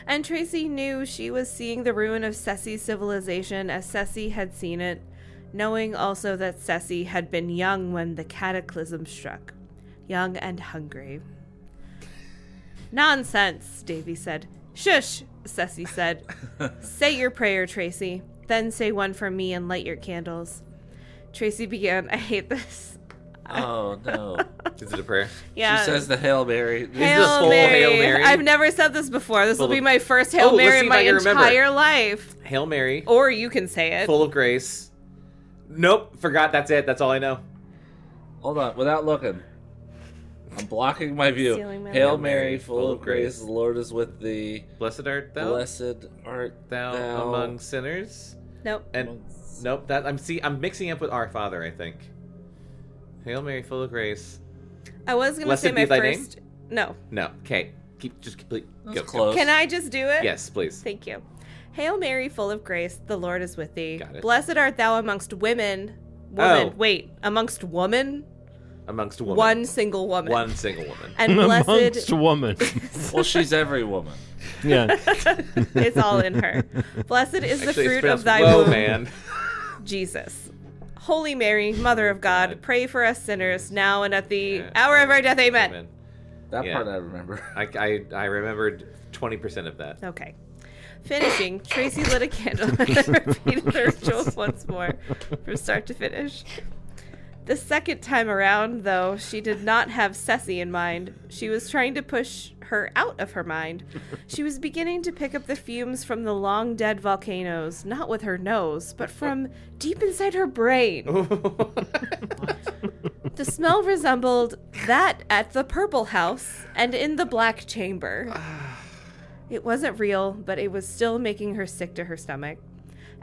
Speaker 3: And Tracy knew she was seeing the ruin of Ceci's civilization as Ceci had seen it, knowing also that Ceci had been young when the cataclysm struck. Young and hungry. Nonsense, Davy said. Shush, Ceci said. Say your prayer, Tracy. Then say one for me and light your candles. Tracy began. I hate this.
Speaker 1: Oh, no.
Speaker 2: Is it a prayer?
Speaker 3: Yeah.
Speaker 1: She says the Hail Mary.
Speaker 3: Hail
Speaker 2: full
Speaker 3: Mary.
Speaker 2: Hail Mary?
Speaker 3: I've never said this before. This will
Speaker 2: Full
Speaker 3: be
Speaker 2: of-
Speaker 3: my first Hail
Speaker 2: Oh, let's
Speaker 3: Mary
Speaker 2: see
Speaker 3: in
Speaker 2: if
Speaker 3: my
Speaker 2: I can remember.
Speaker 3: entire life.
Speaker 2: Hail Mary,
Speaker 3: Or you can say it.
Speaker 2: full of grace. Nope, forgot. That's it. That's all I know.
Speaker 1: Hold on, without looking. I'm blocking my view.
Speaker 3: Stealing my
Speaker 1: Hail
Speaker 3: Hail
Speaker 1: Mary, full of grace,
Speaker 2: grace.
Speaker 1: the Lord is with thee.
Speaker 2: Blessed art thou.
Speaker 1: Blessed art
Speaker 2: thou
Speaker 1: thou
Speaker 2: among sinners.
Speaker 3: Nope.
Speaker 2: And nope, that I'm mixing up with Our Father, I think. Hail Mary, full of grace.
Speaker 3: I was going to
Speaker 2: Blessed
Speaker 3: say
Speaker 2: be
Speaker 3: my
Speaker 2: thy name?
Speaker 3: first... No.
Speaker 2: No, okay. Just complete.
Speaker 1: That's
Speaker 2: Go.
Speaker 1: close.
Speaker 3: Can I just do it?
Speaker 2: Yes, please.
Speaker 3: Thank you. Hail Mary, full of grace, the Lord is with thee.
Speaker 2: Got it.
Speaker 3: Blessed art thou amongst women.
Speaker 2: Oh.
Speaker 3: Wait, amongst woman?
Speaker 2: Amongst a woman.
Speaker 3: One single woman.
Speaker 2: One single woman.
Speaker 3: And blessed,
Speaker 5: Amongst woman.
Speaker 1: Well, she's every woman.
Speaker 5: Yeah.
Speaker 3: it's all in her. Blessed is the
Speaker 2: Actually, it's
Speaker 3: fruit of
Speaker 2: pronounced
Speaker 3: thy
Speaker 2: whoa,
Speaker 3: womb,
Speaker 2: man.
Speaker 3: Jesus. Holy Mary, Mother of God, pray for us sinners, now and at the hour of our death. Amen.
Speaker 1: That
Speaker 2: Yeah.
Speaker 1: part I remember.
Speaker 2: I remembered 20% of that.
Speaker 3: Okay. Finishing, Tracy lit a candle and then repeated the ritual once more from start to finish. The second time around, though, she did not have Ceci in mind. She was trying to push her out of her mind. She was beginning to pick up the fumes from the long-dead volcanoes, not with her nose, but from deep inside her brain. The smell resembled that at the Purple House and in the Black Chamber. It wasn't real, but it was still making her sick to her stomach.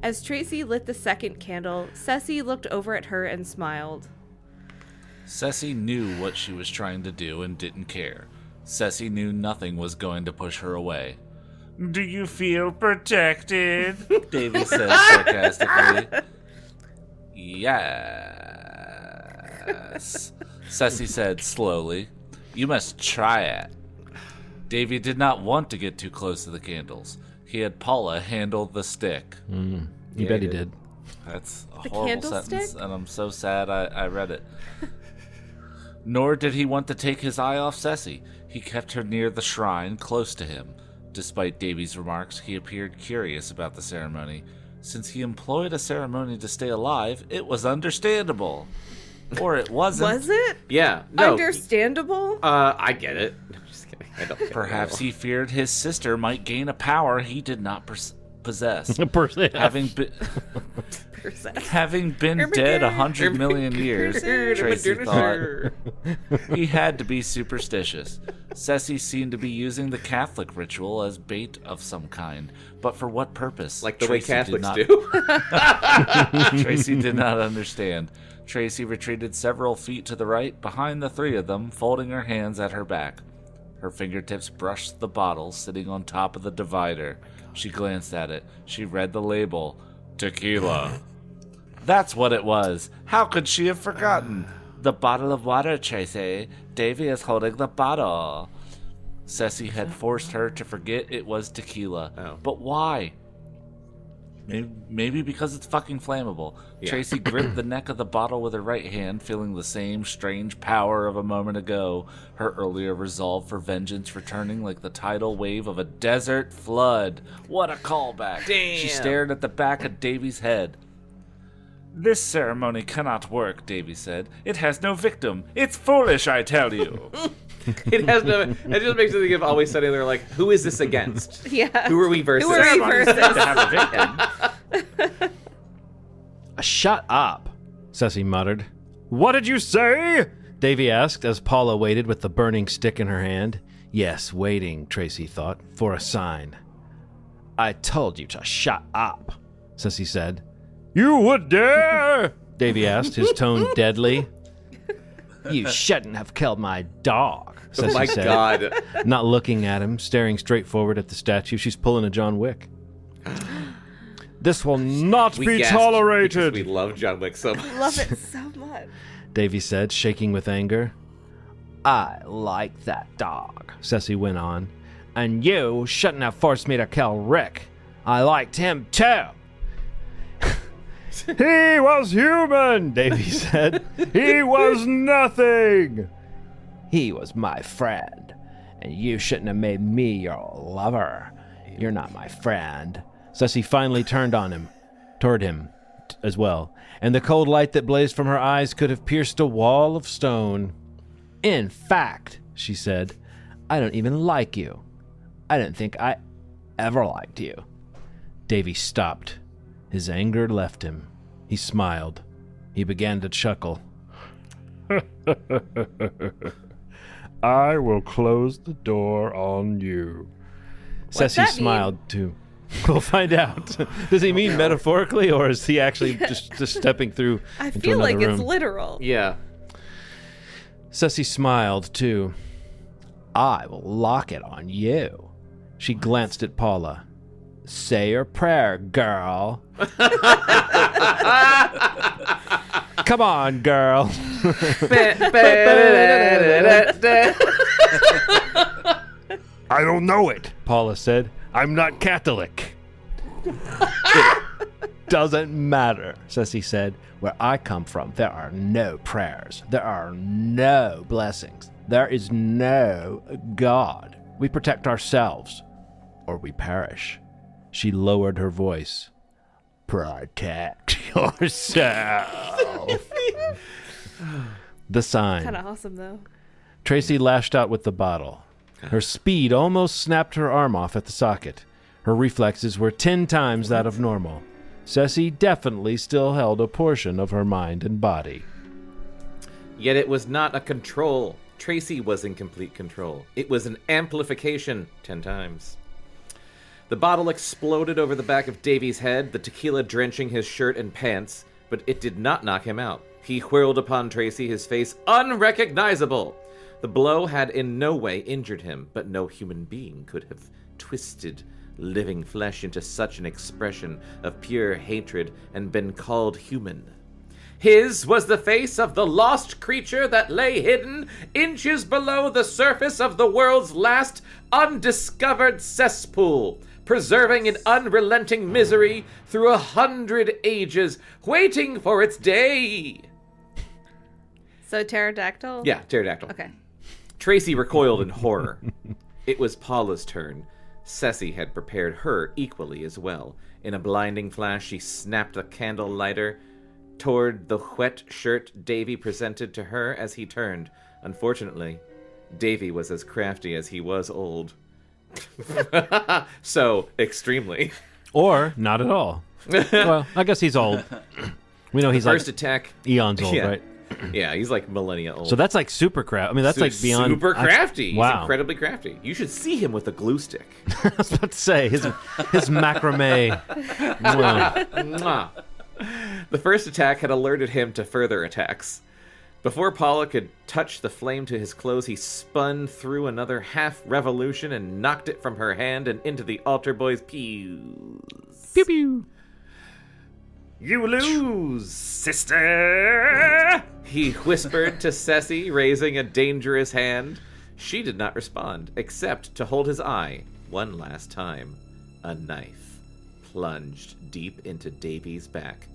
Speaker 3: As Tracy lit the second candle, Ceci looked over at her and smiled.
Speaker 1: Ceci knew what she was trying to do and didn't care. Ceci knew nothing was going to push her away. Do you feel protected? Davy said sarcastically. Yes. Ceci said slowly. You must try it. Davy did not want to get too close to the candles. He had Paula handle the stick.
Speaker 5: You bet he did.
Speaker 1: That's a
Speaker 3: The
Speaker 1: horrible
Speaker 3: candlestick?
Speaker 1: sentence, and I'm so sad I read it. Nor did he want to take his eye off Ceci. He kept her near the shrine, close to him. Despite Davy's remarks, he appeared curious about the ceremony. Since he employed a ceremony to stay alive, it was understandable. Or it wasn't.
Speaker 3: Was it?
Speaker 2: Yeah. No.
Speaker 3: Understandable?
Speaker 2: I get it. I'm just kidding. I don't get
Speaker 1: Perhaps
Speaker 2: it.
Speaker 1: he feared his sister might gain a power he did not possess. Having been dead 100 million years, Tracy thought he had to be superstitious. Ceci seemed to be using the Catholic ritual as bait of some kind, but for what purpose?
Speaker 2: Like the
Speaker 1: Tracy
Speaker 2: way Catholics
Speaker 1: did
Speaker 2: do.
Speaker 1: Tracy did not understand. Tracy retreated several feet to the right, behind the three of them, folding her hands at her back. Her fingertips brushed the bottle sitting on top of the divider. She glanced at it. She read the label. Tequila. That's what it was. How could she have forgotten? The bottle of water, Tracy. Davy is holding the bottle. Ceci had forced her to forget it was tequila.
Speaker 2: Oh.
Speaker 1: But why? Maybe because it's fucking flammable.
Speaker 2: Yeah.
Speaker 1: Tracy gripped the neck of the bottle with her right hand, feeling the same strange power of a moment ago, her earlier resolve for vengeance returning like the tidal wave of a desert flood. What a callback.
Speaker 2: Damn.
Speaker 1: She stared at the back of Davy's head. This ceremony cannot work, Davy said. It has no victim. It's foolish, I tell you.
Speaker 2: It has no. It just makes me think of Always Sunny. They're like, who is this against?
Speaker 3: Yeah.
Speaker 2: Who are we versus?
Speaker 3: Who are we versus?
Speaker 1: to have a victim.
Speaker 5: Shut up, Ceci muttered. What did you say? Davy asked as Paula waited with the burning stick in her hand. Yes, waiting, Tracy thought, for a sign. I told you to shut up, Ceci said. You would dare? Davy asked, his tone deadly. You shouldn't have killed my dog, Ceci
Speaker 2: Oh my
Speaker 5: said.
Speaker 2: God.
Speaker 5: Not looking at him, staring straight forward at the statue. She's pulling a John Wick. This will not
Speaker 2: We
Speaker 5: be
Speaker 2: gasped because
Speaker 5: tolerated,
Speaker 2: we love John Wick so much.
Speaker 3: Love it so much.
Speaker 5: Davy said, shaking with anger. I like that dog, Ceci went on. And you shouldn't have forced me to kill Rick. I liked him too. He was human, Davy said. He was nothing. He was my friend, and you shouldn't have made me your lover. You're not my friend. Ceci finally turned toward him as well, and the cold light that blazed from her eyes could have pierced a wall of stone. In fact, she said, I don't even like you. I didn't think I ever liked you. Davy stopped. His anger left him. He smiled. He began to chuckle. I will close the door on you. Ceci
Speaker 3: that
Speaker 5: smiled too. We'll find out. Does he mean metaphorically, or is he actually just stepping through
Speaker 3: I
Speaker 5: into
Speaker 3: feel like
Speaker 5: another
Speaker 3: it's
Speaker 5: room?
Speaker 3: literal.
Speaker 2: Yeah.
Speaker 5: Ceci smiled too. I will lock it on you. She glanced at Paula. Say your prayer, girl. Come on, girl. I don't know it, Paula said. I'm not Catholic. It doesn't matter, Ceci said. Where I come from, there are no prayers. There are no blessings. There is no God. We protect ourselves, or we perish. She lowered her voice. Protect yourself. The sign.
Speaker 3: Kind of awesome, though.
Speaker 5: Tracy lashed out with the bottle. Her speed almost snapped her arm off at the socket. Her reflexes were 10 times that of normal. Ceci definitely still held a portion of her mind and body.
Speaker 2: Yet it was not a control. Tracy was in complete control. It was an amplification 10 times. The bottle exploded over the back of Davy's head, the tequila drenching his shirt and pants, but it did not knock him out. He whirled upon Tracy, his face unrecognizable. The blow had in no way injured him, but no human being could have twisted living flesh into such an expression of pure hatred and been called human. His was the face of the lost creature that lay hidden inches below the surface of the world's last undiscovered cesspool, preserving in unrelenting misery through 100 ages, waiting for its day.
Speaker 3: So pterodactyl?
Speaker 2: Yeah, pterodactyl.
Speaker 3: Okay.
Speaker 2: Tracy recoiled in horror. It was Paula's turn. Ceci had prepared her equally as well. In a blinding flash, she snapped the candle lighter toward the wet shirt Davy presented to her as he turned. Unfortunately, Davy was as crafty as he was old. So, extremely.
Speaker 5: Or not at all. Well, I guess he's old. We know he's
Speaker 2: First
Speaker 5: like
Speaker 2: attack.
Speaker 5: eons old,
Speaker 2: Yeah.
Speaker 5: right?
Speaker 2: Yeah, he's like millennia old.
Speaker 5: So that's like super crafty. I mean, that's like beyond
Speaker 2: super crafty.
Speaker 5: Wow.
Speaker 2: He's incredibly crafty. You should see him with a glue stick.
Speaker 5: I was about to say his macrame. Wow.
Speaker 2: Mwah. The first attack had alerted him to further attacks. Before Paula could touch the flame to his clothes, he spun through another half revolution and knocked it from her hand and into the altar boy's pews.
Speaker 5: Pew pew.
Speaker 2: You lose, sister! He whispered to Ceci, raising a dangerous hand. She did not respond, except to hold his eye one last time. A knife plunged deep into Davy's back.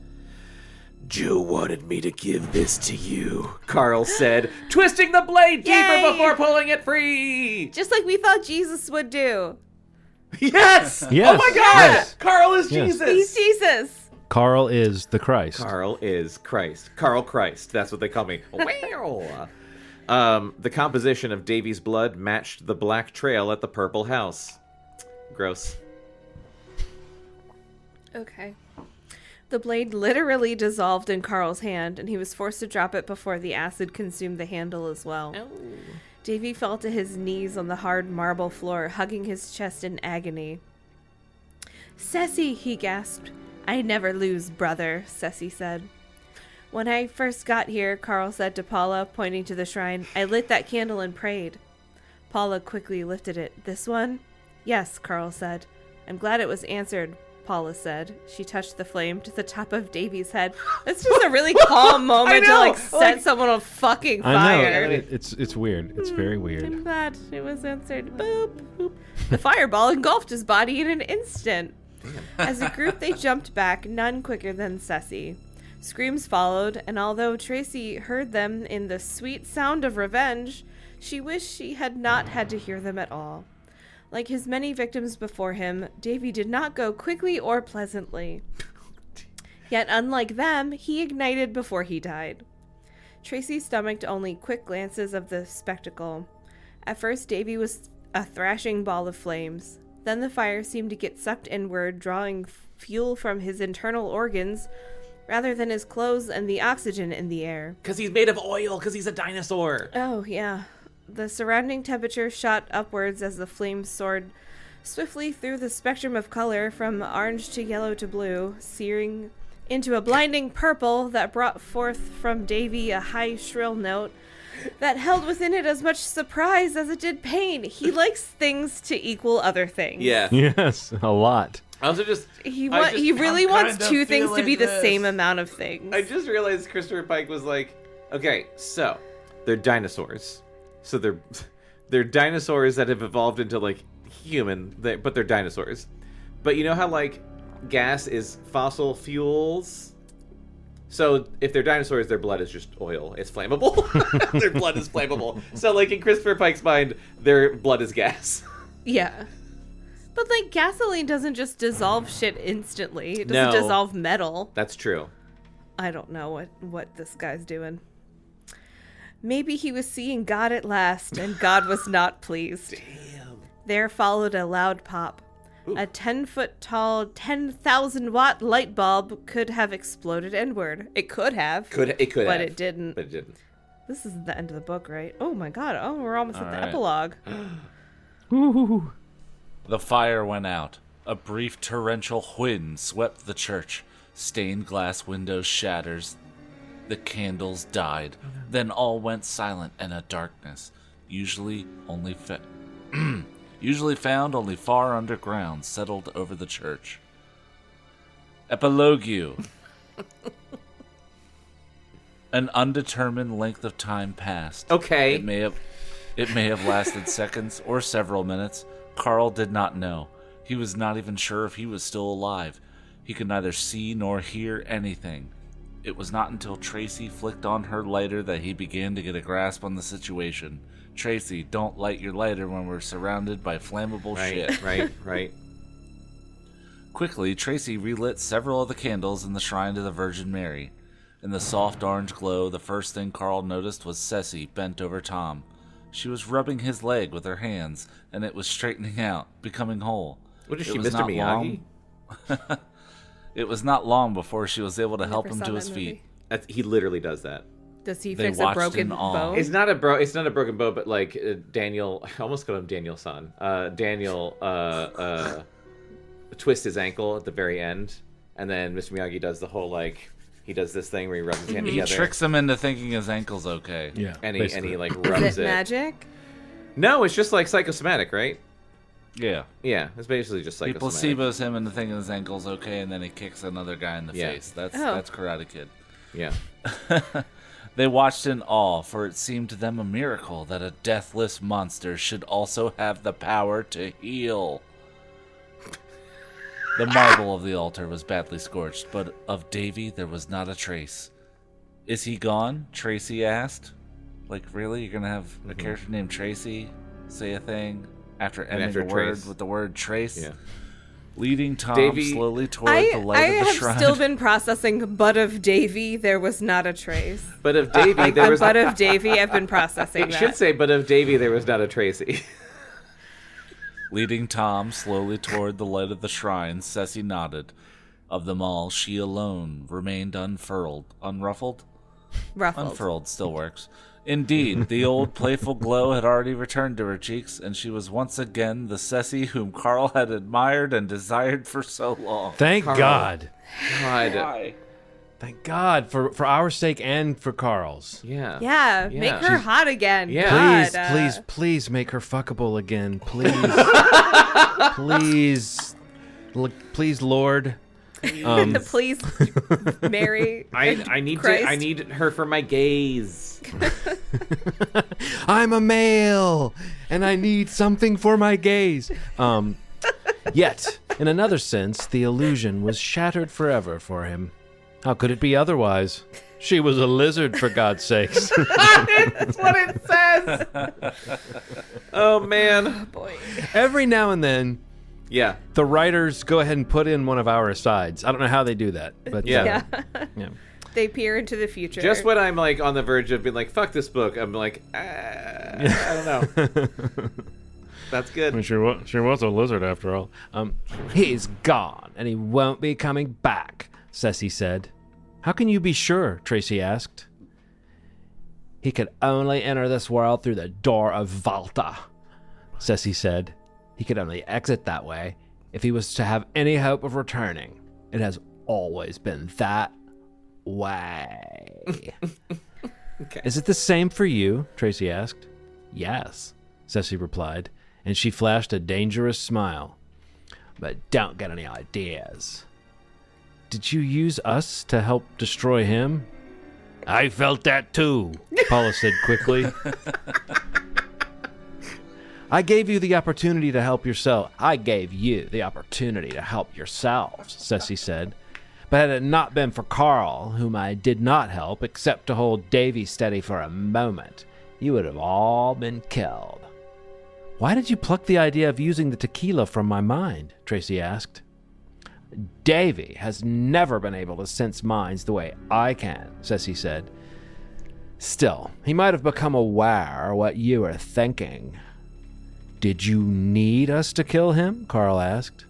Speaker 2: Joe wanted me to give this to you, Carl said, twisting the blade deeper
Speaker 3: Yay!
Speaker 2: before pulling it free.
Speaker 3: Just like we thought Jesus would do.
Speaker 2: Yes!
Speaker 5: Yes,
Speaker 2: Oh my God!
Speaker 5: yes.
Speaker 2: Carl is
Speaker 5: Yes.
Speaker 2: Jesus!
Speaker 3: He's Jesus.
Speaker 5: Carl is the Christ.
Speaker 2: Carl is Christ. Carl Christ. That's what they call me. Wow. The composition of Davy's blood matched the black trail at the purple house. Gross.
Speaker 3: Okay. The blade literally dissolved in Carl's hand, and he was forced to drop it before the acid consumed the handle as well. Davy fell to his knees on the hard marble floor, hugging his chest in agony. Ceci, he gasped. I never lose, brother, Ceci said. When I first got here, Carl said to Paula, pointing to the shrine, I lit that candle and prayed. Paula quickly lifted it. This one? Yes, Carl said. I'm glad it was answered, Paula said. She touched the flame to the top of Davy's head. It's just a really calm moment to
Speaker 2: know,
Speaker 3: set someone on fucking
Speaker 5: I know.
Speaker 3: fire.
Speaker 5: It's weird. It's very weird.
Speaker 3: I'm glad it was answered. Boop, boop. The fireball engulfed his body in an instant. As a group, they jumped back, none quicker than Ceci. Screams followed, and although Tracy heard them in the sweet sound of revenge, she wished she had not had to hear them at all. Like his many victims before him, Davy did not go quickly or pleasantly. Yet, unlike them, he ignited before he died. Tracy stomached only quick glances of the spectacle. At first, Davy was a thrashing ball of flames. Then the fire seemed to get sucked inward, drawing fuel from his internal organs rather than his clothes and the oxygen in the air.
Speaker 2: Because he's made of oil, because he's a dinosaur.
Speaker 3: Oh, yeah. The surrounding temperature shot upwards as the flames soared swiftly through the spectrum of color from orange to yellow to blue, searing into a blinding purple that brought forth from Davy a high, shrill note that held within it as much surprise as it did pain. He likes things to equal other things.
Speaker 2: Yeah.
Speaker 5: Yes, a lot.
Speaker 2: I also just...
Speaker 3: He really wants two things to be the same amount of things.
Speaker 2: I just realized Christopher Pike was like, okay, so they're dinosaurs. So they're dinosaurs that have evolved into like human, but they're dinosaurs. But you know how like gas is fossil fuels? So if they're dinosaurs, their blood is just oil. It's flammable. Their blood is flammable. So like in Christopher Pike's mind, their blood is gas.
Speaker 3: Yeah. But like gasoline doesn't just dissolve shit instantly. It doesn't
Speaker 2: No.
Speaker 3: dissolve metal.
Speaker 2: That's true.
Speaker 3: I don't know what this guy's doing. Maybe he was seeing God at last, and God was not pleased.
Speaker 2: Damn.
Speaker 3: There followed a loud pop. Ooh. A 10-foot tall, 10,000-watt light bulb could have exploded inward. It could have.
Speaker 2: It could
Speaker 3: but
Speaker 2: have.
Speaker 3: it didn't.
Speaker 2: But it didn't.
Speaker 3: This is the end of the book, right? Oh my god. Oh, we're almost at the
Speaker 1: right.
Speaker 3: epilogue.
Speaker 5: Ooh.
Speaker 1: The fire went out. A brief torrential wind swept the church. Stained glass windows shatters. The candles died. Then all went silent and a darkness, usually found only far underground, settled over the church. Epilogue. An undetermined length of time passed.
Speaker 2: Okay.
Speaker 1: It may have lasted seconds or several minutes. Carl did not know. He was not even sure if he was still alive. He could neither see nor hear anything. It was not until Tracy flicked on her lighter that he began to get a grasp on the situation. Tracy, don't light your lighter when we're surrounded by flammable shit.
Speaker 2: Right.
Speaker 1: Quickly, Tracy relit several of the candles in the shrine to the Virgin Mary. In the soft orange glow, the first thing Carl noticed was Ceci bent over Tom. She was rubbing his leg with her hands, and it was straightening out, becoming whole.
Speaker 2: What is she, Mr. Miyagi?
Speaker 1: It was not long before she was able to help him to his feet.
Speaker 2: He literally does that.
Speaker 3: Does he
Speaker 1: They
Speaker 3: fix a
Speaker 1: watched
Speaker 3: broken
Speaker 1: in awe.
Speaker 3: bone?
Speaker 2: It's not a broken bone, but like Daniel, I almost called him Daniel-san. Daniel twists his ankle at the very end, and then Mr. Miyagi does the whole like he does this thing where he rubs his hand
Speaker 1: He
Speaker 2: together.
Speaker 1: tricks him into thinking his ankle's okay.
Speaker 5: Yeah.
Speaker 2: and
Speaker 5: basically.
Speaker 2: he like
Speaker 3: Is
Speaker 2: rubs
Speaker 3: it
Speaker 2: it.
Speaker 3: magic?
Speaker 2: No, it's just like psychosomatic, right?
Speaker 1: Yeah.
Speaker 2: Yeah, it's basically just
Speaker 1: He
Speaker 2: psychosomatic.
Speaker 1: placebos him into thinking his ankle's okay, and then he kicks another guy in the
Speaker 2: Yeah.
Speaker 1: face. That's
Speaker 3: Oh.
Speaker 1: Karate Kid.
Speaker 2: Yeah.
Speaker 1: They watched in awe, for it seemed to them a miracle that a deathless monster should also have the power to heal. The marble of the altar was badly scorched, but of Davy there was not a trace. Is he gone? Tracy asked. Like, really? You're gonna have a character named Tracy say a thing after ending
Speaker 2: after
Speaker 1: a word
Speaker 2: trace.
Speaker 1: with the word trace?
Speaker 2: Yeah.
Speaker 1: Leading Tom
Speaker 2: Davy-
Speaker 1: slowly toward
Speaker 3: I
Speaker 1: the light of the
Speaker 3: have
Speaker 1: shrine.
Speaker 3: still been processing, but of Davy, there was not a trace.
Speaker 2: But of Davy,
Speaker 3: Like
Speaker 2: there
Speaker 3: the
Speaker 2: was.
Speaker 3: butt of Davy, I've been processing
Speaker 2: It
Speaker 3: that.
Speaker 2: should say, but of Davy, there was not a Tracy.
Speaker 1: Leading Tom slowly toward the light of the shrine, Ceci nodded. Of them all, she alone remained unruffled?
Speaker 3: Ruffled.
Speaker 1: Unfurled still works. Indeed, the old playful glow had already returned to her cheeks, and she was once again the Ceci whom Carl had admired and desired for so long.
Speaker 5: Thank God.
Speaker 2: God.
Speaker 1: Why?
Speaker 5: Thank God for our sake and for Carl's.
Speaker 2: Yeah.
Speaker 3: Yeah, make her hot again.
Speaker 2: Yeah.
Speaker 5: Please, please make her fuckable again. Please. Please, Lord.
Speaker 3: Please, Mary.
Speaker 2: I need
Speaker 3: Christ.
Speaker 2: I need her for my gaze.
Speaker 5: I'm a male, and I need something for my gaze. Yet, in another sense, the illusion was shattered forever for him. How could it be otherwise? She was a lizard, for God's sakes.
Speaker 2: That's what it says. Oh man.
Speaker 3: Boy.
Speaker 5: Every now and then,
Speaker 2: Yeah.
Speaker 5: the writers go ahead and put in one of our asides. I don't know how they do that, but
Speaker 2: Yeah.
Speaker 5: yeah.
Speaker 3: They peer into the future.
Speaker 2: Just when I'm like on the verge of being like, fuck this book, I'm like, I don't know. That's good.
Speaker 5: She was a lizard after all. He's gone, and he won't be coming back, Ceci said. How can you be sure? Tracy asked. He could only enter this world through the door of Valta, Ceci said. He could only exit that way if he was to have any hope of returning. It has always been that way.
Speaker 2: Okay.
Speaker 5: Is it the same for you? Tracy asked. Yes, Ceci replied, and she flashed a dangerous smile. But don't get any ideas. Did you use us to help destroy him? I felt that too, Paula said quickly. I gave you the opportunity to help yourself. I gave you the opportunity to help yourselves, Ceci said. But had it not been for Carl, whom I did not help except to hold Davy steady for a moment, you would have all been killed. Why did you pluck the idea of using the tequila from my mind? Tracy asked. Davy has never been able to sense minds the way I can, Ceci said. Still, he might have become aware of what you were thinking. Did you need us to kill him? Carl asked.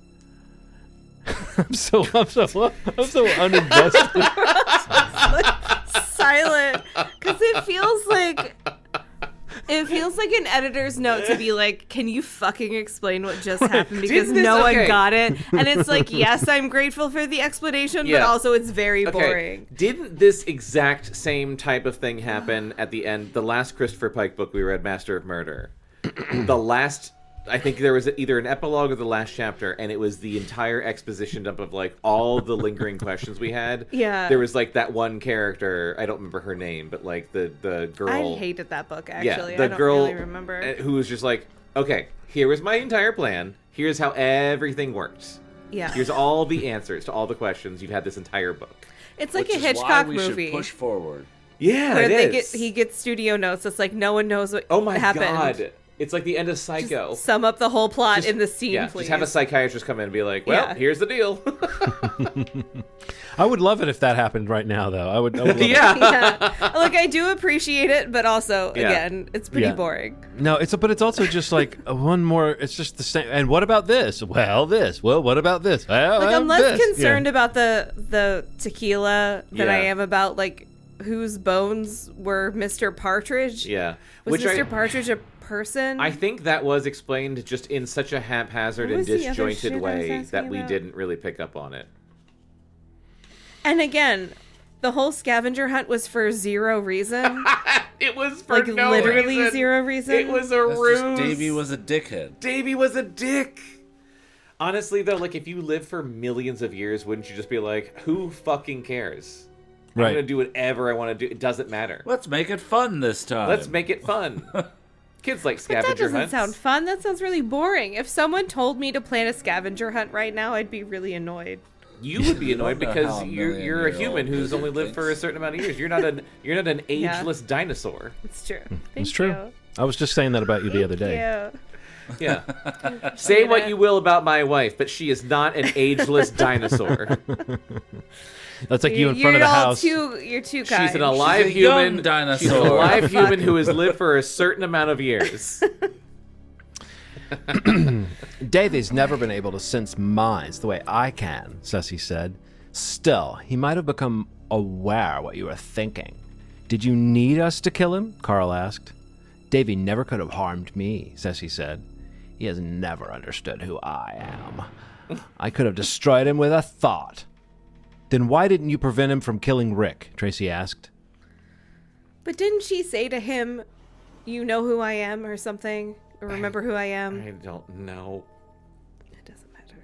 Speaker 5: I'm so uninvested.
Speaker 3: silent because it feels like an editor's note to be like, can you fucking explain what just happened, because
Speaker 2: Didn't this-
Speaker 3: no
Speaker 2: okay.
Speaker 3: one got it. And it's like, yes, I'm grateful for the explanation, but
Speaker 2: Yeah.
Speaker 3: also it's very boring.
Speaker 2: Didn't this exact same type of thing happen at the end? The last Christopher Pike book we read, Master of Murder. The last, I think there was either an epilogue or the last chapter, and it was the entire exposition dump of like all the lingering questions we had.
Speaker 3: Yeah.
Speaker 2: There was like that one character, I don't remember her name, but like the girl.
Speaker 3: I hated that book, actually.
Speaker 2: Yeah, the
Speaker 3: I don't
Speaker 2: girl
Speaker 3: really remember.
Speaker 2: who was just like, okay, here is my entire plan. Here's how everything worked.
Speaker 3: Yeah.
Speaker 2: Here's all the answers to all the questions. You've had this entire book.
Speaker 3: It's like
Speaker 1: Which
Speaker 3: a
Speaker 1: is
Speaker 3: Hitchcock
Speaker 1: why we
Speaker 3: movie.
Speaker 1: should push forward.
Speaker 2: Yeah,
Speaker 3: where
Speaker 2: it is.
Speaker 3: he gets studio notes. It's like no one knows what
Speaker 2: Oh my
Speaker 3: happened.
Speaker 2: god. It's like the end of Psycho.
Speaker 3: Just sum up the whole plot in the scene,
Speaker 2: yeah,
Speaker 3: please.
Speaker 2: just have a psychiatrist come in and be like, well, here's the deal.
Speaker 5: I would love it if that happened right now, though. I would love it.
Speaker 3: Yeah. Like, I do appreciate it, but also,
Speaker 2: Yeah.
Speaker 3: again, it's pretty
Speaker 5: Yeah.
Speaker 3: boring.
Speaker 5: No, but it's also just like one more. It's just the same. And what about this? Well, this. Well, what about this? Well,
Speaker 3: Like, I'm less
Speaker 5: this.
Speaker 3: concerned about the tequila than I
Speaker 2: Yeah.
Speaker 3: am about, like, whose bones were Mr. Partridge.
Speaker 2: Yeah.
Speaker 3: Was Mr. Partridge a person?
Speaker 2: I think that was explained just in such a haphazard
Speaker 3: What
Speaker 2: and
Speaker 3: was the other
Speaker 2: disjointed
Speaker 3: shit I was
Speaker 2: way
Speaker 3: asking
Speaker 2: that we
Speaker 3: about?
Speaker 2: didn't really pick up on it.
Speaker 3: And again, the whole scavenger hunt was for zero reason.
Speaker 2: It was for
Speaker 3: Like,
Speaker 2: no
Speaker 3: literally
Speaker 2: reason.
Speaker 3: zero reason.
Speaker 2: It was a
Speaker 1: That's
Speaker 2: ruse.
Speaker 1: just Davey was a dickhead.
Speaker 2: Davey was a dick. Honestly, though, like, if you live for millions of years, wouldn't you just be like, who fucking cares? I'm
Speaker 5: Right.
Speaker 2: going to do whatever I want to do. It doesn't matter.
Speaker 1: Let's make it fun this time.
Speaker 2: Let's make it fun. Kids like
Speaker 3: But
Speaker 2: scavenger
Speaker 3: that doesn't
Speaker 2: hunts.
Speaker 3: sound fun. That sounds really boring. If someone told me to plan a scavenger hunt right now, I'd be really annoyed.
Speaker 2: You would be annoyed
Speaker 1: know
Speaker 2: because
Speaker 1: how a
Speaker 2: you're a
Speaker 1: million-year-old
Speaker 2: human who's only lived for a certain amount of years. You're not an ageless dinosaur.
Speaker 3: It's true.
Speaker 5: It's
Speaker 3: Thank
Speaker 5: true.
Speaker 3: you.
Speaker 5: I was just saying that about you the other day.
Speaker 3: Yeah.
Speaker 2: Yeah. Say what you will about my wife, but she is not an ageless dinosaur.
Speaker 5: That's like you in front of the house.
Speaker 3: You're too kind.
Speaker 2: She's an alive
Speaker 1: She's a young
Speaker 2: human.
Speaker 1: dinosaur.
Speaker 2: She's an alive human who has lived for a certain amount of years.
Speaker 5: Davy's never been able to sense minds the way I can, Ceci said. Still, he might have become aware what you were thinking. Did you need us to kill him? Carl asked. Davy never could have harmed me, Ceci said. He has never understood who I am. I could have destroyed him with a thought. Then why didn't you prevent him from killing Rick? Tracy asked.
Speaker 3: But didn't she say to him, "You know who I am," or something? Or remember who I am?
Speaker 2: I don't know.
Speaker 3: It doesn't matter.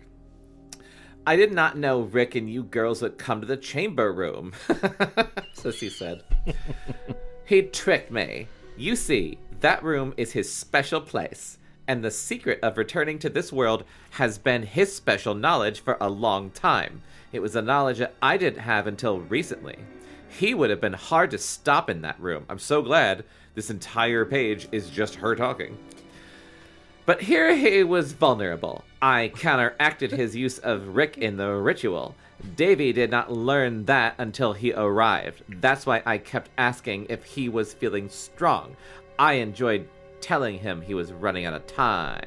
Speaker 2: I did not know Rick and you girls would come to the chamber room, Sissy said. He tricked me. You see, that room is his special place, and the secret of returning to this world has been his special knowledge for a long time. It was a knowledge that I didn't have until recently. He would have been hard to stop in that room. I'm so glad this entire page is just her talking. But here he was vulnerable. I counteracted his use of Rick in the ritual. Davy did not learn that until he arrived. That's why I kept asking if he was feeling strong. I enjoyed telling him he was running out of time.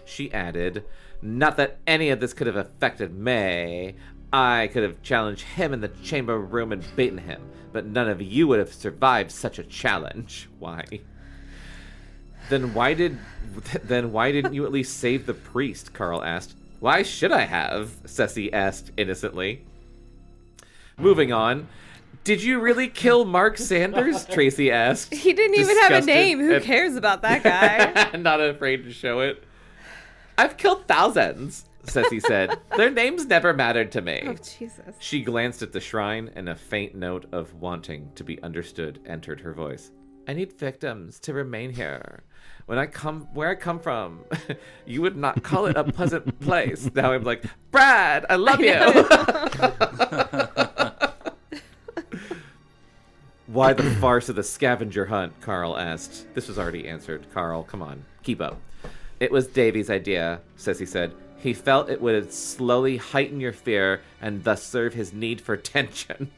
Speaker 2: She added, not that any of this could have affected me. I could have challenged him in the chamber room and beaten him, but none of you would have survived such a challenge. Why? Then why didn't you at least save the priest? Carl asked. Why should I have? Ceci asked innocently. Moving on. Did you really kill Mark Sanders? Tracy asked.
Speaker 3: He didn't even have a
Speaker 2: disgusted
Speaker 3: name. Who
Speaker 2: and-
Speaker 3: cares about that guy?
Speaker 2: Not afraid to show it. I've killed thousands, Ceci said. Their names never mattered to me.
Speaker 3: Oh, Jesus.
Speaker 2: She glanced at the shrine, and a faint note of wanting to be understood entered her voice. I need victims to remain here. Where I come from, you would not call it a pleasant place. Now I'm like, Brad, I love you. Why the farce of the scavenger hunt? Carl asked. This was already answered. Carl, come on, keep up. It was Davy's idea, Ceci said. He felt it would slowly heighten your fear and thus serve his need for tension.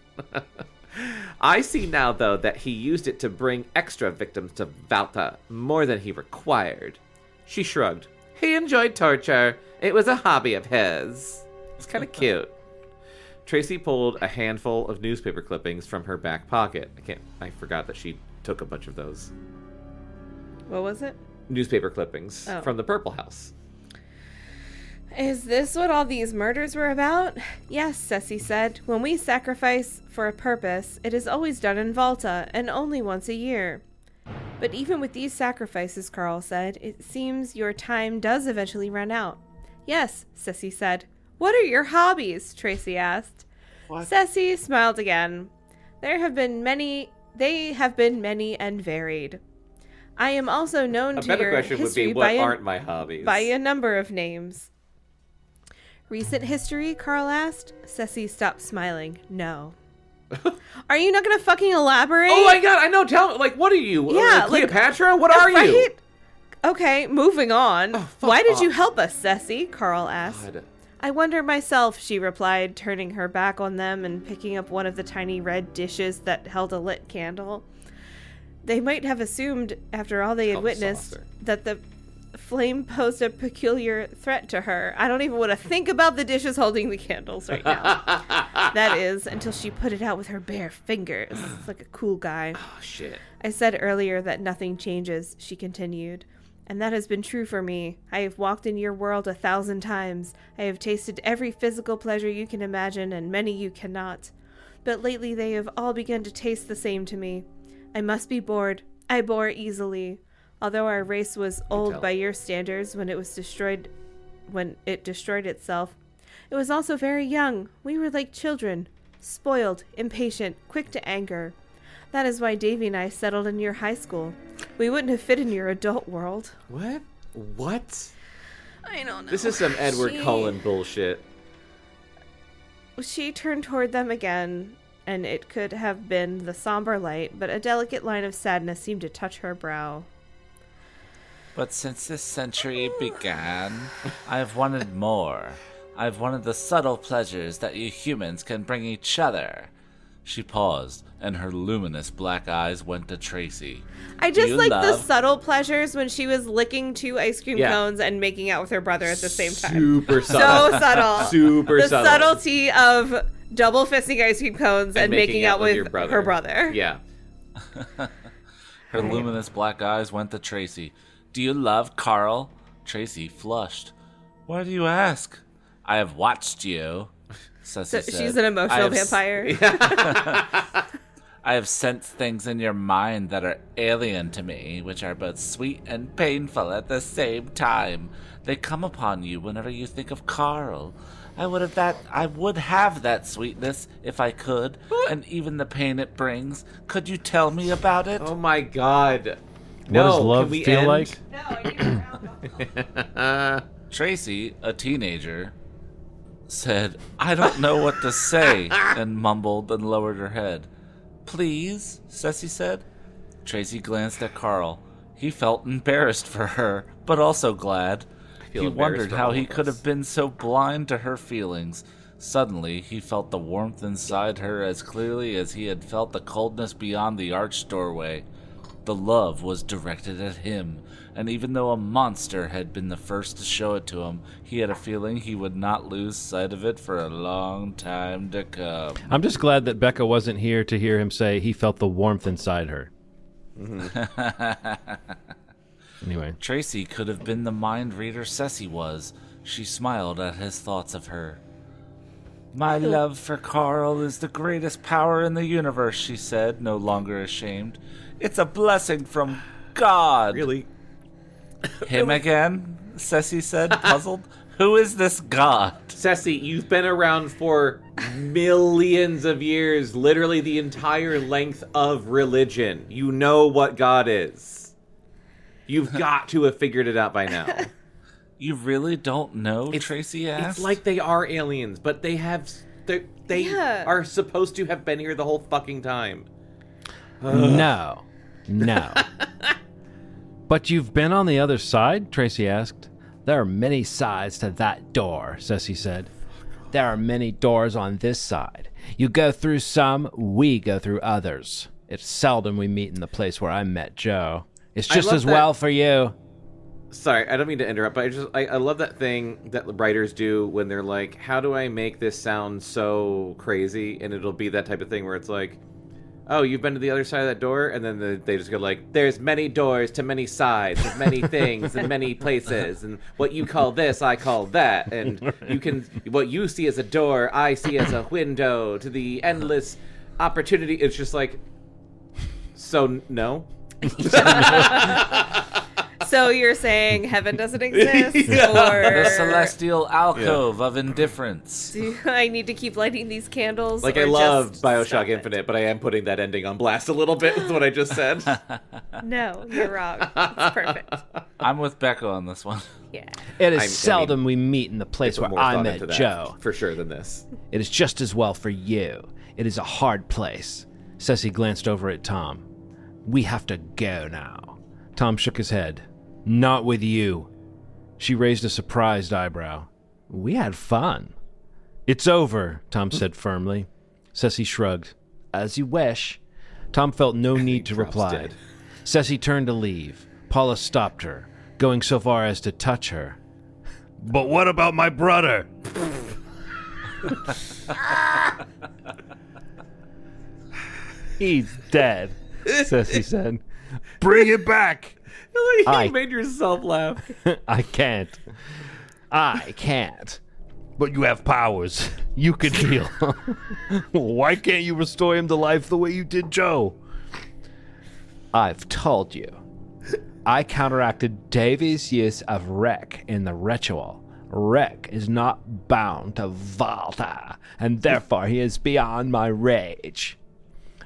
Speaker 2: I see now, though, that he used it to bring extra victims to Valta, more than he required. She shrugged. He enjoyed torture. It was a hobby of his. It's kind of cute. Tracy pulled a handful of newspaper clippings from her back pocket. I forgot that she took a bunch of those.
Speaker 3: What was it?
Speaker 2: Newspaper clippings from the Purple House.
Speaker 3: Is this what all these murders were about? Yes, Ceci said. When we sacrifice for a purpose, it is always done in Valta, and only once a year. But even with these sacrifices, Carl said, it seems your time does eventually run out. Yes, Ceci said. What are your hobbies? Tracy asked.
Speaker 1: What?
Speaker 3: Ceci smiled again. They have been many and varied. I am also known
Speaker 2: A
Speaker 3: to
Speaker 2: better
Speaker 3: your
Speaker 2: question would
Speaker 3: history
Speaker 2: be, what aren't my hobbies?
Speaker 3: by a number of names. Recent history, Carl asked. Ceci stopped smiling. No. Are you not going to fucking elaborate?
Speaker 2: Oh my god, I know. Tell me, like, what are you?
Speaker 3: Yeah,
Speaker 2: Cleopatra? What are you?
Speaker 3: Right? Okay, moving on. Why did
Speaker 2: off.
Speaker 3: you help us, Ceci? Carl asked.
Speaker 2: God.
Speaker 3: I wonder myself, she replied, turning her back on them and picking up one of the tiny red dishes that held a lit candle. They might have assumed, after all they had witnessed, that the flame posed a peculiar threat to her. I don't even want to think about the dishes holding the candles right now. That is, until she put it out with her bare fingers. It's like a cool guy.
Speaker 2: Oh, shit.
Speaker 3: I said earlier that nothing changes, she continued. And that has been true for me. I have walked in your world 1,000 times. I have tasted every physical pleasure you can imagine, and many you cannot. But lately they have all begun to taste the same to me. I must be bored. I bore easily. Although our race was old by your standards when it destroyed itself, it was also very young. We were like children, spoiled, impatient, quick to anger. That is why Davy and I settled in your high school. We wouldn't have fit in your adult world.
Speaker 2: What? What?
Speaker 3: I don't know.
Speaker 2: This is some Edward Cullen bullshit.
Speaker 3: She turned toward them again, and it could have been the somber light, but a delicate line of sadness seemed to touch her brow.
Speaker 1: But since this century began, I've wanted more. I've wanted the subtle pleasures that you humans can bring each other. She paused, and her luminous black eyes went to Tracy.
Speaker 3: I just like the subtle pleasures when she was licking 2 ice cream cones and making out with her brother at the same time.
Speaker 2: Super subtle.
Speaker 3: So subtle.
Speaker 2: Super
Speaker 3: the
Speaker 2: subtle.
Speaker 3: The subtlety of double fisting ice cream cones and making out with her brother.
Speaker 2: Yeah.
Speaker 1: Her luminous black eyes went to Tracy. Do you love Carl? Tracy flushed. Why do you ask? I have watched you. Ceci said.
Speaker 3: She's an emotional vampire.
Speaker 1: I have sensed things in your mind that are alien to me, which are both sweet and painful at the same time. They come upon you whenever you think of Carl. I would have that sweetness if I could, and even the pain it brings. Could you tell me about it?
Speaker 2: Oh my god.
Speaker 5: What does love feel like?
Speaker 3: No, I
Speaker 1: Tracy, a teenager, said, I don't know what to say, and mumbled and lowered her head. Please, Ceci said. Tracy glanced at Carl. He felt embarrassed for her, but also glad. He wondered how he could have been so blind to her feelings. Suddenly, he felt the warmth inside her as clearly as he had felt the coldness beyond the arched doorway. The love was directed at him, and even though a monster had been the first to show it to him, he had a feeling he would not lose sight of it for a long time to come.
Speaker 5: I'm just glad that Bekah wasn't here to hear him say he felt the warmth inside her. Anyway.
Speaker 1: Tracy could have been the mind reader Ceci was. She smiled at his thoughts of her. My love for Carl is the greatest power in the universe, she said, no longer ashamed. It's a blessing from God.
Speaker 2: Really?
Speaker 1: Him again? Ceci said, puzzled. Who is this God?
Speaker 2: Ceci, you've been around for millions of years, literally the entire length of religion. You know what God is. You've got to have figured it out by now.
Speaker 1: You really don't know? Tracy asked.
Speaker 2: It's like they are aliens, but they are supposed to have been here the whole fucking time.
Speaker 5: No. But you've been on the other side? Tracy asked. There are many sides to that door, Ceci said. There are many doors on this side. You go through some, we go through others. It's seldom we meet in the place where I met Joe. It's just as well for you.
Speaker 2: Sorry, I don't mean to interrupt, but I love that thing that writers do when they're like, how do I make this sound so crazy? And it'll be that type of thing where it's like, oh, you've been to the other side of that door? And then they just go like, there's many doors to many sides of many things and many places. And what you call this, I call that. And what you see as a door, I see as a window to the endless opportunity. It's just like, so no?
Speaker 3: So you're saying heaven doesn't exist?
Speaker 1: The
Speaker 3: Or
Speaker 1: celestial alcove of indifference.
Speaker 3: do I need to keep lighting these candles?
Speaker 2: Like,
Speaker 3: or
Speaker 2: I love
Speaker 3: just
Speaker 2: Bioshock
Speaker 3: stop it?
Speaker 2: Infinite, but I am putting that ending on blast a little bit with what I just said.
Speaker 3: No, you're wrong. It's perfect.
Speaker 1: I'm with Bekah on this one.
Speaker 3: Yeah.
Speaker 5: It is
Speaker 2: I mean,
Speaker 5: seldom we meet in the place
Speaker 2: Put
Speaker 5: where
Speaker 2: more
Speaker 5: I
Speaker 2: thought
Speaker 5: met
Speaker 2: into that,
Speaker 5: Joe.
Speaker 2: for sure, than this.
Speaker 5: It is just as well for you. It is a hard place. Ceci glanced over at Tom. We have to go now. Tom shook his head. Not with you. She raised a surprised eyebrow. We had fun. It's over, Tom said firmly. Ceci shrugged. As you wish. Tom felt no need to
Speaker 2: drops
Speaker 5: reply.
Speaker 2: dead.
Speaker 5: Ceci turned to leave. Paula stopped her, going so far as to touch her. But what about my brother? He's dead, Ceci said. Bring it back.
Speaker 2: You
Speaker 5: I-
Speaker 2: made yourself laugh.
Speaker 5: I can't. But you have powers. You can heal. Why can't you restore him to life the way you did Joe? I've told you. I counteracted Davy's use of Rek in the ritual. Rek is not bound to Valta, and therefore he is beyond my rage.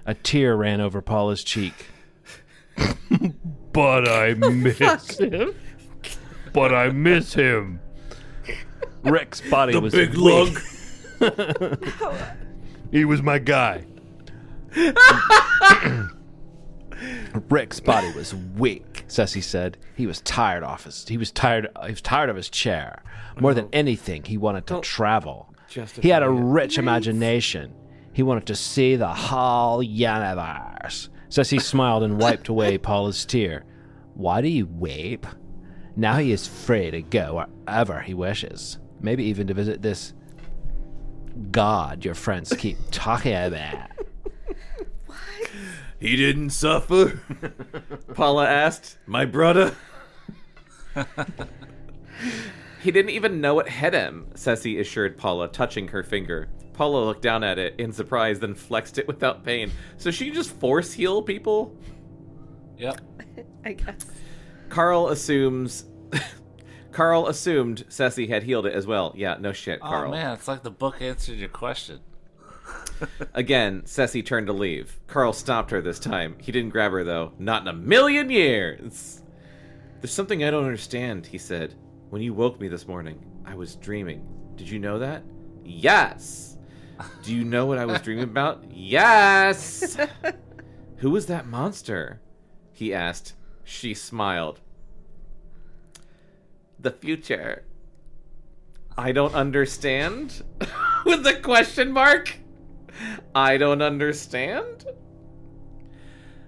Speaker 5: A tear ran over Paula's cheek. But I miss him. But I miss him. Rek's body was
Speaker 2: big
Speaker 5: weak.
Speaker 2: lug.
Speaker 5: He was my guy. Rick's body was weak, Ceci said. He was tired of his chair. More than anything, he wanted to travel. He had a rich imagination. He wanted to see the whole universe. Ceci smiled and wiped away Paula's tear. Why do you weep? Now he is free to go wherever he wishes. Maybe even to visit this God your friends keep talking about.
Speaker 2: He didn't suffer? Paula asked. My brother? He didn't even know what hit him, Ceci assured Paula, touching her finger. Paula looked down at it in surprise, then flexed it without pain. So she just force heal people?
Speaker 1: Yep.
Speaker 3: I guess.
Speaker 2: Carl assumed Ceci had healed it as well. Yeah, no shit, Carl.
Speaker 1: Oh man, it's like the book answered your question.
Speaker 2: Again, Ceci turned to leave. Carl stopped her this time. He didn't grab her, though. Not in a million years! There's something I don't understand, he said. When you woke me this morning, I was dreaming. Did you know that? Yes! Do you know what I was dreaming about? Yes! Who was that monster? He asked. She smiled. The future. I don't understand? With a question mark? I don't understand?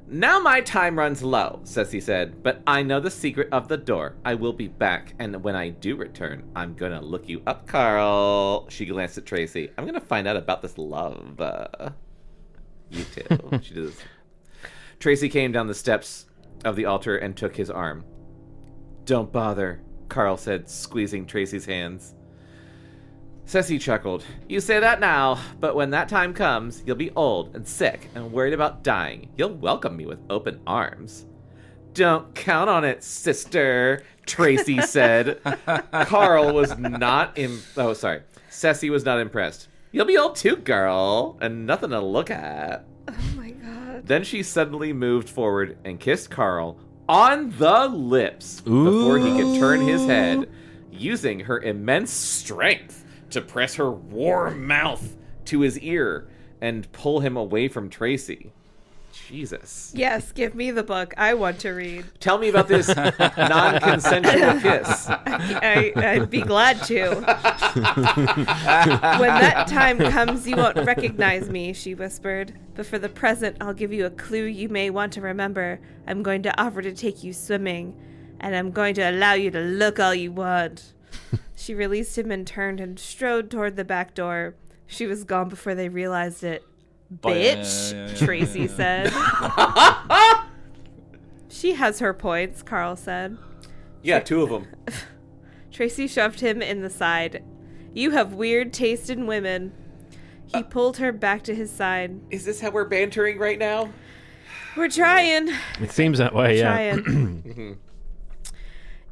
Speaker 2: Now my time runs low, Ceci said, but I know the secret of the door. I will be back, and when I do return, I'm gonna look you up, Carl. She glanced at Tracy. I'm gonna find out about this love. You too. She does. Tracy came down the steps of the altar and took his arm. Don't bother, Carl said, squeezing Tracy's hands. Ceci chuckled. You say that now, but when that time comes, you'll be old and sick and worried about dying. You'll welcome me with open arms. Don't count on it, sister, Tracy said. Carl was not Ceci was not impressed. You'll be old too, girl, and nothing to look at.
Speaker 3: Oh my god.
Speaker 2: Then she suddenly moved forward and kissed Carl on the lips before he could turn his head, using her immense strength to press her warm mouth to his ear and pull him away from Tracy. Jesus.
Speaker 3: Yes, give me the book. I want to read.
Speaker 2: Tell me about this non-consensual kiss.
Speaker 3: I'd be glad to. When that time comes, you won't recognize me, she whispered. But for the present, I'll give you a clue you may want to remember. I'm going to offer to take you swimming, and I'm going to allow you to look all you want. She released him and turned and strode toward the back door. She was gone before they realized it. Bitch, Tracy said. She has her points, Carl said.
Speaker 2: Yeah, two of them.
Speaker 3: Tracy shoved him in the side. You have weird taste in women. He pulled her back to his side.
Speaker 2: Is this how we're bantering right now?
Speaker 3: We're trying.
Speaker 5: It seems that way, yeah.
Speaker 3: Trying.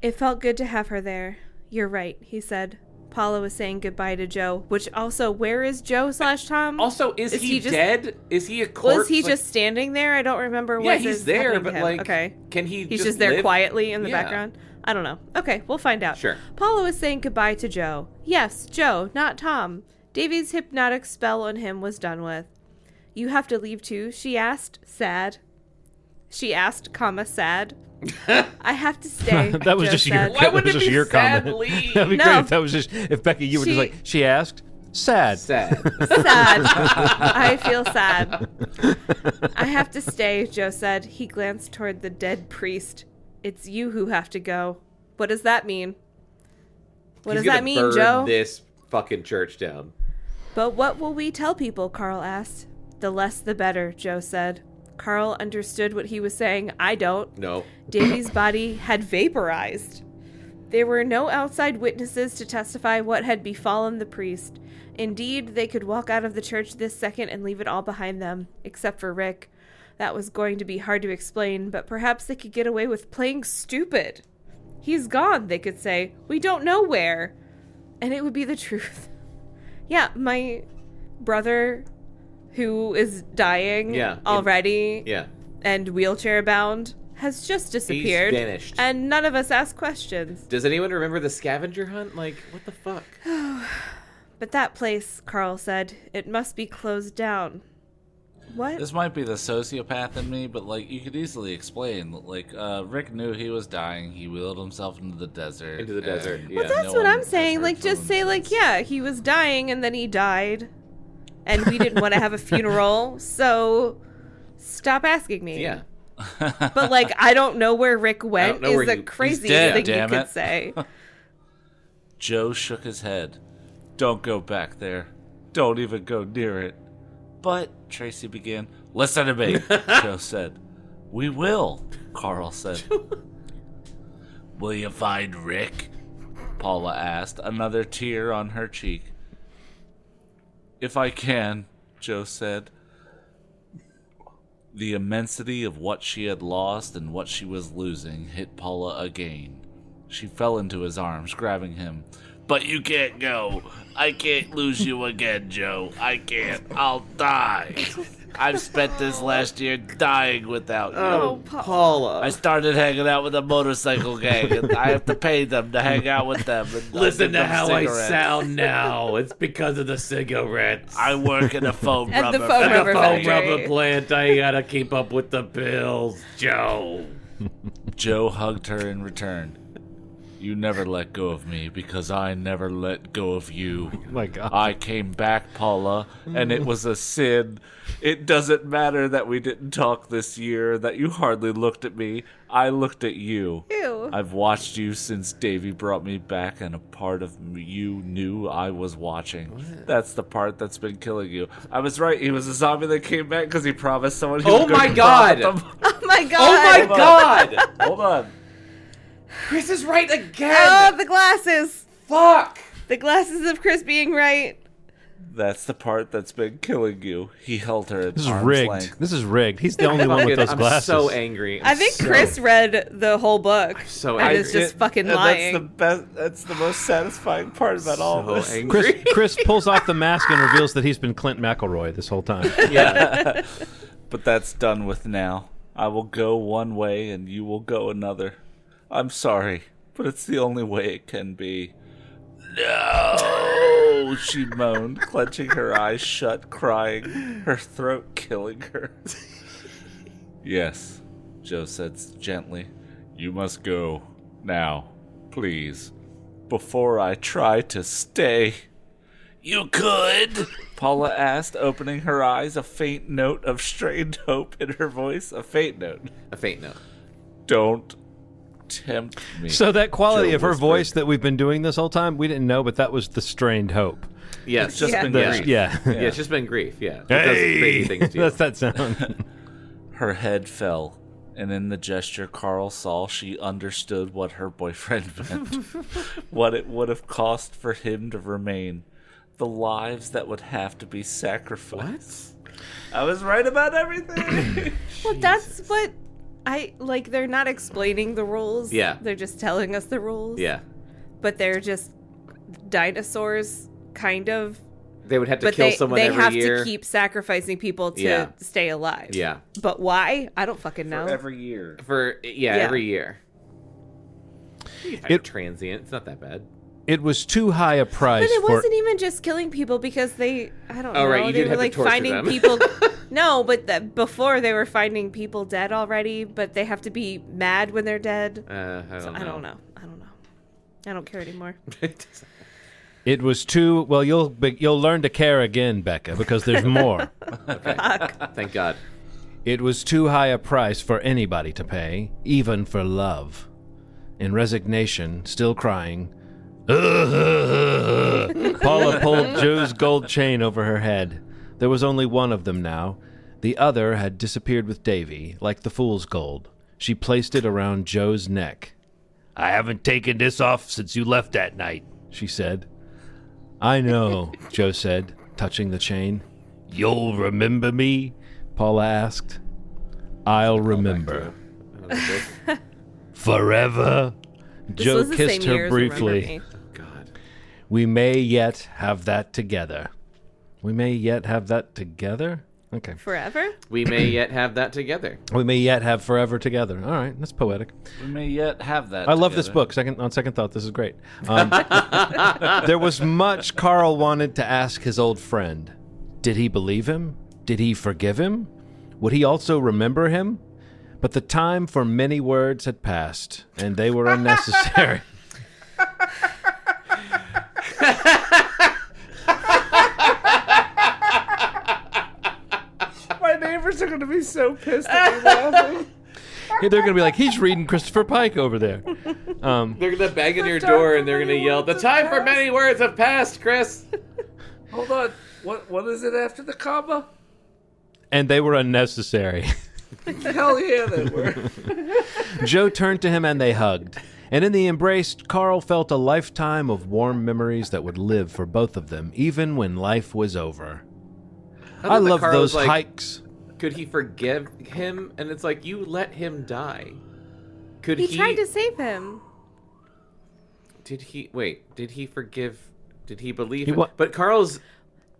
Speaker 3: It felt good to have her there. You're right, he said. Paula was saying goodbye to Joe, which also, where is Joe / Tom?
Speaker 2: Also, is he just dead? Is he a corpse?
Speaker 3: Was he just standing there? I don't remember what
Speaker 2: he's there, but
Speaker 3: okay.
Speaker 2: Can he
Speaker 3: He's just there
Speaker 2: live?
Speaker 3: quietly in the background? I don't know. Okay, we'll find out.
Speaker 2: Sure.
Speaker 3: Paula was saying goodbye to Joe. Yes, Joe, not Tom. Davy's hypnotic spell on him was done with. You have to leave too, she asked, sad. She asked, sad. I have to stay.
Speaker 5: That was
Speaker 3: Joe
Speaker 5: just
Speaker 3: said.
Speaker 5: your. That was just your comment.
Speaker 2: Leave?
Speaker 5: That'd be
Speaker 3: No.
Speaker 5: great if that was just if Becky, you were just like she asked. Sad.
Speaker 2: Sad.
Speaker 3: Sad. I feel sad. I have to stay, Joe said. He glanced toward the dead priest. It's you who have to go. What does that mean? What does that mean,
Speaker 2: burn
Speaker 3: Joe?
Speaker 2: This fucking church down.
Speaker 3: But what will we tell people? Carl asked. The less the better, Joe said. Carl understood what he was saying. I don't.
Speaker 2: No.
Speaker 3: Davy's body had vaporized. There were no outside witnesses to testify what had befallen the priest. Indeed, they could walk out of the church this second and leave it all behind them, except for Rick. That was going to be hard to explain, but perhaps they could get away with playing stupid. He's gone, they could say. We don't know where. And it would be the truth. Yeah, my brother, who is dying already and wheelchair bound, has just disappeared.
Speaker 2: He's vanished.
Speaker 3: And none of us asked questions.
Speaker 2: Does anyone remember the scavenger hunt? Like, what the fuck?
Speaker 3: But that place, Carl said, it must be closed down. What?
Speaker 1: This might be the sociopath in me, but like you could easily explain. Like Rick knew he was dying. He wheeled himself into the desert.
Speaker 3: Well, that's what I'm saying. Like, just say, like, yeah, he was dying and then he died. And we didn't want to have a funeral, so stop asking me.
Speaker 2: Yeah.
Speaker 3: But, like, I don't know where Rick went is the craziest thing you could say.
Speaker 1: Joe shook his head. Don't go back there. Don't even go near it. But, Tracy began. Listen to me, Joe said. We will, Carl said. Will you find Rick? Paula asked, another tear on her cheek. If I can, Joe said. The immensity of what she had lost and what she was losing hit Paula again. She fell into his arms, grabbing him. But you can't go. I can't lose you again, Joe. I can't. I'll die. I've spent this last year dying without you.
Speaker 2: Oh, Paula.
Speaker 1: I started hanging out with a motorcycle gang, and I have to pay them to hang out with them. And
Speaker 2: listen to how cigarettes. I sound now. It's because of the cigarettes.
Speaker 1: I work in a foam rubber
Speaker 2: plant. I gotta keep up with the bills, Joe.
Speaker 1: Joe hugged her in return. You never let go of me because I never let go of you.
Speaker 5: Oh my God.
Speaker 1: I came back, Paula, and it was a sin. It doesn't matter that we didn't talk this year, that you hardly looked at me. I looked at you.
Speaker 3: Ew.
Speaker 1: I've watched you since Davy brought me back, and a part of you knew I was watching. What? That's the part that's been killing you. I was right. He was a zombie that came back because he promised someone he was going to
Speaker 2: God!
Speaker 3: Oh my God!
Speaker 2: Oh my God!
Speaker 1: Hold on.
Speaker 2: Chris is right again!
Speaker 3: Oh, the glasses!
Speaker 2: Fuck!
Speaker 3: The glasses of Chris being right.
Speaker 1: That's the part that's been killing you. He held her at
Speaker 5: This is
Speaker 1: arm's
Speaker 5: rigged.
Speaker 1: length.
Speaker 5: This is rigged. He's the only one with those glasses.
Speaker 2: I'm so angry.
Speaker 3: I think Chris read the whole book.
Speaker 2: So
Speaker 3: and
Speaker 2: angry.
Speaker 3: is just fucking lying.
Speaker 1: That's the best. That's the most satisfying part about all of this.
Speaker 2: Angry.
Speaker 5: Chris pulls off the mask and reveals that he's been Clint McElroy this whole time.
Speaker 2: Yeah.
Speaker 1: But that's done with now. I will go one way and you will go another. I'm sorry, but it's the only way it can be. No, she moaned, clenching her eyes shut, crying, her throat killing her. Yes, Joe said gently. You must go. Now, please. Before I try to stay. You could? Paula asked, opening her eyes, a faint note of strained hope in her voice. A faint note.
Speaker 2: A faint note.
Speaker 1: Don't tempt me.
Speaker 5: So that quality
Speaker 1: Joe
Speaker 5: of her
Speaker 1: whispered.
Speaker 5: voice that we've been doing this whole time, we didn't know, but that was the strained hope.
Speaker 2: Yes.
Speaker 1: It's just been
Speaker 5: The-
Speaker 1: grief.
Speaker 5: yeah.
Speaker 2: Yeah, it's just been grief, yeah. It does crazy things to you.
Speaker 5: That's that sound.
Speaker 1: Her head fell, and in the gesture Carl saw she understood what her boyfriend meant. What it would have cost for him to remain. The lives that would have to be sacrificed. What? I was right about everything.
Speaker 3: Well, that's what they're not explaining the rules.
Speaker 2: Yeah.
Speaker 3: They're just telling us the rules.
Speaker 2: Yeah.
Speaker 3: But they're just dinosaurs, kind of.
Speaker 2: They would have to kill someone every year.
Speaker 3: They have to keep sacrificing people to stay alive.
Speaker 2: Yeah.
Speaker 3: But why? I don't fucking know.
Speaker 1: For every year.
Speaker 2: Every year. It's transient. It's not that bad.
Speaker 5: It was too high a price.
Speaker 3: But it wasn't even just killing people because I don't know.
Speaker 2: Right, you
Speaker 3: they
Speaker 2: did
Speaker 3: were
Speaker 2: have to
Speaker 3: like
Speaker 2: torture
Speaker 3: finding
Speaker 2: them.
Speaker 3: people. No, but before they were finding people dead already, but they have to be mad when they're dead.
Speaker 2: I don't know.
Speaker 3: I don't care anymore.
Speaker 5: It was too well. You'll learn to care again, Bekah, because there's more.
Speaker 2: Okay. Thank God.
Speaker 5: It was too high a price for anybody to pay, even for love. In resignation, still crying, Paula pulled Joe's gold chain over her head. There was only one of them now. The other had disappeared with Davy, like the fool's gold. She placed it around Joe's neck.
Speaker 6: I haven't taken this off since you left that night,
Speaker 5: she said. I know, Joe said, touching the chain.
Speaker 6: You'll remember me?
Speaker 5: Paula asked. I'll remember.
Speaker 6: Forever?
Speaker 5: Joe kissed her briefly.
Speaker 2: God.
Speaker 5: We may yet have that together. We may yet have that together? Okay.
Speaker 3: Forever?
Speaker 2: We may yet have that together.
Speaker 5: We may yet have forever together. All right, that's poetic.
Speaker 1: We may yet have that
Speaker 5: I love
Speaker 1: together.
Speaker 5: this book. On second thought, this is great. There was much Carl wanted to ask his old friend. Did he believe him? Did he forgive him? Would he also remember him? But the time for many words had passed, and they were unnecessary.
Speaker 1: My neighbors are going to be so pissed at me laughing.
Speaker 5: They're going to be like, he's reading Christopher Pike over there.
Speaker 2: They're going to bang on your door and they're going to yell, "The time for many words have passed, Chris!"
Speaker 1: Hold on. What is it after the comma?
Speaker 5: And they were unnecessary.
Speaker 1: Hell yeah, they were.
Speaker 5: Joe turned to him and they hugged. And in the embrace, Carl felt a lifetime of warm memories that would live for both of them, even when life was over. I love those hikes.
Speaker 2: Could he forgive him? And it's like, you let him die. Could
Speaker 3: He tried to save him.
Speaker 2: Did he forgive? Did he believe
Speaker 5: He
Speaker 2: him?
Speaker 5: wa-
Speaker 2: But Carl's...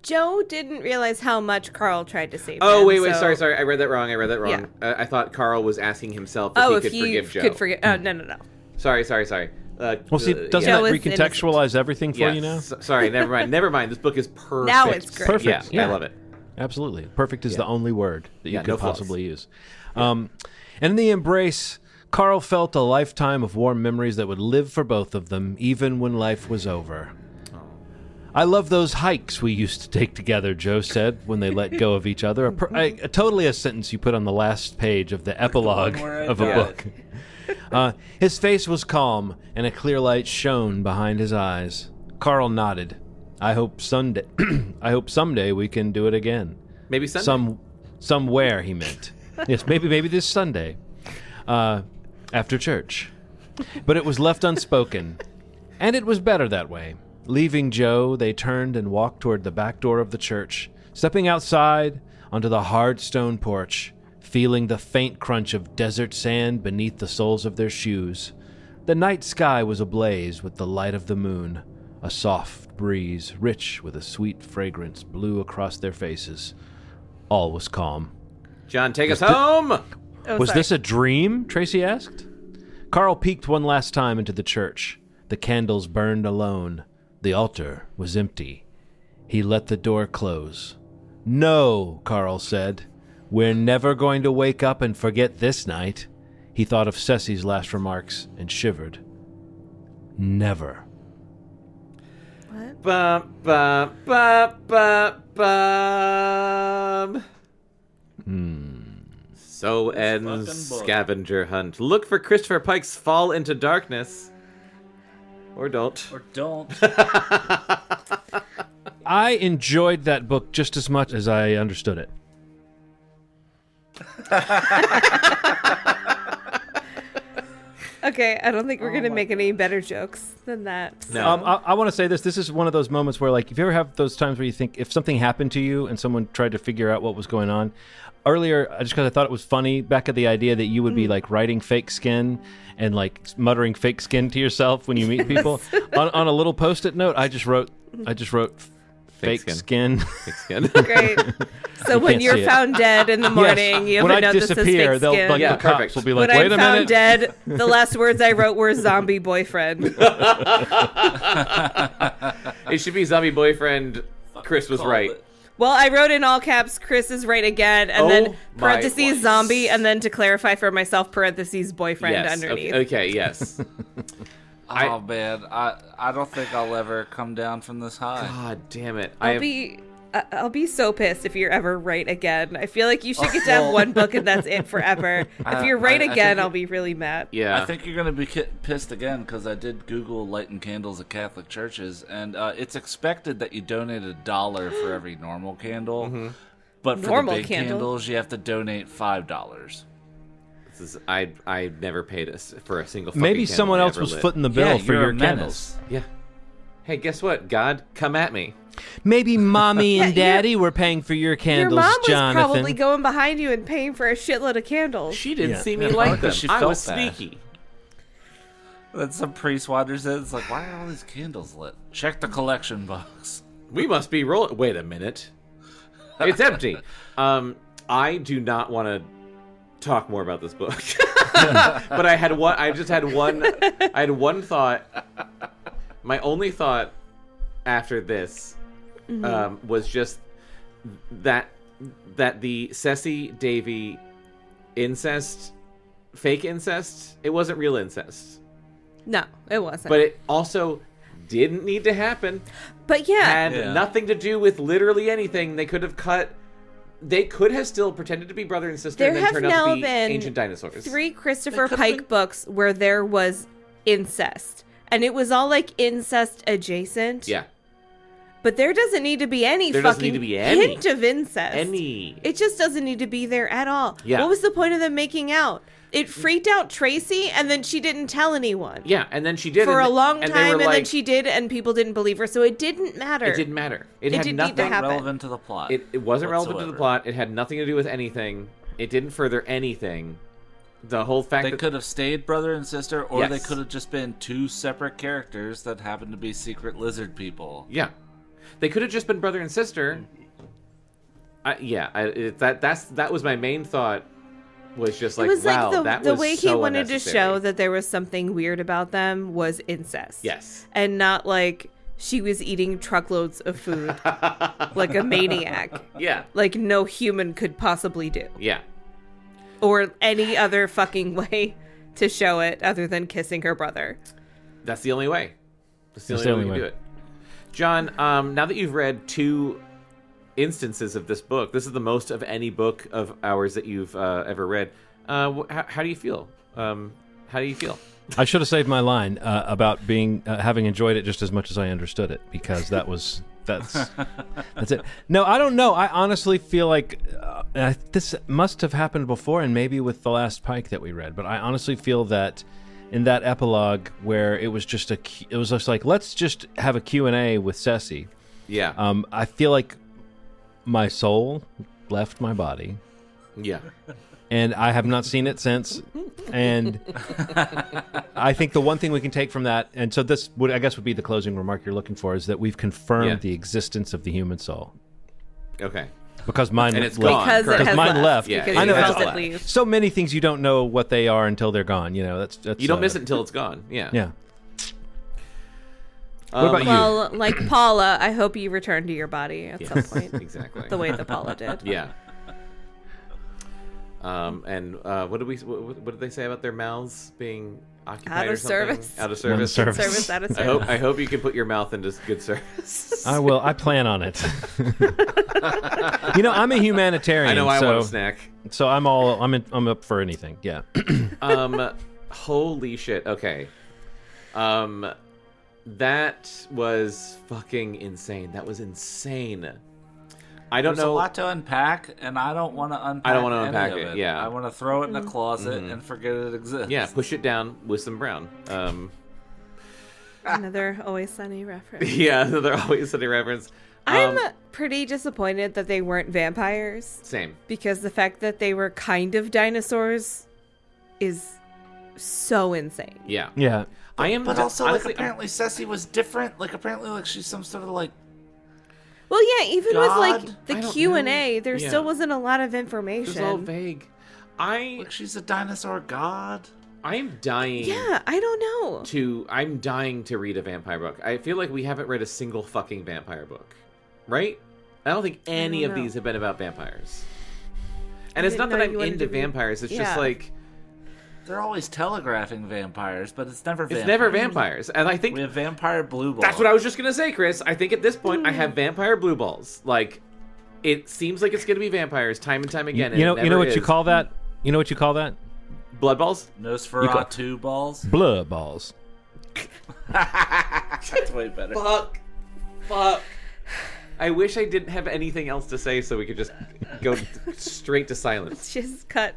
Speaker 3: Joe didn't realize how much Carl tried to save him.
Speaker 2: Oh, wait,
Speaker 3: so...
Speaker 2: sorry. I read that wrong.
Speaker 3: Yeah.
Speaker 2: I thought Carl was asking himself if he could forgive Joe.
Speaker 3: Could forgive... Oh, no.
Speaker 2: Sorry.
Speaker 5: Well, see, doesn't
Speaker 3: Joe
Speaker 5: that
Speaker 3: is
Speaker 5: recontextualize everything for you now?
Speaker 2: Sorry, never mind. This book is perfect.
Speaker 3: Now it's great.
Speaker 5: Perfect,
Speaker 2: Yeah,
Speaker 5: yeah.
Speaker 2: I love it.
Speaker 5: Absolutely. Perfect is the only word that you could
Speaker 2: no flaws.
Speaker 5: possibly use. And in the embrace, Carl felt a lifetime of warm memories that would live for both of them, even when life was over. I love those hikes we used to take together, Joe said when they let go of each other. Totally a sentence you put on the last page of the epilogue of a book. His face was calm, and a clear light shone behind his eyes. Carl nodded. I hope someday we can do it again.
Speaker 2: Maybe Sunday.
Speaker 5: Somewhere, he meant. Yes, maybe this Sunday, after church. But it was left unspoken, and it was better that way. Leaving Joe, they turned and walked toward the back door of the church, stepping outside onto the hard stone porch, feeling the faint crunch of desert sand beneath the soles of their shoes. The night sky was ablaze with the light of the moon. A soft breeze, rich with a sweet fragrance, blew across their faces. All was calm.
Speaker 2: John, take us home!
Speaker 5: Was this a dream? Tracy asked. Carl peeked one last time into the church. The candles burned alone. The altar was empty. He let the door close. No, Carl said. We're never going to wake up and forget this night. He thought of Ceci's last remarks and shivered. Never.
Speaker 3: What?
Speaker 2: Bum, bum, bum, bum, bum. So ends Scavenger Hunt. Look for Christopher Pike's Fall into Darkness. Or don't.
Speaker 1: Or don't.
Speaker 5: I enjoyed that book just as much as I understood it.
Speaker 3: Okay, I don't think we're gonna make any better jokes than that.
Speaker 2: No.
Speaker 5: I want to say this. This is one of those moments where, like, if you ever have those times where you think if something happened to you and someone tried to figure out what was going on. Earlier, just because I thought it was funny, back at the idea that you would be like writing fake skin and like muttering fake skin to yourself when you meet people. on a little Post-it note, I just wrote fake skin.
Speaker 2: Fake skin.
Speaker 3: Great. So when
Speaker 5: can't
Speaker 3: you're
Speaker 5: see it.
Speaker 3: found dead in the morning, you have
Speaker 5: when
Speaker 3: a
Speaker 5: I
Speaker 3: note that says
Speaker 5: disappear,
Speaker 3: fake
Speaker 5: they'll
Speaker 3: skin.
Speaker 5: like
Speaker 2: Yeah,
Speaker 5: the cops
Speaker 2: perfect.
Speaker 5: will be like,
Speaker 3: When
Speaker 5: "Wait
Speaker 3: I'm
Speaker 5: a
Speaker 3: found
Speaker 5: minute."
Speaker 3: dead, the last words I wrote were zombie boyfriend.
Speaker 2: It should be zombie boyfriend. Chris was right.
Speaker 3: Well, I wrote in all caps, Chris is right again, and then
Speaker 2: my
Speaker 3: parentheses
Speaker 2: God.
Speaker 3: zombie, and then to clarify for myself, parentheses boyfriend
Speaker 2: Yes.
Speaker 3: underneath.
Speaker 2: Okay. Yes.
Speaker 1: Oh man, I don't think I'll ever come down from this high.
Speaker 2: God damn it!
Speaker 3: I'll be so pissed if you're ever right again. I feel like you should get to have one book and that's it forever. If you're right
Speaker 1: I
Speaker 3: again,
Speaker 1: think
Speaker 3: I'll be really mad.
Speaker 2: Yeah.
Speaker 1: I think you're gonna be pissed again because I did Google lighting candles at Catholic churches, and it's expected that you donate $1 for every normal candle, but for
Speaker 3: Normal
Speaker 1: the big
Speaker 3: candle?
Speaker 1: candles you have to donate $5.
Speaker 2: I never paid us for a single. Fucking
Speaker 5: Maybe
Speaker 2: candle
Speaker 5: someone
Speaker 2: I
Speaker 5: else
Speaker 2: ever
Speaker 5: was
Speaker 2: lit.
Speaker 5: footing the bill
Speaker 1: Yeah,
Speaker 5: for
Speaker 1: you're
Speaker 5: your
Speaker 1: a
Speaker 5: candles.
Speaker 1: menace.
Speaker 2: Yeah. Hey, guess what? God, come at me.
Speaker 5: Maybe mommy and
Speaker 3: Yeah,
Speaker 5: daddy were paying for your
Speaker 3: Your
Speaker 5: candles,
Speaker 3: mom was
Speaker 5: Jonathan.
Speaker 3: probably going behind you and paying for a shitload of candles.
Speaker 2: She didn't
Speaker 5: Yeah.
Speaker 2: see me
Speaker 1: Yeah,
Speaker 2: like
Speaker 1: because
Speaker 2: them.
Speaker 1: she
Speaker 2: I
Speaker 1: felt
Speaker 2: was
Speaker 1: bad.
Speaker 2: sneaky.
Speaker 1: Then some priest wanders in. It's like, why are all these candles lit? Check the collection box.
Speaker 2: We must be rolling. Wait a minute. It's empty. I do not want to talk more about this book. But I had one. I just had one. I had one thought. My only thought after this was just that the Ceci Davy incest, fake incest. It wasn't real incest,
Speaker 3: No, it wasn't.
Speaker 2: but it also didn't need to happen.
Speaker 3: But yeah,
Speaker 2: Had
Speaker 1: Yeah.
Speaker 2: nothing to do with literally anything. They could have cut. They could have still pretended to be brother and sister
Speaker 3: There
Speaker 2: and then
Speaker 3: have
Speaker 2: turned out
Speaker 3: now
Speaker 2: to be
Speaker 3: been
Speaker 2: ancient dinosaurs.
Speaker 3: 3 Christopher
Speaker 1: could've
Speaker 3: Pike
Speaker 1: been-
Speaker 3: books where there was incest. And it was all like incest adjacent.
Speaker 2: Yeah.
Speaker 3: But there doesn't need to be any
Speaker 2: There doesn't
Speaker 3: fucking
Speaker 2: need to be any.
Speaker 3: hint of incest.
Speaker 2: Any.
Speaker 3: It just doesn't need to be there at all.
Speaker 2: Yeah.
Speaker 3: What was the point of them making out? It freaked out Tracy, and then she didn't tell anyone.
Speaker 2: Yeah, and then she did
Speaker 3: For
Speaker 2: and
Speaker 3: a long
Speaker 2: and
Speaker 3: time,
Speaker 2: they were
Speaker 3: and
Speaker 2: like,
Speaker 3: then she did, and people didn't believe her, so it didn't matter.
Speaker 2: It didn't matter. It
Speaker 3: It
Speaker 2: had
Speaker 3: didn't need to
Speaker 2: nothing.
Speaker 3: happen.
Speaker 1: Relevant to the plot.
Speaker 2: It wasn't relevant to the
Speaker 1: whatsoever.
Speaker 2: plot. It had nothing to do with anything. It didn't further anything. The whole fact
Speaker 1: They
Speaker 2: that
Speaker 1: could have stayed brother and sister, or they
Speaker 2: Yes.
Speaker 1: could have just been 2 separate characters that happened to be secret lizard people.
Speaker 2: yeah, they could have just been brother and sister. That was my main thought. Was just like,
Speaker 3: it was
Speaker 2: wow,
Speaker 3: like
Speaker 2: that
Speaker 3: the
Speaker 2: was
Speaker 3: way
Speaker 2: so
Speaker 3: he wanted to
Speaker 2: unnecessary.
Speaker 3: show that there was something weird about them was incest.
Speaker 2: Yes.
Speaker 3: And not like she was eating truckloads of food like a maniac.
Speaker 2: Yeah.
Speaker 3: Like no human could possibly do.
Speaker 2: Yeah.
Speaker 3: Or any other fucking way to show it other than kissing her brother.
Speaker 2: That's the only way. That's the only way we can do it. John, now that you've read 2 instances of this book, this is the most of any book of ours that you've ever read. How do you feel? How do you feel?
Speaker 5: I should have saved my line about being having enjoyed it just as much as I understood it, because that's it. No, I don't know. I honestly feel like this must have happened before, and maybe with the last Pike that we read. But I honestly feel that in that epilogue where it was just like, let's just have a Q&A with Ceci.
Speaker 2: Yeah.
Speaker 5: I feel like my soul left my body,
Speaker 2: Yeah.
Speaker 5: and I have not seen it since. And I think the one thing we can take from that, and so this would, I guess, would be the closing remark you're looking for, is that we've confirmed the existence of the human soul.
Speaker 2: Okay.
Speaker 5: Because mine
Speaker 2: And it's
Speaker 5: left.
Speaker 2: gone.
Speaker 3: Because it
Speaker 2: Correct.
Speaker 3: has
Speaker 5: mine
Speaker 3: left.
Speaker 5: left.
Speaker 2: Yeah,
Speaker 3: Because
Speaker 2: I
Speaker 3: you
Speaker 2: know
Speaker 3: felt
Speaker 2: that's
Speaker 3: it
Speaker 2: left.
Speaker 3: leave.
Speaker 5: So many things you don't know what they are until they're gone. You know, that's
Speaker 2: You don't miss it until it's gone. Yeah.
Speaker 5: Yeah. What about you?
Speaker 3: Well, like Paula, I hope you return to your body at some point.
Speaker 2: Exactly.
Speaker 3: The way that Paula did.
Speaker 2: Yeah. And what did they say about their mouths being occupied
Speaker 3: Out
Speaker 2: or
Speaker 3: of
Speaker 2: something?
Speaker 3: service.
Speaker 2: Out of service.
Speaker 5: Service.
Speaker 3: Service out of service.
Speaker 2: I hope you can put your mouth into good service.
Speaker 5: I will. I plan on it. You know, I'm a humanitarian.
Speaker 2: I know I
Speaker 5: so,
Speaker 2: want a snack.
Speaker 5: So I'm up for anything. Yeah.
Speaker 2: Holy shit. Okay. That was fucking insane. That was insane. I don't
Speaker 1: There's
Speaker 2: know.
Speaker 1: a lot to unpack, and I don't want to unpack.
Speaker 2: I don't want to unpack
Speaker 1: any
Speaker 2: it.
Speaker 1: of
Speaker 2: Yeah,
Speaker 1: I want to throw it in a closet and forget it exists.
Speaker 2: Yeah, push it down with some brown.
Speaker 3: Another Always Sunny reference.
Speaker 2: Yeah, they're always a reference.
Speaker 3: I'm pretty disappointed that they weren't vampires.
Speaker 2: Same.
Speaker 3: Because the fact that they were kind of dinosaurs is so insane.
Speaker 2: Yeah.
Speaker 5: Yeah.
Speaker 2: I am.
Speaker 1: But also,
Speaker 2: honestly,
Speaker 1: like, apparently Ceci was different. Like, apparently, like, she's some sort of, like...
Speaker 3: Well, yeah, even with,
Speaker 1: God?
Speaker 3: like,
Speaker 2: I
Speaker 3: the
Speaker 2: don't
Speaker 3: Q&A, there
Speaker 2: Yeah.
Speaker 3: still wasn't a lot of
Speaker 2: it
Speaker 3: information.
Speaker 2: was all vague.
Speaker 1: Like, she's a dinosaur god.
Speaker 2: I'm dying.
Speaker 3: Yeah, I don't know.
Speaker 2: I'm dying to read a vampire book. I feel like we haven't read a single fucking vampire book, right? I don't think any of
Speaker 3: know.
Speaker 2: these have been about vampires. And
Speaker 3: I
Speaker 2: it's not
Speaker 3: didn't
Speaker 2: that
Speaker 3: know
Speaker 2: I'm
Speaker 3: you wanted
Speaker 2: into
Speaker 3: to read-
Speaker 2: vampires. It's
Speaker 3: Yeah.
Speaker 2: just like
Speaker 1: They're always telegraphing vampires, but it's never vampires.
Speaker 2: it's never vampires. And I think
Speaker 1: We have vampire blue balls.
Speaker 2: that's what I was just gonna say, Chris. I think at this point I have vampire blue balls. Like, it seems like it's gonna be vampires time and time again.
Speaker 5: You know what you
Speaker 2: is.
Speaker 5: call that? You know what you call that?
Speaker 2: Blood balls?
Speaker 1: Nosferatu balls.
Speaker 5: Blood balls.
Speaker 1: That's way better.
Speaker 2: Fuck. I wish I didn't have anything else to say so we could just go straight to silence.
Speaker 3: Just cut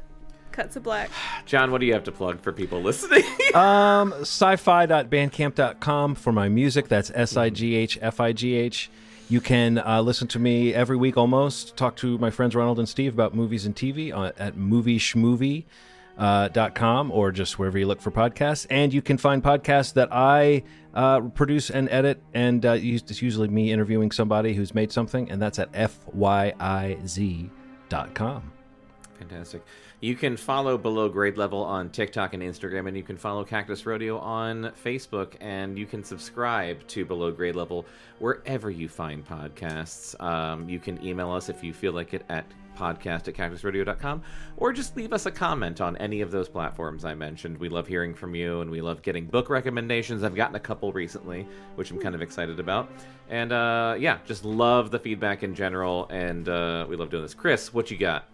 Speaker 3: to black.
Speaker 2: John, what do you have to plug for people listening?
Speaker 5: Sci-fi.bandcamp.com for my music. That's SIGHFIGH. You can listen to me every week almost. Talk to my friends Ronald and Steve about movies and TV at movieschmovie.com or just wherever you look for podcasts. And you can find podcasts that I produce and edit, and it's usually me interviewing somebody who's made something, and that's at FYIZ.com.
Speaker 2: Fantastic. You can follow Below Grade Level on TikTok and Instagram, and you can follow Cactus Rodeo on Facebook, and you can subscribe to Below Grade Level wherever you find podcasts. You can email us if you feel like it at podcast@cactusrodeo.com, or just leave us a comment on any of those platforms I mentioned. We love hearing from you, and we love getting book recommendations. I've gotten a couple recently, which I'm kind of excited about. And yeah, just love the feedback in general, and we love doing this. Chris, what you got?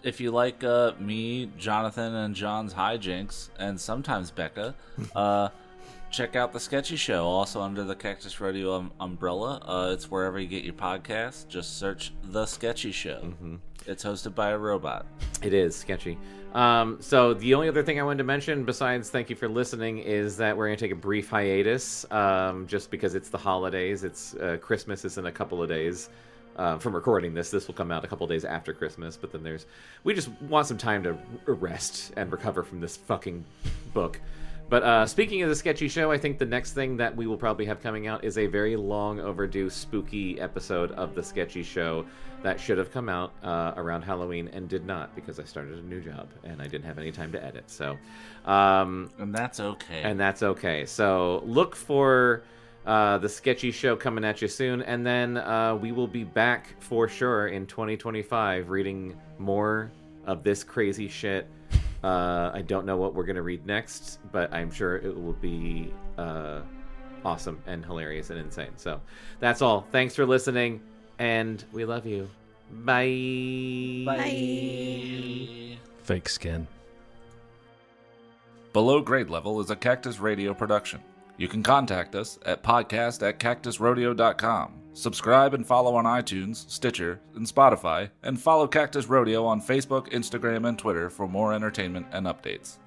Speaker 1: If you like me, Jonathan, and John's hijinks, and sometimes Bekah, check out The Sketchy Show, also under the Cactus Rodeo umbrella. It's wherever you get your podcasts. Just search The Sketchy Show. Mm-hmm. It's hosted by a robot.
Speaker 2: It is sketchy. So the only other thing I wanted to mention, besides thank you for listening, is that we're going to take a brief hiatus, just because it's the holidays. It's Christmas is in a couple of days. From recording this will come out a couple days after Christmas, but then we just want some time to rest and recover from this fucking book. But speaking of The Sketchy Show, I think the next thing that we will probably have coming out is a very long overdue spooky episode of The Sketchy Show that should have come out around Halloween and did not, because I started a new job and I didn't have any time to edit. So,
Speaker 1: and that's okay.
Speaker 2: And that's okay. So look for The Sketchy Show coming at you soon, and then we will be back for sure in 2025 reading more of this crazy shit. I don't know what we're going to read next, but I'm sure it will be awesome and hilarious and insane. So that's all. Thanks for listening, and we love you. Bye.
Speaker 3: Bye.
Speaker 5: Fake skin.
Speaker 1: Below Grade Level is a Cactus Radio production. You can contact us at podcast@cactusrodeo.com. Subscribe and follow on iTunes, Stitcher, and Spotify, and follow Cactus Rodeo on Facebook, Instagram, and Twitter for more entertainment and updates.